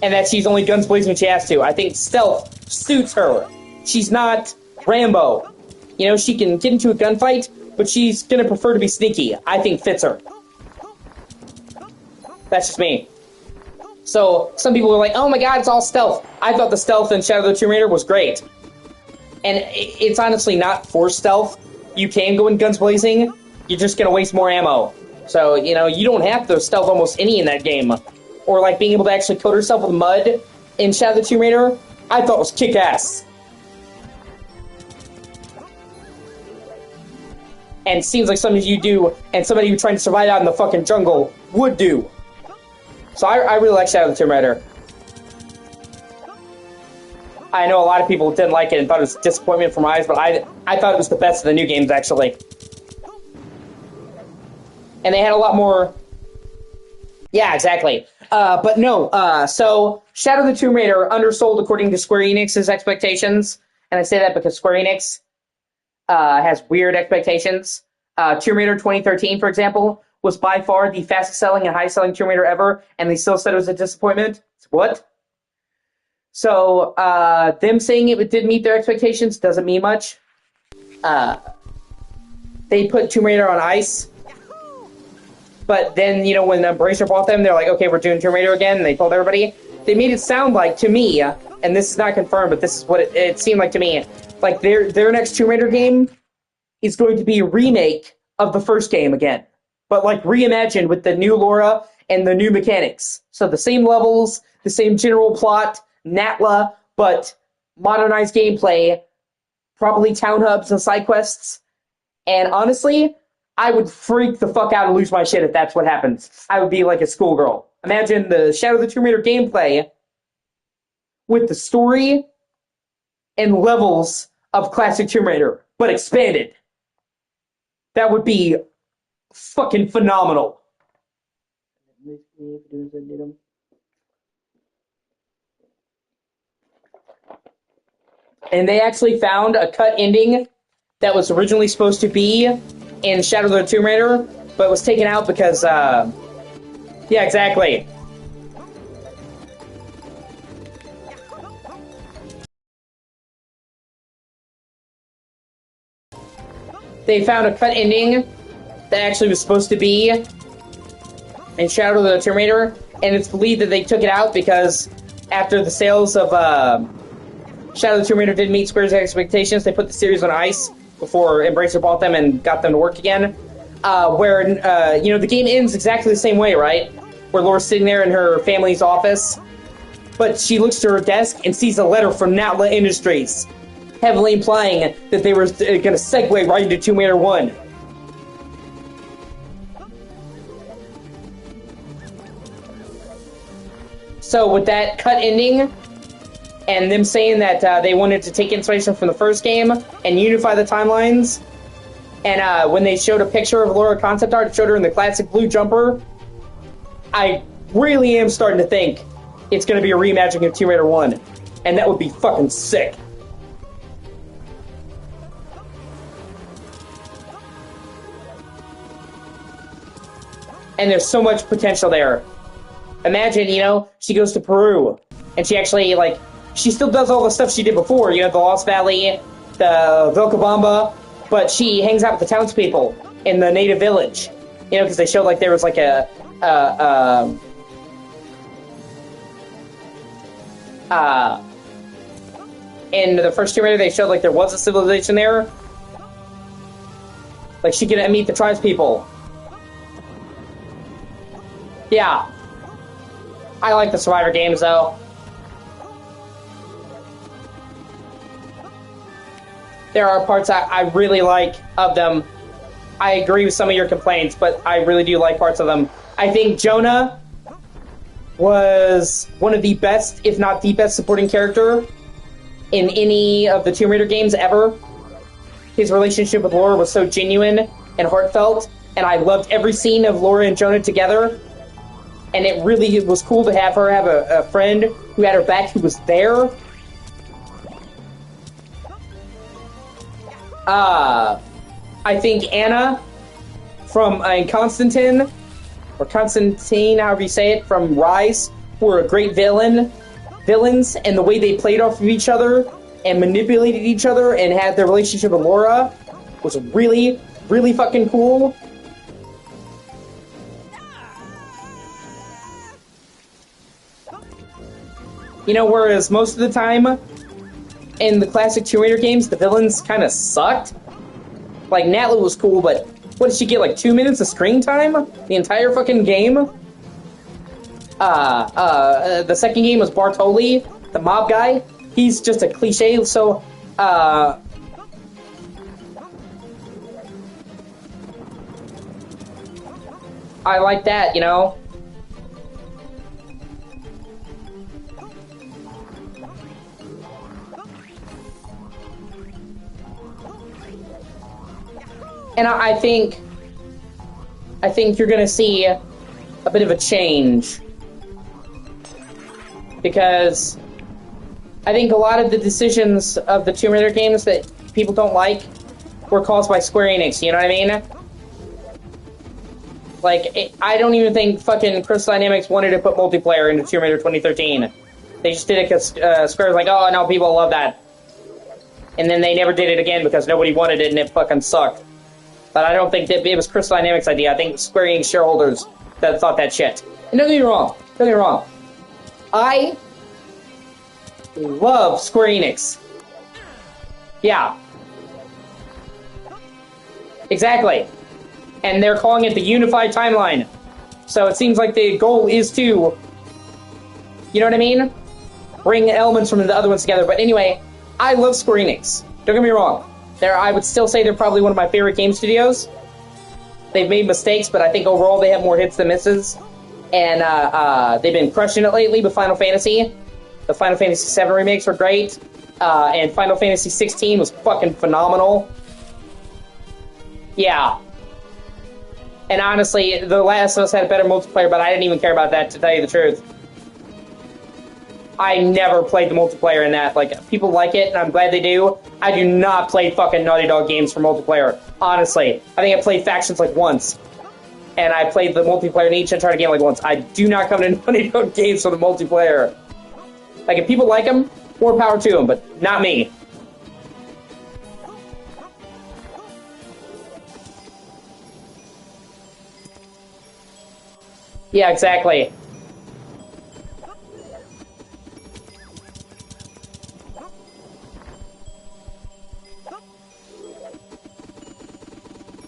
And that she's only guns blazing when she has to. I think stealth suits her. She's not Rambo. You know, she can get into a gunfight, but she's gonna prefer to be sneaky. I think fits her. That's just me. So, some people were like, oh my god, it's all stealth. I thought the stealth in Shadow of the Tomb Raider was great. And it's honestly not for stealth. You can go in guns blazing, you're just gonna waste more ammo. So, you know, you don't have to stealth almost any in that game. Or, like, being able to actually coat herself with mud in Shadow of the Tomb Raider, I thought was kick-ass. And seems like something you do, and somebody who's trying to survive out in the fucking jungle would do. So I really like Shadow of the Tomb Raider. I know a lot of people didn't like it and thought it was a disappointment for my eyes, but I thought it was the best of the new games, actually. And they had a lot more... Yeah, exactly. But no, so Shadow of the Tomb Raider undersold according to Square Enix's expectations. And I say that because Square Enix has weird expectations. Tomb Raider 2013, for example, was by far the fastest selling and highest selling Tomb Raider ever, and they still said it was a disappointment. What? So, them saying it did meet their expectations doesn't mean much. They put Tomb Raider on ice. But then, you know, when Embracer bought them, they're like, okay, we're doing Tomb Raider again, and they told everybody. They made it sound like, to me, and this is not confirmed, but this is what it seemed like to me, like their next Tomb Raider game is going to be a remake of the first game again. But, like, reimagined with the new Laura and the new mechanics. So the same levels, the same general plot, Natla, but modernized gameplay, probably town hubs and side quests. And honestly, I would freak the fuck out and lose my shit if that's what happens. I would be like a schoolgirl. Imagine the Shadow of the Tomb Raider gameplay with the story and levels of classic Tomb Raider, but expanded. That would be fucking phenomenal. And they actually found a cut ending that was originally supposed to be in Shadow of the Tomb Raider, but was taken out because, yeah, exactly. They found a cut ending that actually was supposed to be in Shadow of the Tomb Raider, and it's believed that they took it out because after the sales of Shadow of the Tomb Raider didn't meet Square's expectations, they put the series on ice before Embracer bought them and got them to work again. Where, you know, the game ends exactly the same way, right? Where Laura's sitting there in her family's office, but she looks to her desk and sees a letter from Natla Industries, heavily implying that they were going to segue right into Tomb Raider 1. So with that cut ending, and them saying that they wanted to take inspiration from the first game and unify the timelines, and when they showed a picture of Laura concept art, showed her in the classic blue jumper, I really am starting to think it's going to be a reimagining of Tomb Raider 1, and that would be fucking sick. And there's so much potential there. Imagine, you know, she goes to Peru, and she actually, like, she still does all the stuff she did before, you know, the Lost Valley, the Vilcabamba, but she hangs out with the townspeople in the native village, you know, because they showed, like, there was, like, in the first Tomb Raider, they showed, like, there was a civilization there. Like, she could meet the tribespeople. Yeah. I like the Survivor games, though. There are parts I really like of them. I agree with some of your complaints, but I really do like parts of them. I think Jonah was one of the best, if not the best, supporting character in any of the Tomb Raider games ever. his relationship with Laura was so genuine and heartfelt, and I loved every scene of Laura and Jonah together. And it really was cool to have her have a friend who had her back, who was there. I think Anna from Constantine, or Constantine, however you say it, from Rise, were a great villains, and the way they played off of each other and manipulated each other and had their relationship with Laura was really, really fucking cool. You know, whereas most of the time in the classic Tomb Raider games, the villains kind of sucked. Like, Natlu was cool, but what did she get, like 2 minutes of screen time? The entire fucking game? The second game was Bartoli, the mob guy. He's just a cliche, so, I like that, you know? And I think you're gonna see a bit of a change. Because I think a lot of the decisions of the Tomb Raider games that people don't like were caused by Square Enix, you know what I mean? Like, I don't even think fucking Crystal Dynamics wanted to put multiplayer into Tomb Raider 2013. They just did it because Square was like, oh, no, people love that. And then they never did it again because nobody wanted it and it fucking sucked. But I don't think that it was Crystal Dynamics' idea. I think Square Enix shareholders that thought that shit. And don't get me wrong. Don't get me wrong. I love Square Enix. Yeah. Exactly. And they're calling it the Unified Timeline. So it seems like the goal is to, you know what I mean? Bring elements from the other ones together. But anyway, I love Square Enix. Don't get me wrong. I would still say they're probably one of my favorite game studios. They've made mistakes, but I think overall they have more hits than misses. And they've been crushing it lately with Final Fantasy. The Final Fantasy VII remakes were great. And Final Fantasy 16 was fucking phenomenal. Yeah. And honestly, The Last of Us had a better multiplayer, but I didn't even care about that, to tell you the truth. I never played the multiplayer in that. Like, people like it, and I'm glad they do. I do not play fucking Naughty Dog games for multiplayer. Honestly. I think I played Factions like once. And I played the multiplayer in each Uncharted game like once. I do not come to Naughty Dog games for the multiplayer. Like, if people like them, more power to them, but not me. Yeah, exactly.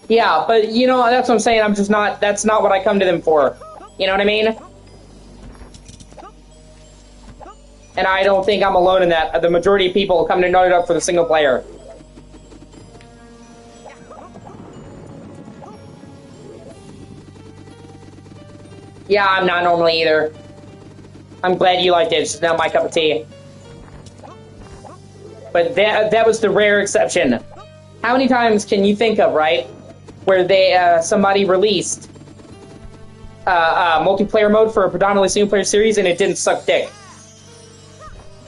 Yeah, but, you know, that's what I'm saying. I'm just not, that's not what I come to them for. You know what I mean? And I don't think I'm alone in that. The majority of people come to Naughty Dog for the single player. Yeah, I'm not normally either. I'm glad you liked it. It's just not my cup of tea. But that was the rare exception. How many times can you think of, right, where somebody released multiplayer mode for a predominantly single-player series and it didn't suck dick?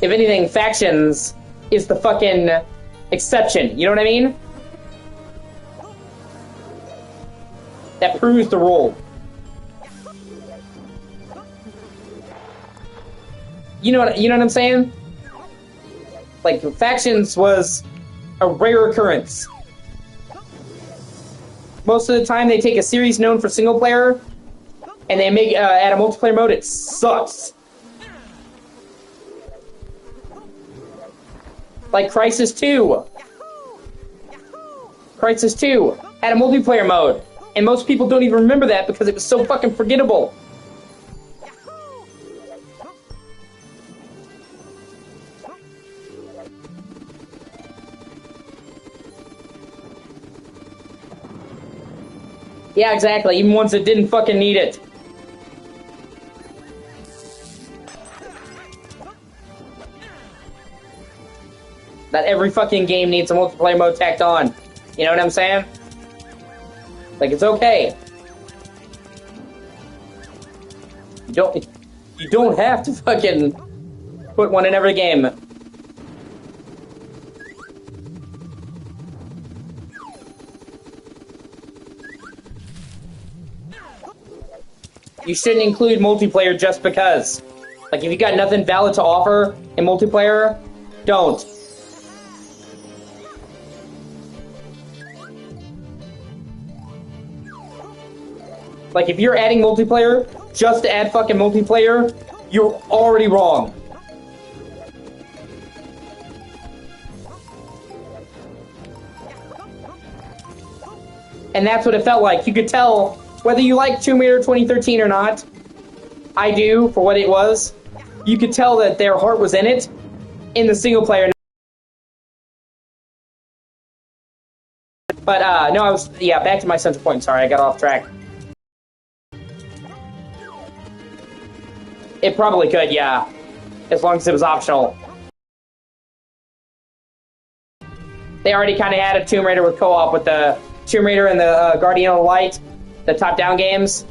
If anything, Factions is the fucking exception. You know what I mean? That proves the rule. You know what I'm saying? Like, Factions was a rare occurrence. Most of the time, they take a series known for single player, and they make add a multiplayer mode. It sucks. Like Crisis 2. Crisis 2 had a multiplayer mode, and most people don't even remember that because it was so fucking forgettable. Yeah, exactly. Even ones that didn't fucking need it. Not every fucking game needs a multiplayer mode tacked on. You know what I'm saying? Like, it's okay. You don't have to fucking put one in every game. You shouldn't include multiplayer just because. Like, if you got nothing valid to offer in multiplayer, don't. Like, if you're adding multiplayer just to add fucking multiplayer, you're already wrong. And that's what it felt like. You could tell whether you like Tomb Raider 2013 or not. I do, for what it was. You could tell that their heart was in it in the single player. But, no, back to my central point. Sorry, I got off track. It probably could, yeah. As long as it was optional. They already kind of had a Tomb Raider with co-op with the Tomb Raider and the Guardian of the Light, the top-down games.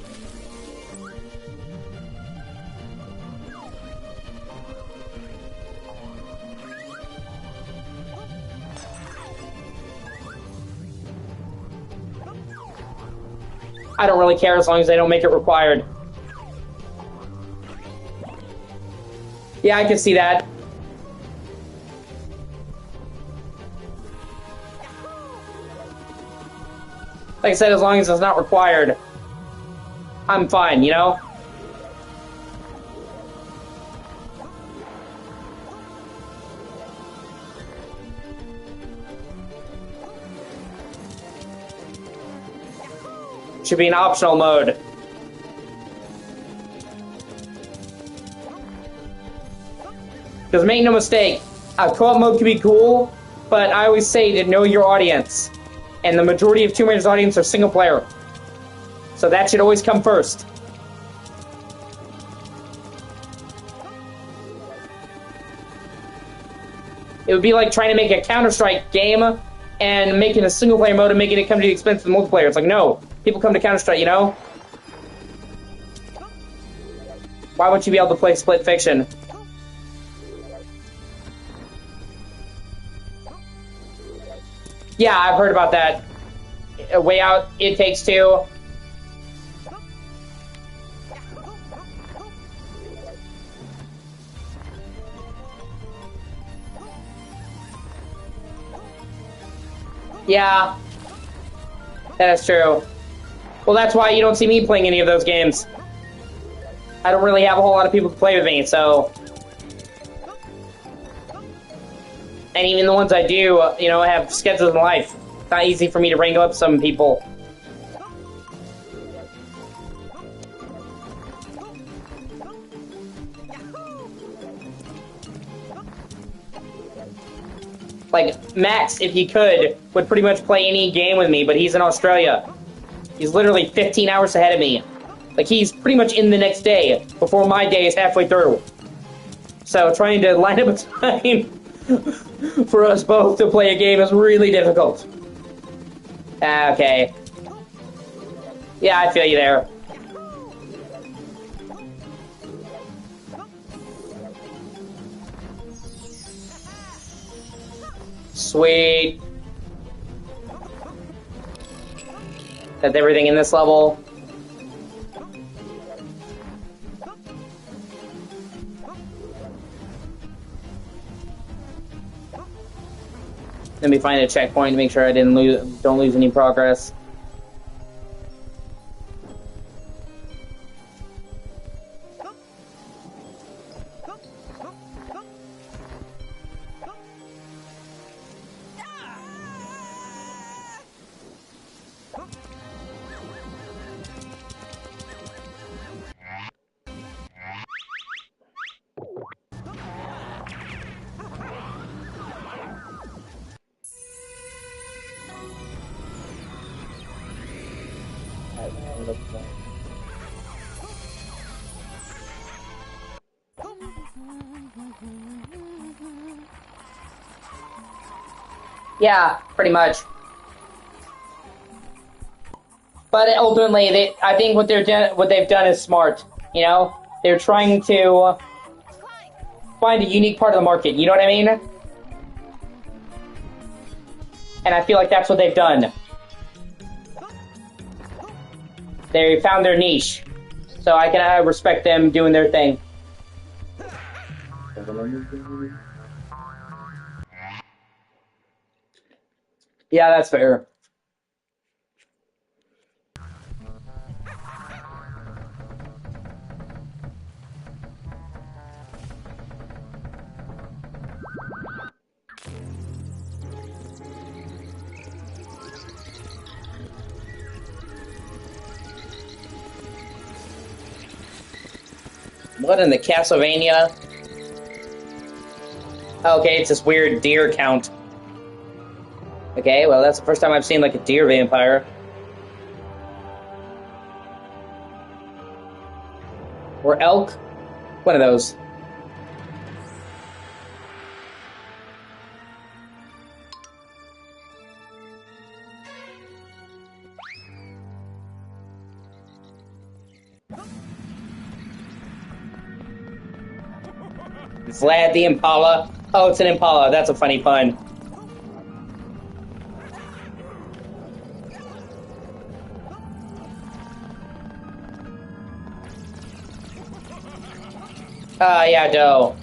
I don't really care as long as they don't make it required. Yeah, I can see that. Like I said, as long as it's not required, I'm fine, you know? Should be an optional mode. Because make no mistake, a co-op mode can be cool, but I always say to know your audience. And the majority of Tomb Raider's audience are single player. So that should always come first. It would be like trying to make a Counter-Strike game and making a single player mode and making it come to the expense of the multiplayer. It's like, no, people come to Counter-Strike, you know? Why wouldn't you be able to play Split Fiction? Yeah, I've heard about that. Way Out, It Takes Two. Yeah, that is true. Well, that's why you don't see me playing any of those games. I don't really have a whole lot of people to play with me, so... And even the ones I do, you know, have schedules in life. It's not easy for me to wrangle up some people. Like, Max, if he could, would pretty much play any game with me, but he's in Australia. He's literally 15 hours ahead of me. Like, he's pretty much in the next day, before my day is halfway through. So, trying to line up a time for us both to play a game is really difficult. Okay. Yeah, I feel you there. Sweet. That's everything in this level. Let me find a checkpoint to make sure I don't lose any progress. Yeah, pretty much. But ultimately, I think what they've done is smart. You know, they're trying to find a unique part of the market. You know what I mean? And I feel like that's what they've done. They found their niche, so I respect them doing their thing. Yeah, that's fair. What in the Castlevania? Okay, it's this weird deer count. Okay, well, that's the first time I've seen, like, a deer vampire. Or elk? One of those. Vlad the Impala. Oh, it's an Impala. That's a funny pun. Yeah, doe.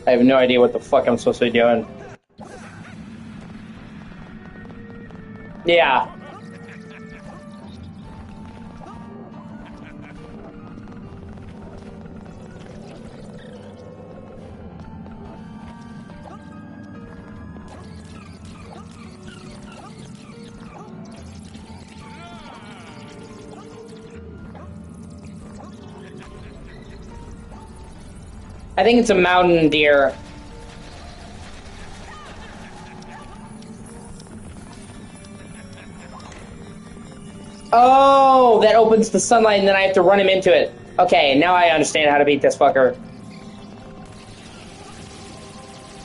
I have no idea what the fuck I'm supposed to be doing. Yeah. I think it's a mountain deer. Oh, that opens the sunlight and then I have to run him into it. Okay, now I understand how to beat this fucker.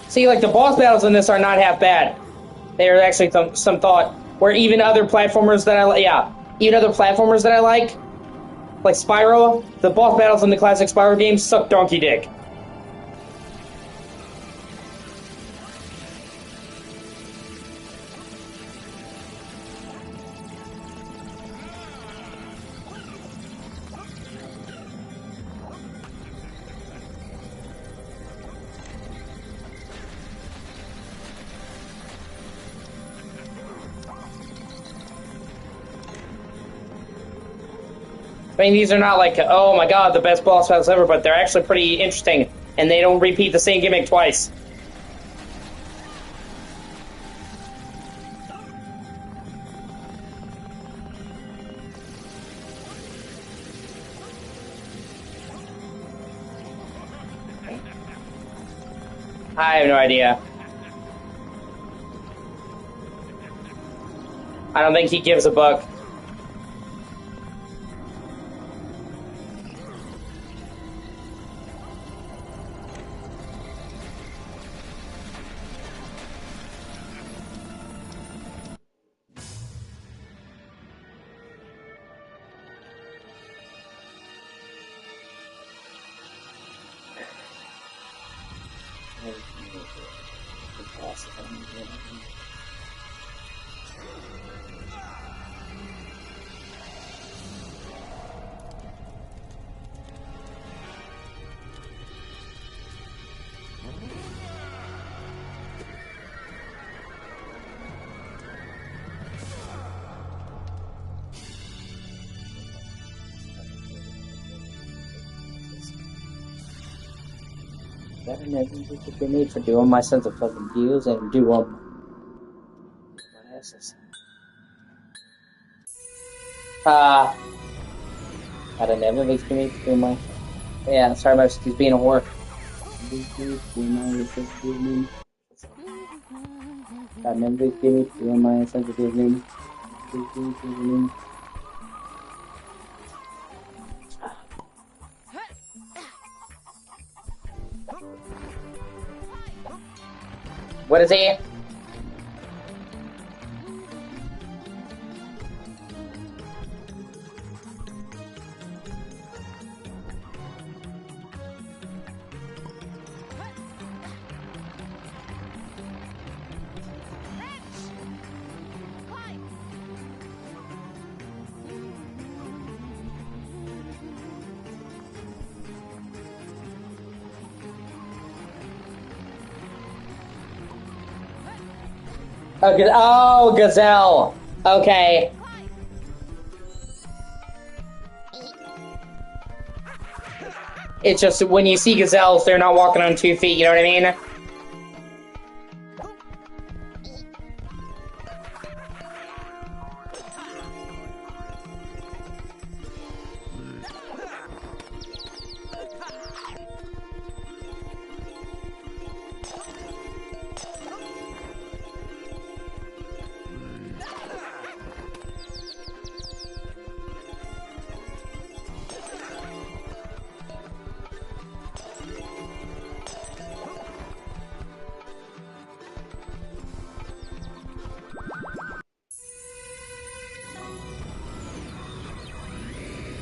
See, like, the boss battles in this are not half bad. They are actually some thought. Where even other platformers that I like, yeah, even other platformers that I like Spyro, the boss battles in the classic Spyro games suck donkey dick. I mean, these are not like, oh my god, the best boss battles ever, but they're actually pretty interesting, and they don't repeat the same gimmick twice. I have no idea. I don't think he gives a buck. That is the need for doing my sense of fucking views and do them. I don't know, maybe it's me to do my. Yeah, sorry about he's being a whore. God, never give me to my sensitive. What is he? Oh, Gazelle. Okay. It's just when you see gazelles, they're not walking on 2 feet, you know what I mean?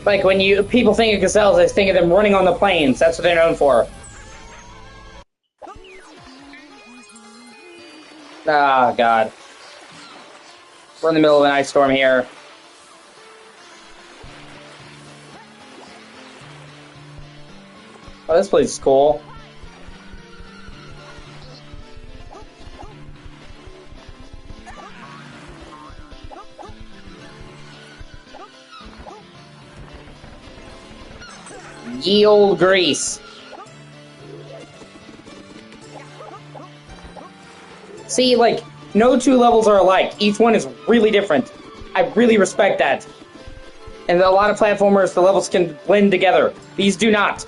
Like, when people think of gazelles, they think of them running on the plains. That's what they're known for. Ah, God. We're in the middle of an ice storm here. Oh, this place is cool. Ye old Greece. See, like, no 2 levels are alike. Each one is really different. I really respect that. And a lot of platformers, the levels can blend together. These do not.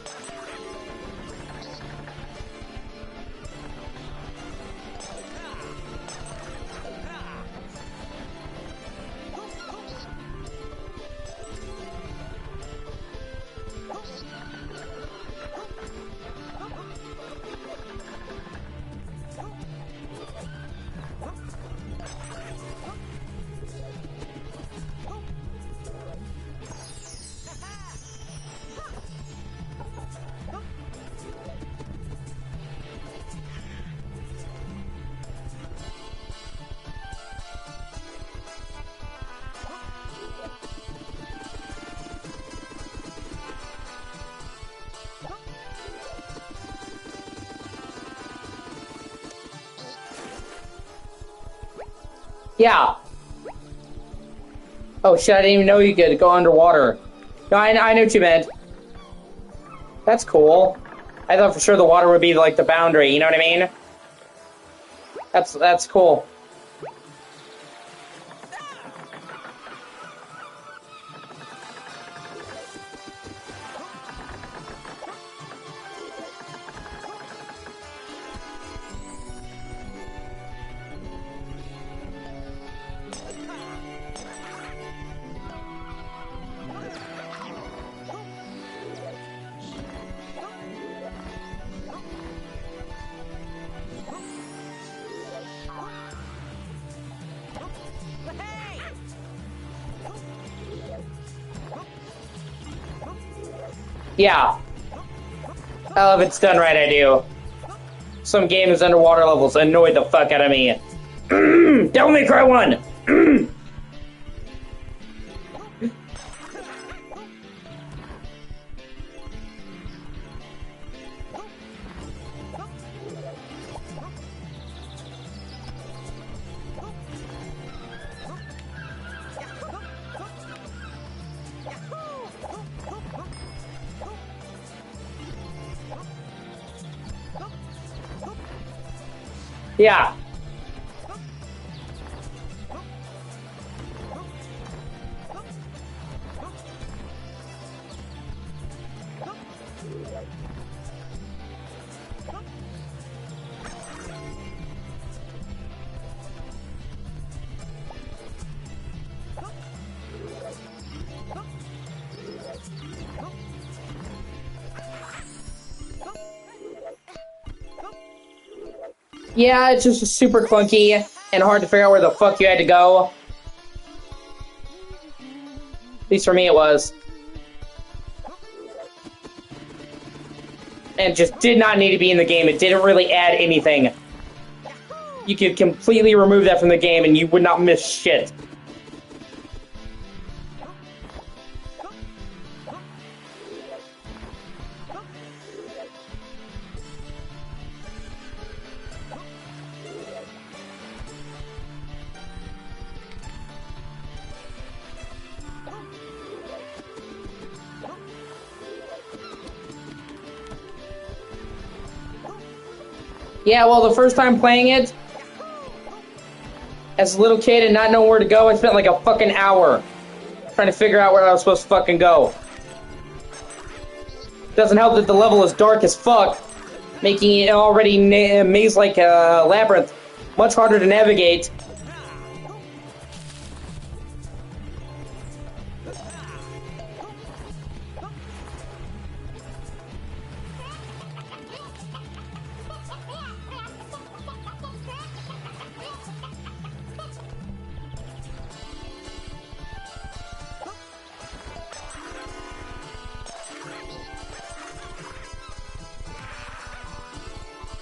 Yeah. Oh shit, I didn't even know you could go underwater. No, I knew what you meant. That's cool. I thought for sure the water would be like the boundary, you know what I mean? That's cool. Yeah. I love it's done right, I do. Some games underwater levels annoyed the fuck out of me. Devil May Cry 1! Yeah. Yeah, it's just super clunky and hard to figure out where the fuck you had to go. At least for me it was. And just did not need to be in the game. It didn't really add anything. You could completely remove that from the game and you would not miss shit. Yeah, well, the first time playing it, as a little kid and not knowing where to go, I spent like a fucking hour trying to figure out where I was supposed to fucking go. Doesn't help that the level is dark as fuck, making it already maze-like labyrinth much harder to navigate.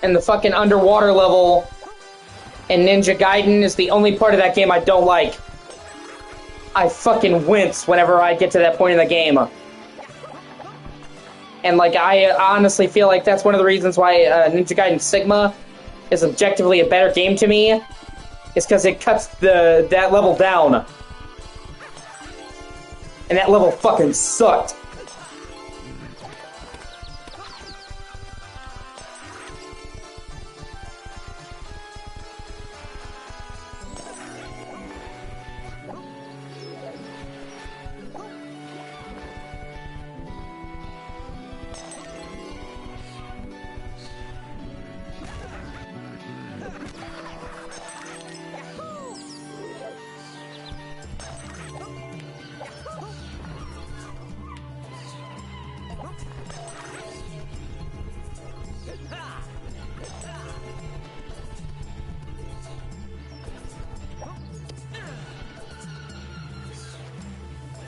And the fucking underwater level in Ninja Gaiden is the only part of that game I don't like. I fucking wince whenever I get to that point in the game. And like, I honestly feel like that's one of the reasons why Ninja Gaiden Sigma is objectively a better game to me, is because it cuts that level down. And that level fucking sucked.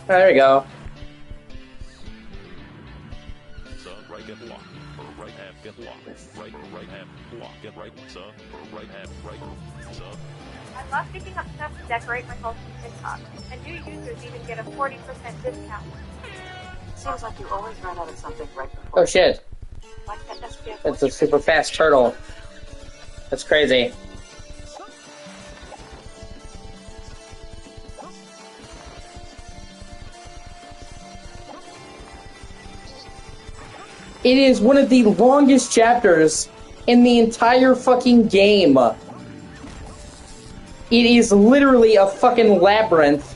There we go. Sir, right get block. Right half get block. Right half block. Get right, sir. Right half right, sir. I love picking up stuff to decorate my home from TikTok, and new users even get a 40% discount. Seems like you always run out of something right before. Oh shit. Like that SPF. It's a super fast turtle. That's crazy. It is one of the longest chapters in the entire fucking game. It is literally a fucking labyrinth.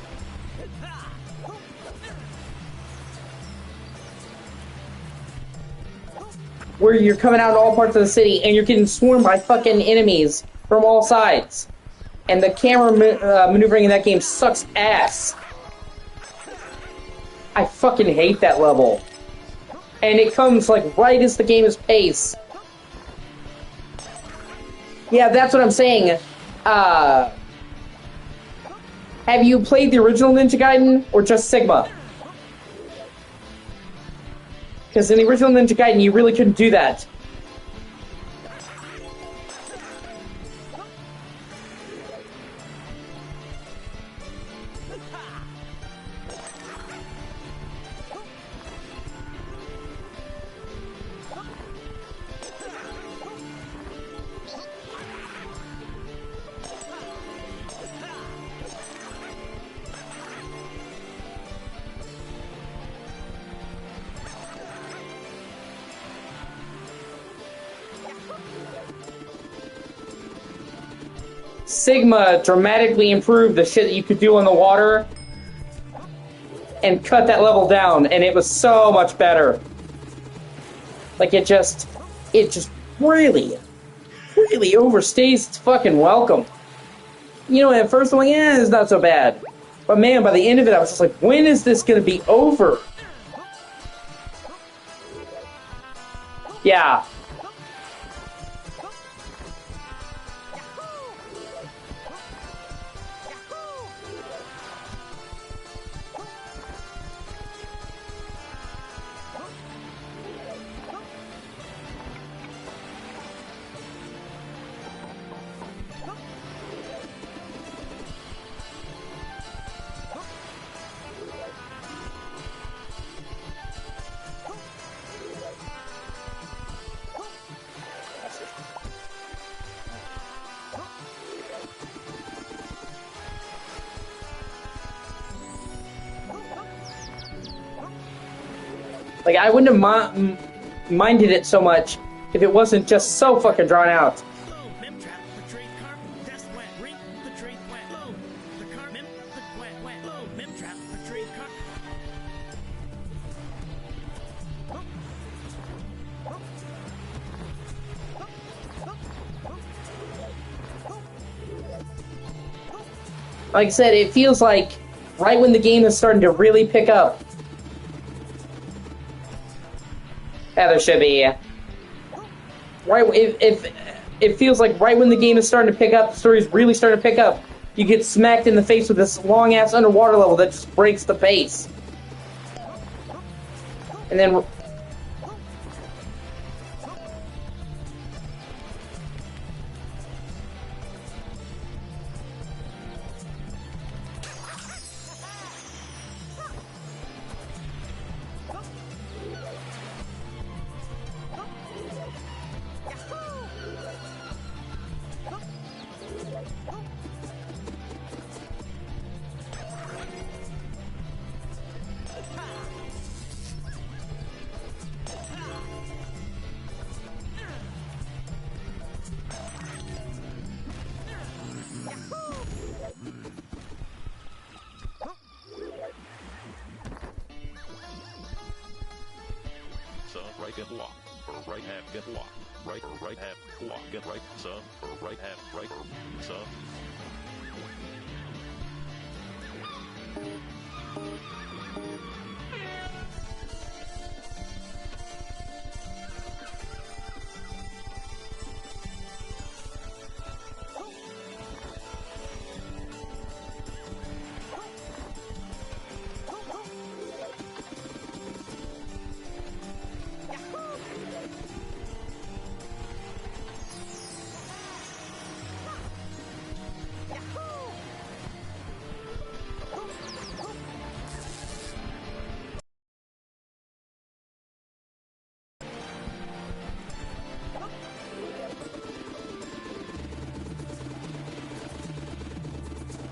Where you're coming out in all parts of the city and you're getting swarmed by fucking enemies from all sides. And the camera maneuvering in that game sucks ass. I fucking hate that level. And it comes like right as the game is paced. Yeah, that's what I'm saying. Have you played the original Ninja Gaiden or just Sigma? Because in the original Ninja Gaiden, you really couldn't do that. Sigma dramatically improved the shit that you could do on the water and cut that level down, and it was so much better. Like, it just really overstays its fucking welcome. You know, at first I'm like, it's not so bad. But man, by the end of it, I was just like, when is this gonna be over? Yeah. Like, I wouldn't have minded it so much if it wasn't just so fucking drawn out. Like I said, it feels like right when the game is starting to really pick up. Yeah, there should be. Right, if it feels like right when the game is starting to pick up, the story's really starting to pick up, you get smacked in the face with this long-ass underwater level that just breaks the pace. And then... Right, get locked. Or right half, get locked. Right or right half, lock, get right, sub. Or right half, right, sub.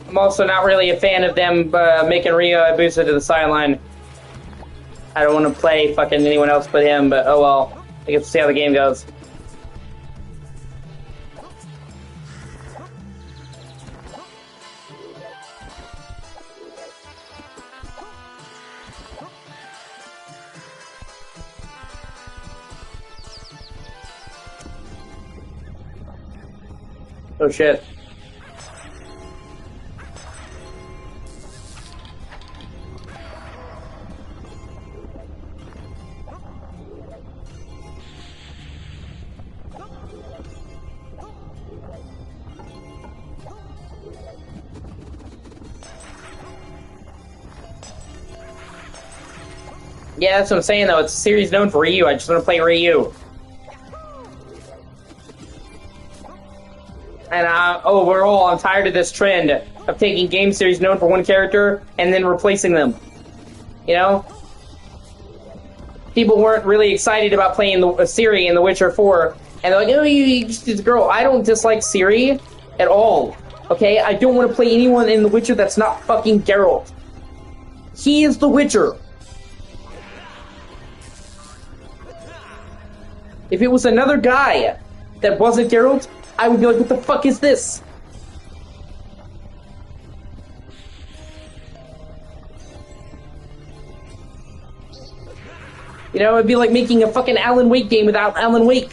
I'm also not really a fan of them making Rio Abusa to the sideline. I don't want to play fucking anyone else but him, but oh well. I get to see how the game goes. Oh shit. Yeah, that's what I'm saying though. It's a series known for Ryu. I just want to play Ryu. And overall, I'm tired of this trend of taking game series known for one character and then replacing them. You know? People weren't really excited about playing Ciri in The Witcher 4, and they're like, oh, you just a girl. I don't dislike Ciri at all. Okay? I don't want to play anyone in The Witcher that's not fucking Geralt. He is The Witcher. If it was another guy that wasn't Geralt, I would be like, what the fuck is this? You know, it'd be like making a fucking Alan Wake game without Alan Wake.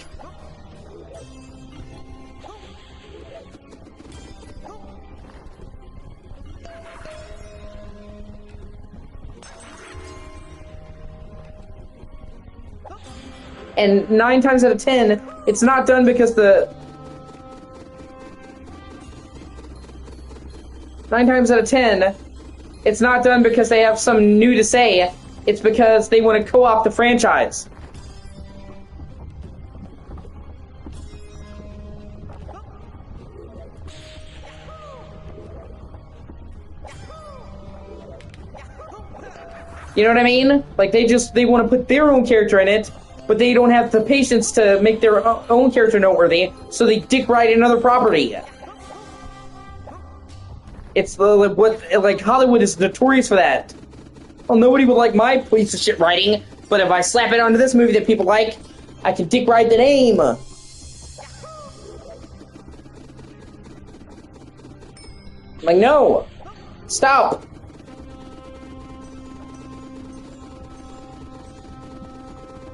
And 9 times out of 10, it's not done because 9 times out of 10, it's not done because they have something new to say. It's because they want to co-opt the franchise. You know what I mean? Like, they want to put their own character in it, but they don't have the patience to make their own character noteworthy, so they dick ride another property. It's like Hollywood is notorious for that. Well, nobody would like my piece of shit writing. But if I slap it onto this movie that people like, I can dick ride the name. Like, no. Stop.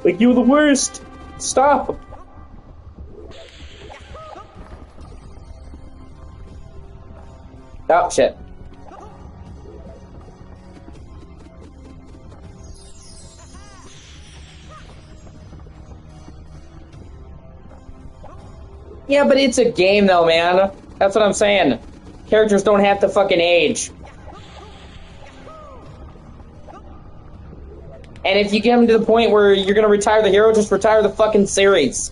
Like, you're the worst. Stop. Oh, shit. Yeah, but it's a game, though, man. That's what I'm saying. Characters don't have to fucking age. And if you get them to the point where you're gonna retire the hero, just retire the fucking series.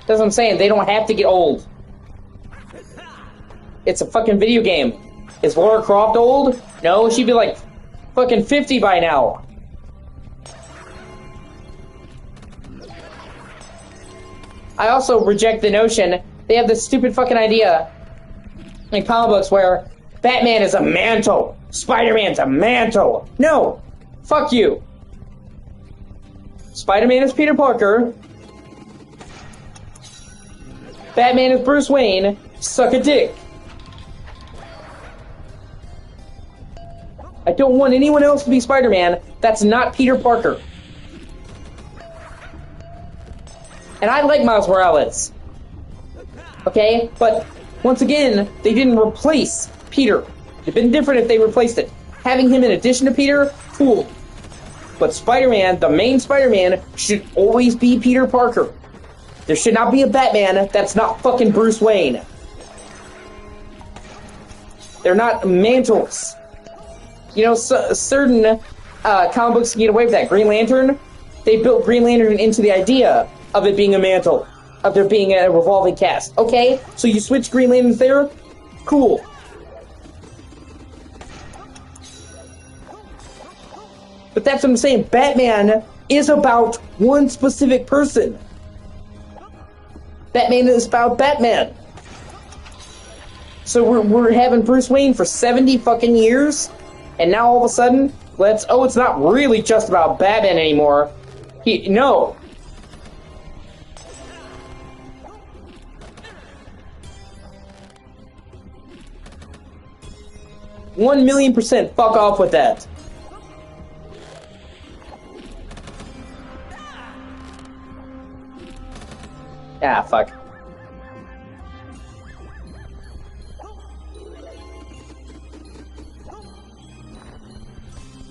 That's what I'm saying. They don't have to get old. It's a fucking video game. Is Lara Croft old? No, she'd be like fucking 50 by now. I also reject the notion they have this stupid fucking idea in comic books where Batman is a mantle, Spider-Man's a mantle. No, fuck you. Spider-Man is Peter Parker. Batman is Bruce Wayne. Suck a dick. I don't want anyone else to be Spider-Man that's not Peter Parker. And I like Miles Morales. Okay? But, once again, they didn't replace Peter. It'd been different if they replaced it. Having him in addition to Peter, cool. But Spider-Man, the main Spider-Man, should always be Peter Parker. There should not be a Batman that's not fucking Bruce Wayne. They're not mantles. You know, certain comic books can get away with that. Green Lantern, they built Green Lantern into the idea of it being a mantle, of there being a revolving cast. Okay, so you switch Green Lanterns there? Cool. But that's what I'm saying. Batman is about one specific person. Batman is about Batman. So we're having Bruce Wayne for 70 fucking years, and now all of a sudden, it's not really just about Batman anymore. No. $1,000,000% fuck off with that. Ah, fuck.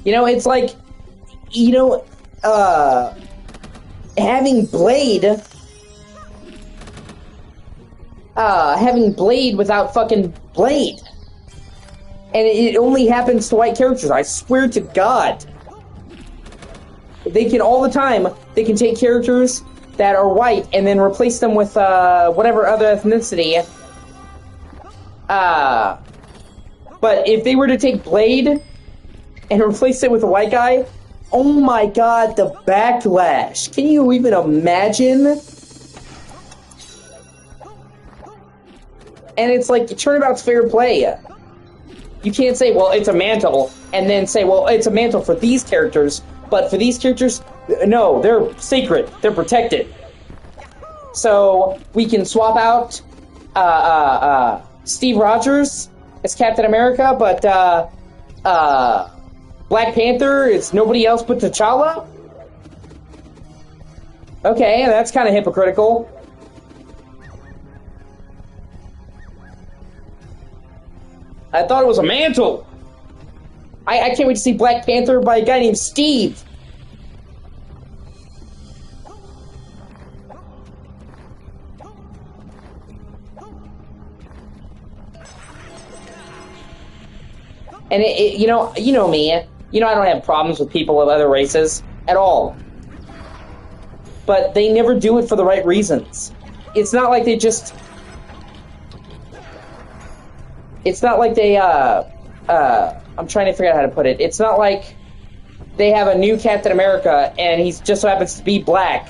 You know, it's like, you know, having Blade without fucking Blade. And it only happens to white characters, I swear to God. They can, all the time, they can take characters that are white and then replace them with, whatever other ethnicity. But if they were to take Blade and replace it with a white guy, oh my God, the backlash. Can you even imagine? And it's like, turnabout's fair play. You can't say, well, it's a mantle, and then say, well, it's a mantle for these characters, but for these characters, no, they're sacred, they're protected. So, we can swap out, Steve Rogers as Captain America, but, Black Panther is nobody else but T'Challa? Okay, that's kind of hypocritical. I thought it was a mantle. I can't wait to see Black Panther by a guy named Steve. And you know me. You know I don't have problems with people of other races at all. But they never do it for the right reasons. It's not like they just... It's not like they, I'm trying to figure out how to put it. It's not like they have a new Captain America and he just so happens to be black.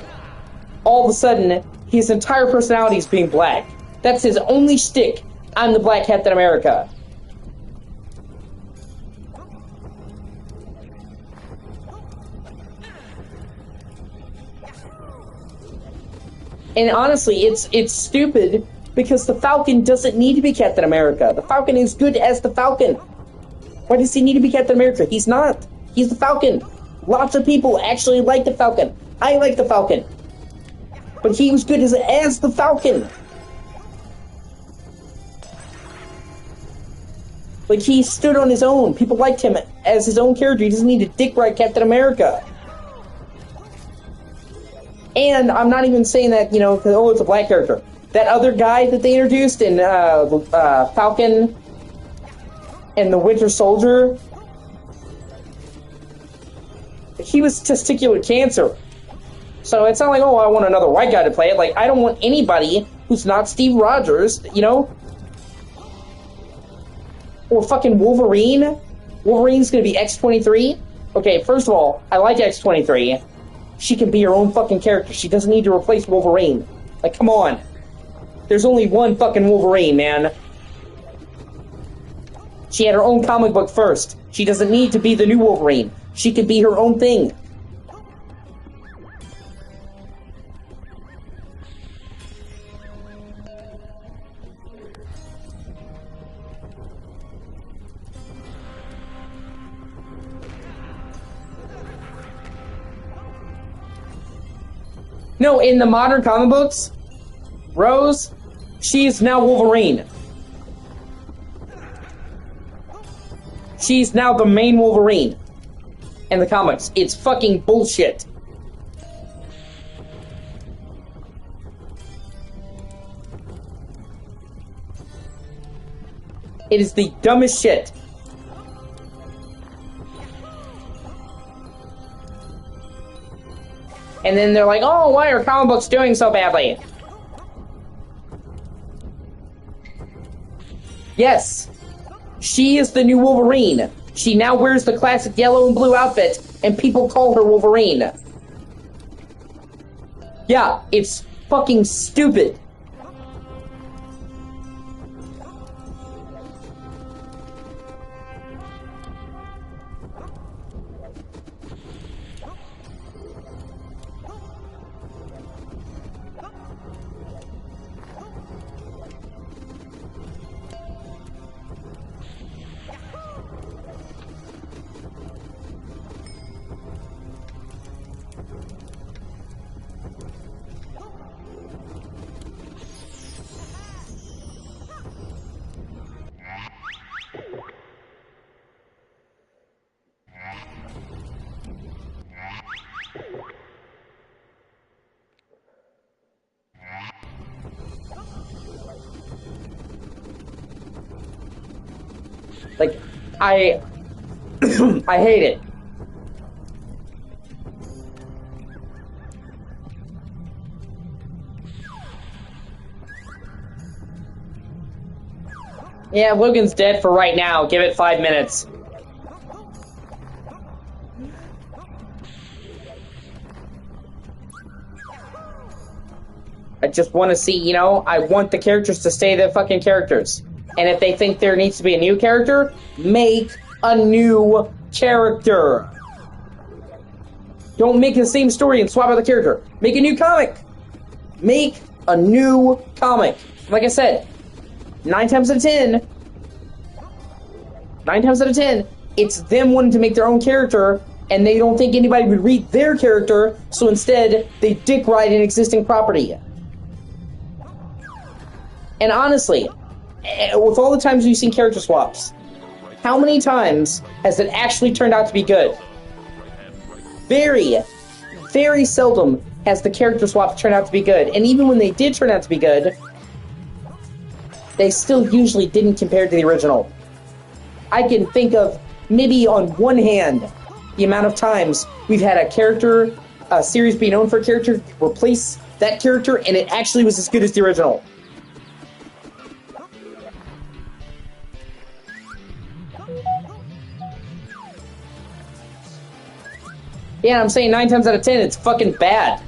All of a sudden, his entire personality is being black. That's his only shtick. I'm the Black Captain America. And honestly, it's stupid because the Falcon doesn't need to be Captain America. The Falcon is good as the Falcon. Why does he need to be Captain America? He's not. He's the Falcon. Lots of people actually like the Falcon. I like the Falcon. But he was good as the Falcon. Like, he stood on his own. People liked him as his own character. He doesn't need to dick ride Captain America. And I'm not even saying that, you know, because, oh, it's a black character. That other guy that they introduced in Falcon and the Winter Soldier, he was testicular cancer. So it's not like, oh, I want another white guy to play it. Like, I don't want anybody who's not Steve Rogers, you know? Or fucking Wolverine. Wolverine's gonna be X-23. Okay, first of all, I like X-23. She can be her own fucking character. She doesn't need to replace Wolverine. Like, come on. There's only one fucking Wolverine, man. She had her own comic book first. She doesn't need to be the new Wolverine. She can be her own thing. No, in the modern comic books, Rose, she's now Wolverine. She's now the main Wolverine in the comics. It's fucking bullshit. It is the dumbest shit. And then they're like, oh, why are comic books doing so badly? Yes, she is the new Wolverine. She now wears the classic yellow and blue outfit, and people call her Wolverine. Yeah, it's fucking stupid. Like, I hate it. Yeah, Logan's dead for right now. Give it 5 minutes. I just want to see, you know, I want the characters to stay the fucking characters. And if they think there needs to be a new character, make a new character. Don't make the same story and swap out the character. Make a new comic. Make a new comic. Like I said, 9 times out of 10, it's them wanting to make their own character, and they don't think anybody would read their character, so instead, they dick ride an existing property. And honestly, with all the times you've seen character swaps, how many times has it actually turned out to be good? Very, very seldom has the character swaps turned out to be good. And even when they did turn out to be good, they still usually didn't compare to the original. I can think of, maybe on one hand, the amount of times we've had a series be known for a character, replace that character, and it actually was as good as the original. Yeah, I'm saying 9 times out of 10, it's fucking bad.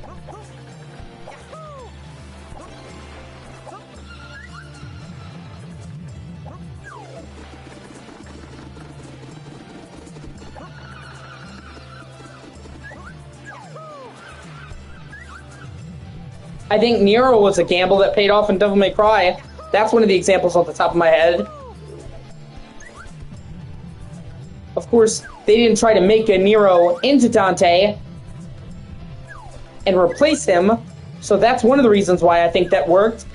I think Nero was a gamble that paid off in Devil May Cry. That's one of the examples off the top of my head. Of course, they didn't try to make a Nero into Dante and replace him, so that's one of the reasons why I think that worked.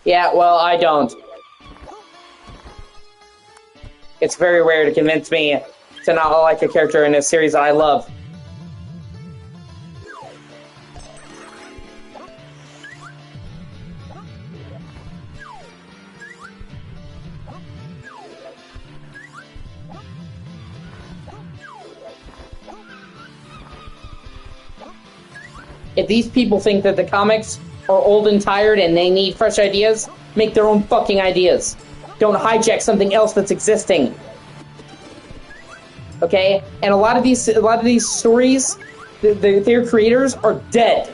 Yeah, well, I don't. It's very rare to convince me to not like a character in a series that I love. If these people think that the comics are old and tired and they need fresh ideas, make their own fucking ideas. Don't hijack something else that's existing. Okay? And a lot of these stories, their creators are dead.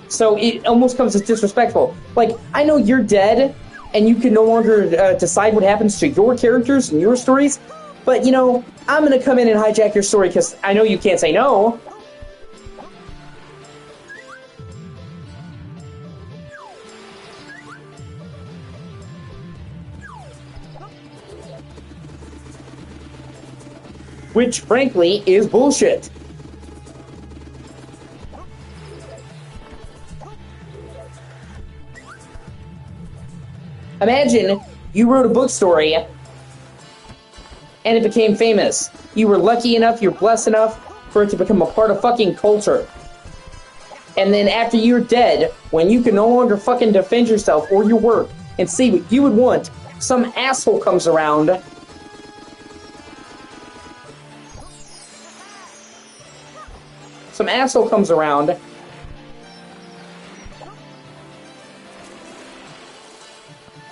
So it almost comes as disrespectful. Like, I know you're dead, and you can no longer decide what happens to your characters and your stories, but, you know, I'm gonna come in and hijack your story because I know you can't say no. Which, frankly, is bullshit. Imagine you wrote a book story and it became famous. You were lucky enough, you're blessed enough for it to become a part of fucking culture. And then after you're dead, when you can no longer fucking defend yourself or your work and see what you would want, some asshole comes around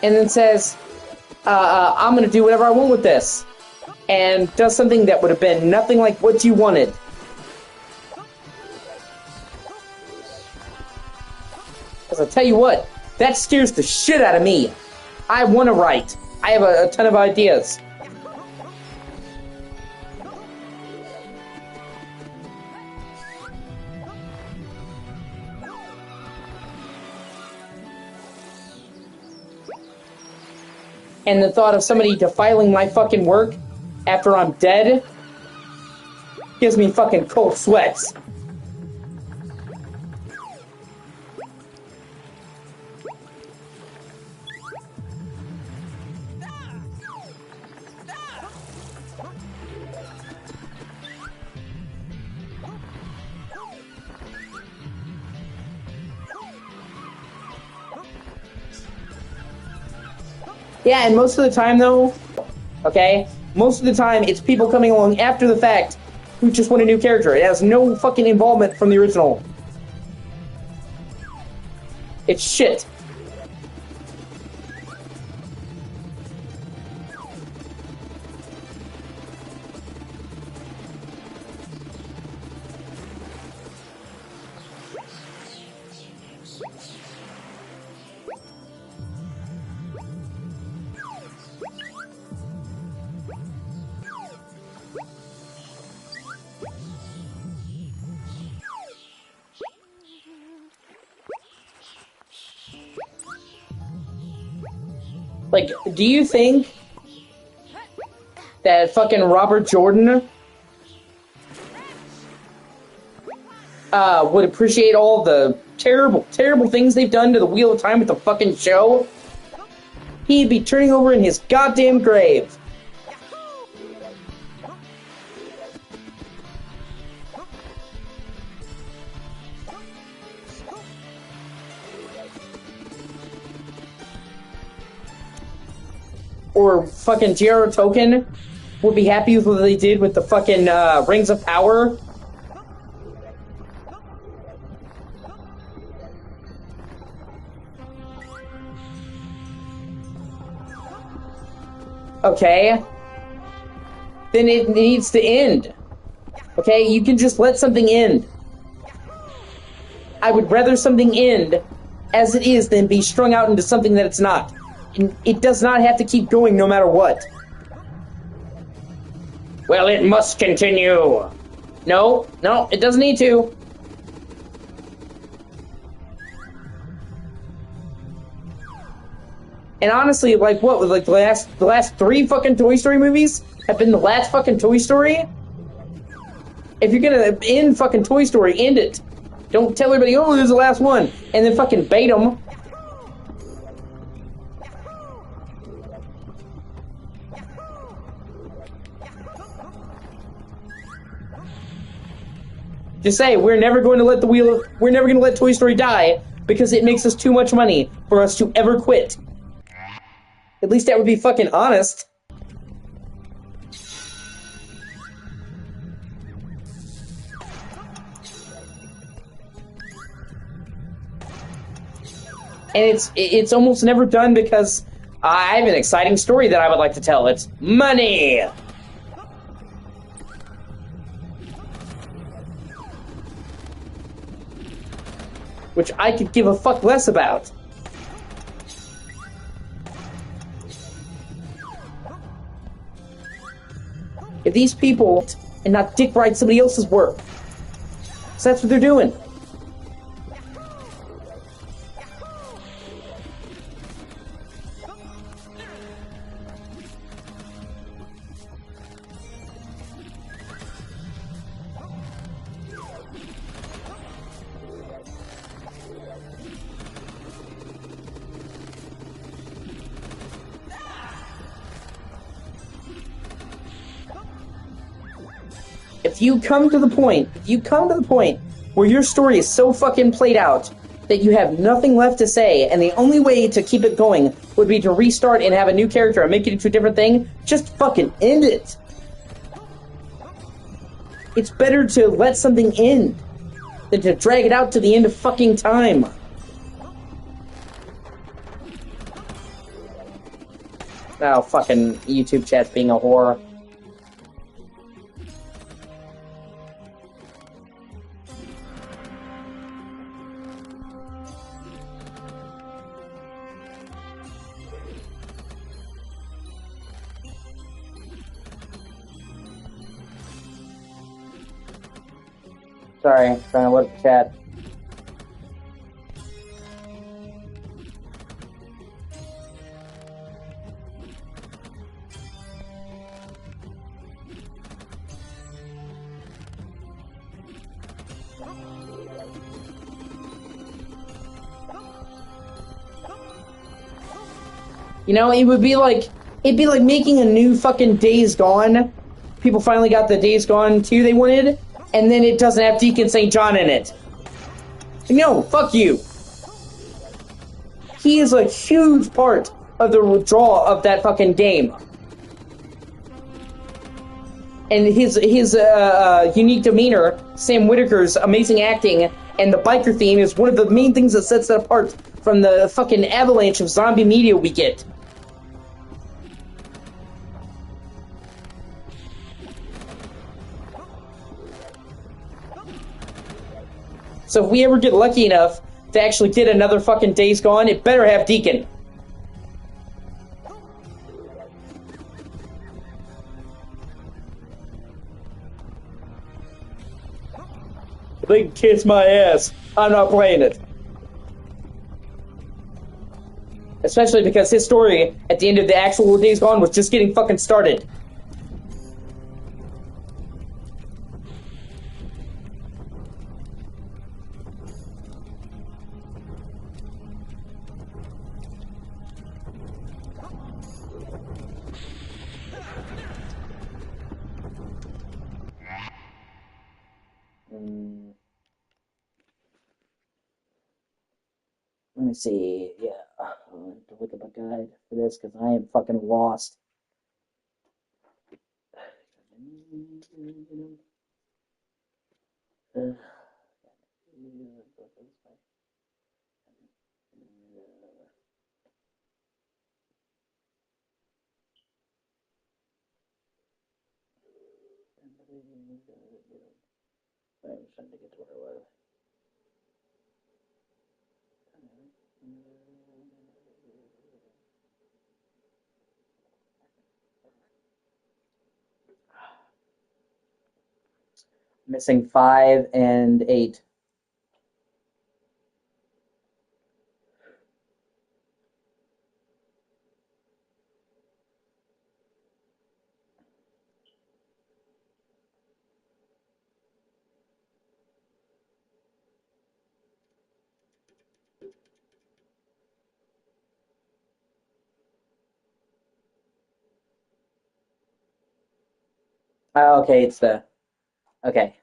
and then says, I'm gonna do whatever I want with this, and does something that would have been nothing like what you wanted. Because I'll tell you what, that scares the shit out of me. I want to write. I have a ton of ideas. And the thought of somebody defiling my fucking work after I'm dead gives me fucking cold sweats. Yeah, and most of the time, though, okay, most of the time, it's people coming along after the fact who just want a new character. It has no fucking involvement from the original. It's shit. Like, do you think that fucking Robert Jordan would appreciate all the terrible, terrible things they've done to the Wheel of Time with the fucking show? He'd be turning over in his goddamn grave. Or fucking J.R.R. Tolkien would be happy with what they did with the fucking Rings of Power. Okay? Then it needs to end. Okay? You can just let something end. I would rather something end as it is than be strung out into something that it's not. It does not have to keep going no matter what. Well, it must continue. No, it doesn't need to. And honestly, like what? Like the last 3 fucking Toy Story movies have been the last fucking Toy Story. If you're gonna end fucking Toy Story, end it. Don't tell everybody, oh, this is the last one, and then fucking bait them. Just say we're never going to let Toy Story die because it makes us too much money for us to ever quit. At least that would be fucking honest. And it's almost never done because I have an exciting story that I would like to tell. It's money. Which I could give a fuck less about. If these people and not dick ride somebody else's work. So that's what they're doing. If you come to the point where your story is so fucking played out that you have nothing left to say, and the only way to keep it going would be to restart and have a new character and make it into a different thing, just fucking end it. It's better to let something end than to drag it out to the end of fucking time. Oh, fucking YouTube chat's being a whore. Sorry, trying to look at the chat. You know, it'd be like making a new fucking Days Gone. People finally got the Days Gone 2 they wanted, and then it doesn't have Deacon St. John in it. No, fuck you. He is a huge part of the draw of that fucking game. And his unique demeanor, Sam Whitaker's amazing acting, and the biker theme is one of the main things that sets it apart from the fucking avalanche of zombie media we get. So if we ever get lucky enough to actually get another fucking Days Gone, it better have Deacon. They can kiss my ass. I'm not playing it. Especially because his story at the end of the actual Days Gone was just getting fucking started. Let me see. Yeah, I have to look at my guide for this because I am fucking lost. I was trying to get to where I was. Missing 5 and 8. Oh, okay, it's the... Okay.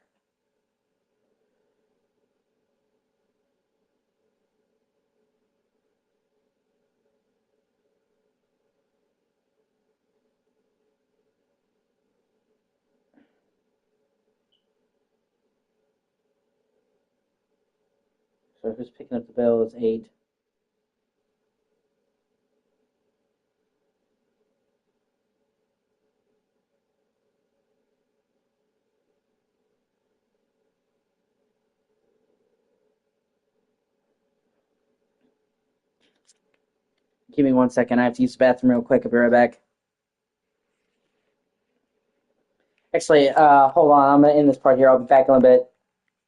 So who's picking up the bill is 8. Give me 1 second. I have to use the bathroom real quick. I'll be right back. Actually, hold on. I'm going to end this part here. I'll be back in a bit.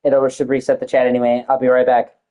It should reset the chat anyway. I'll be right back.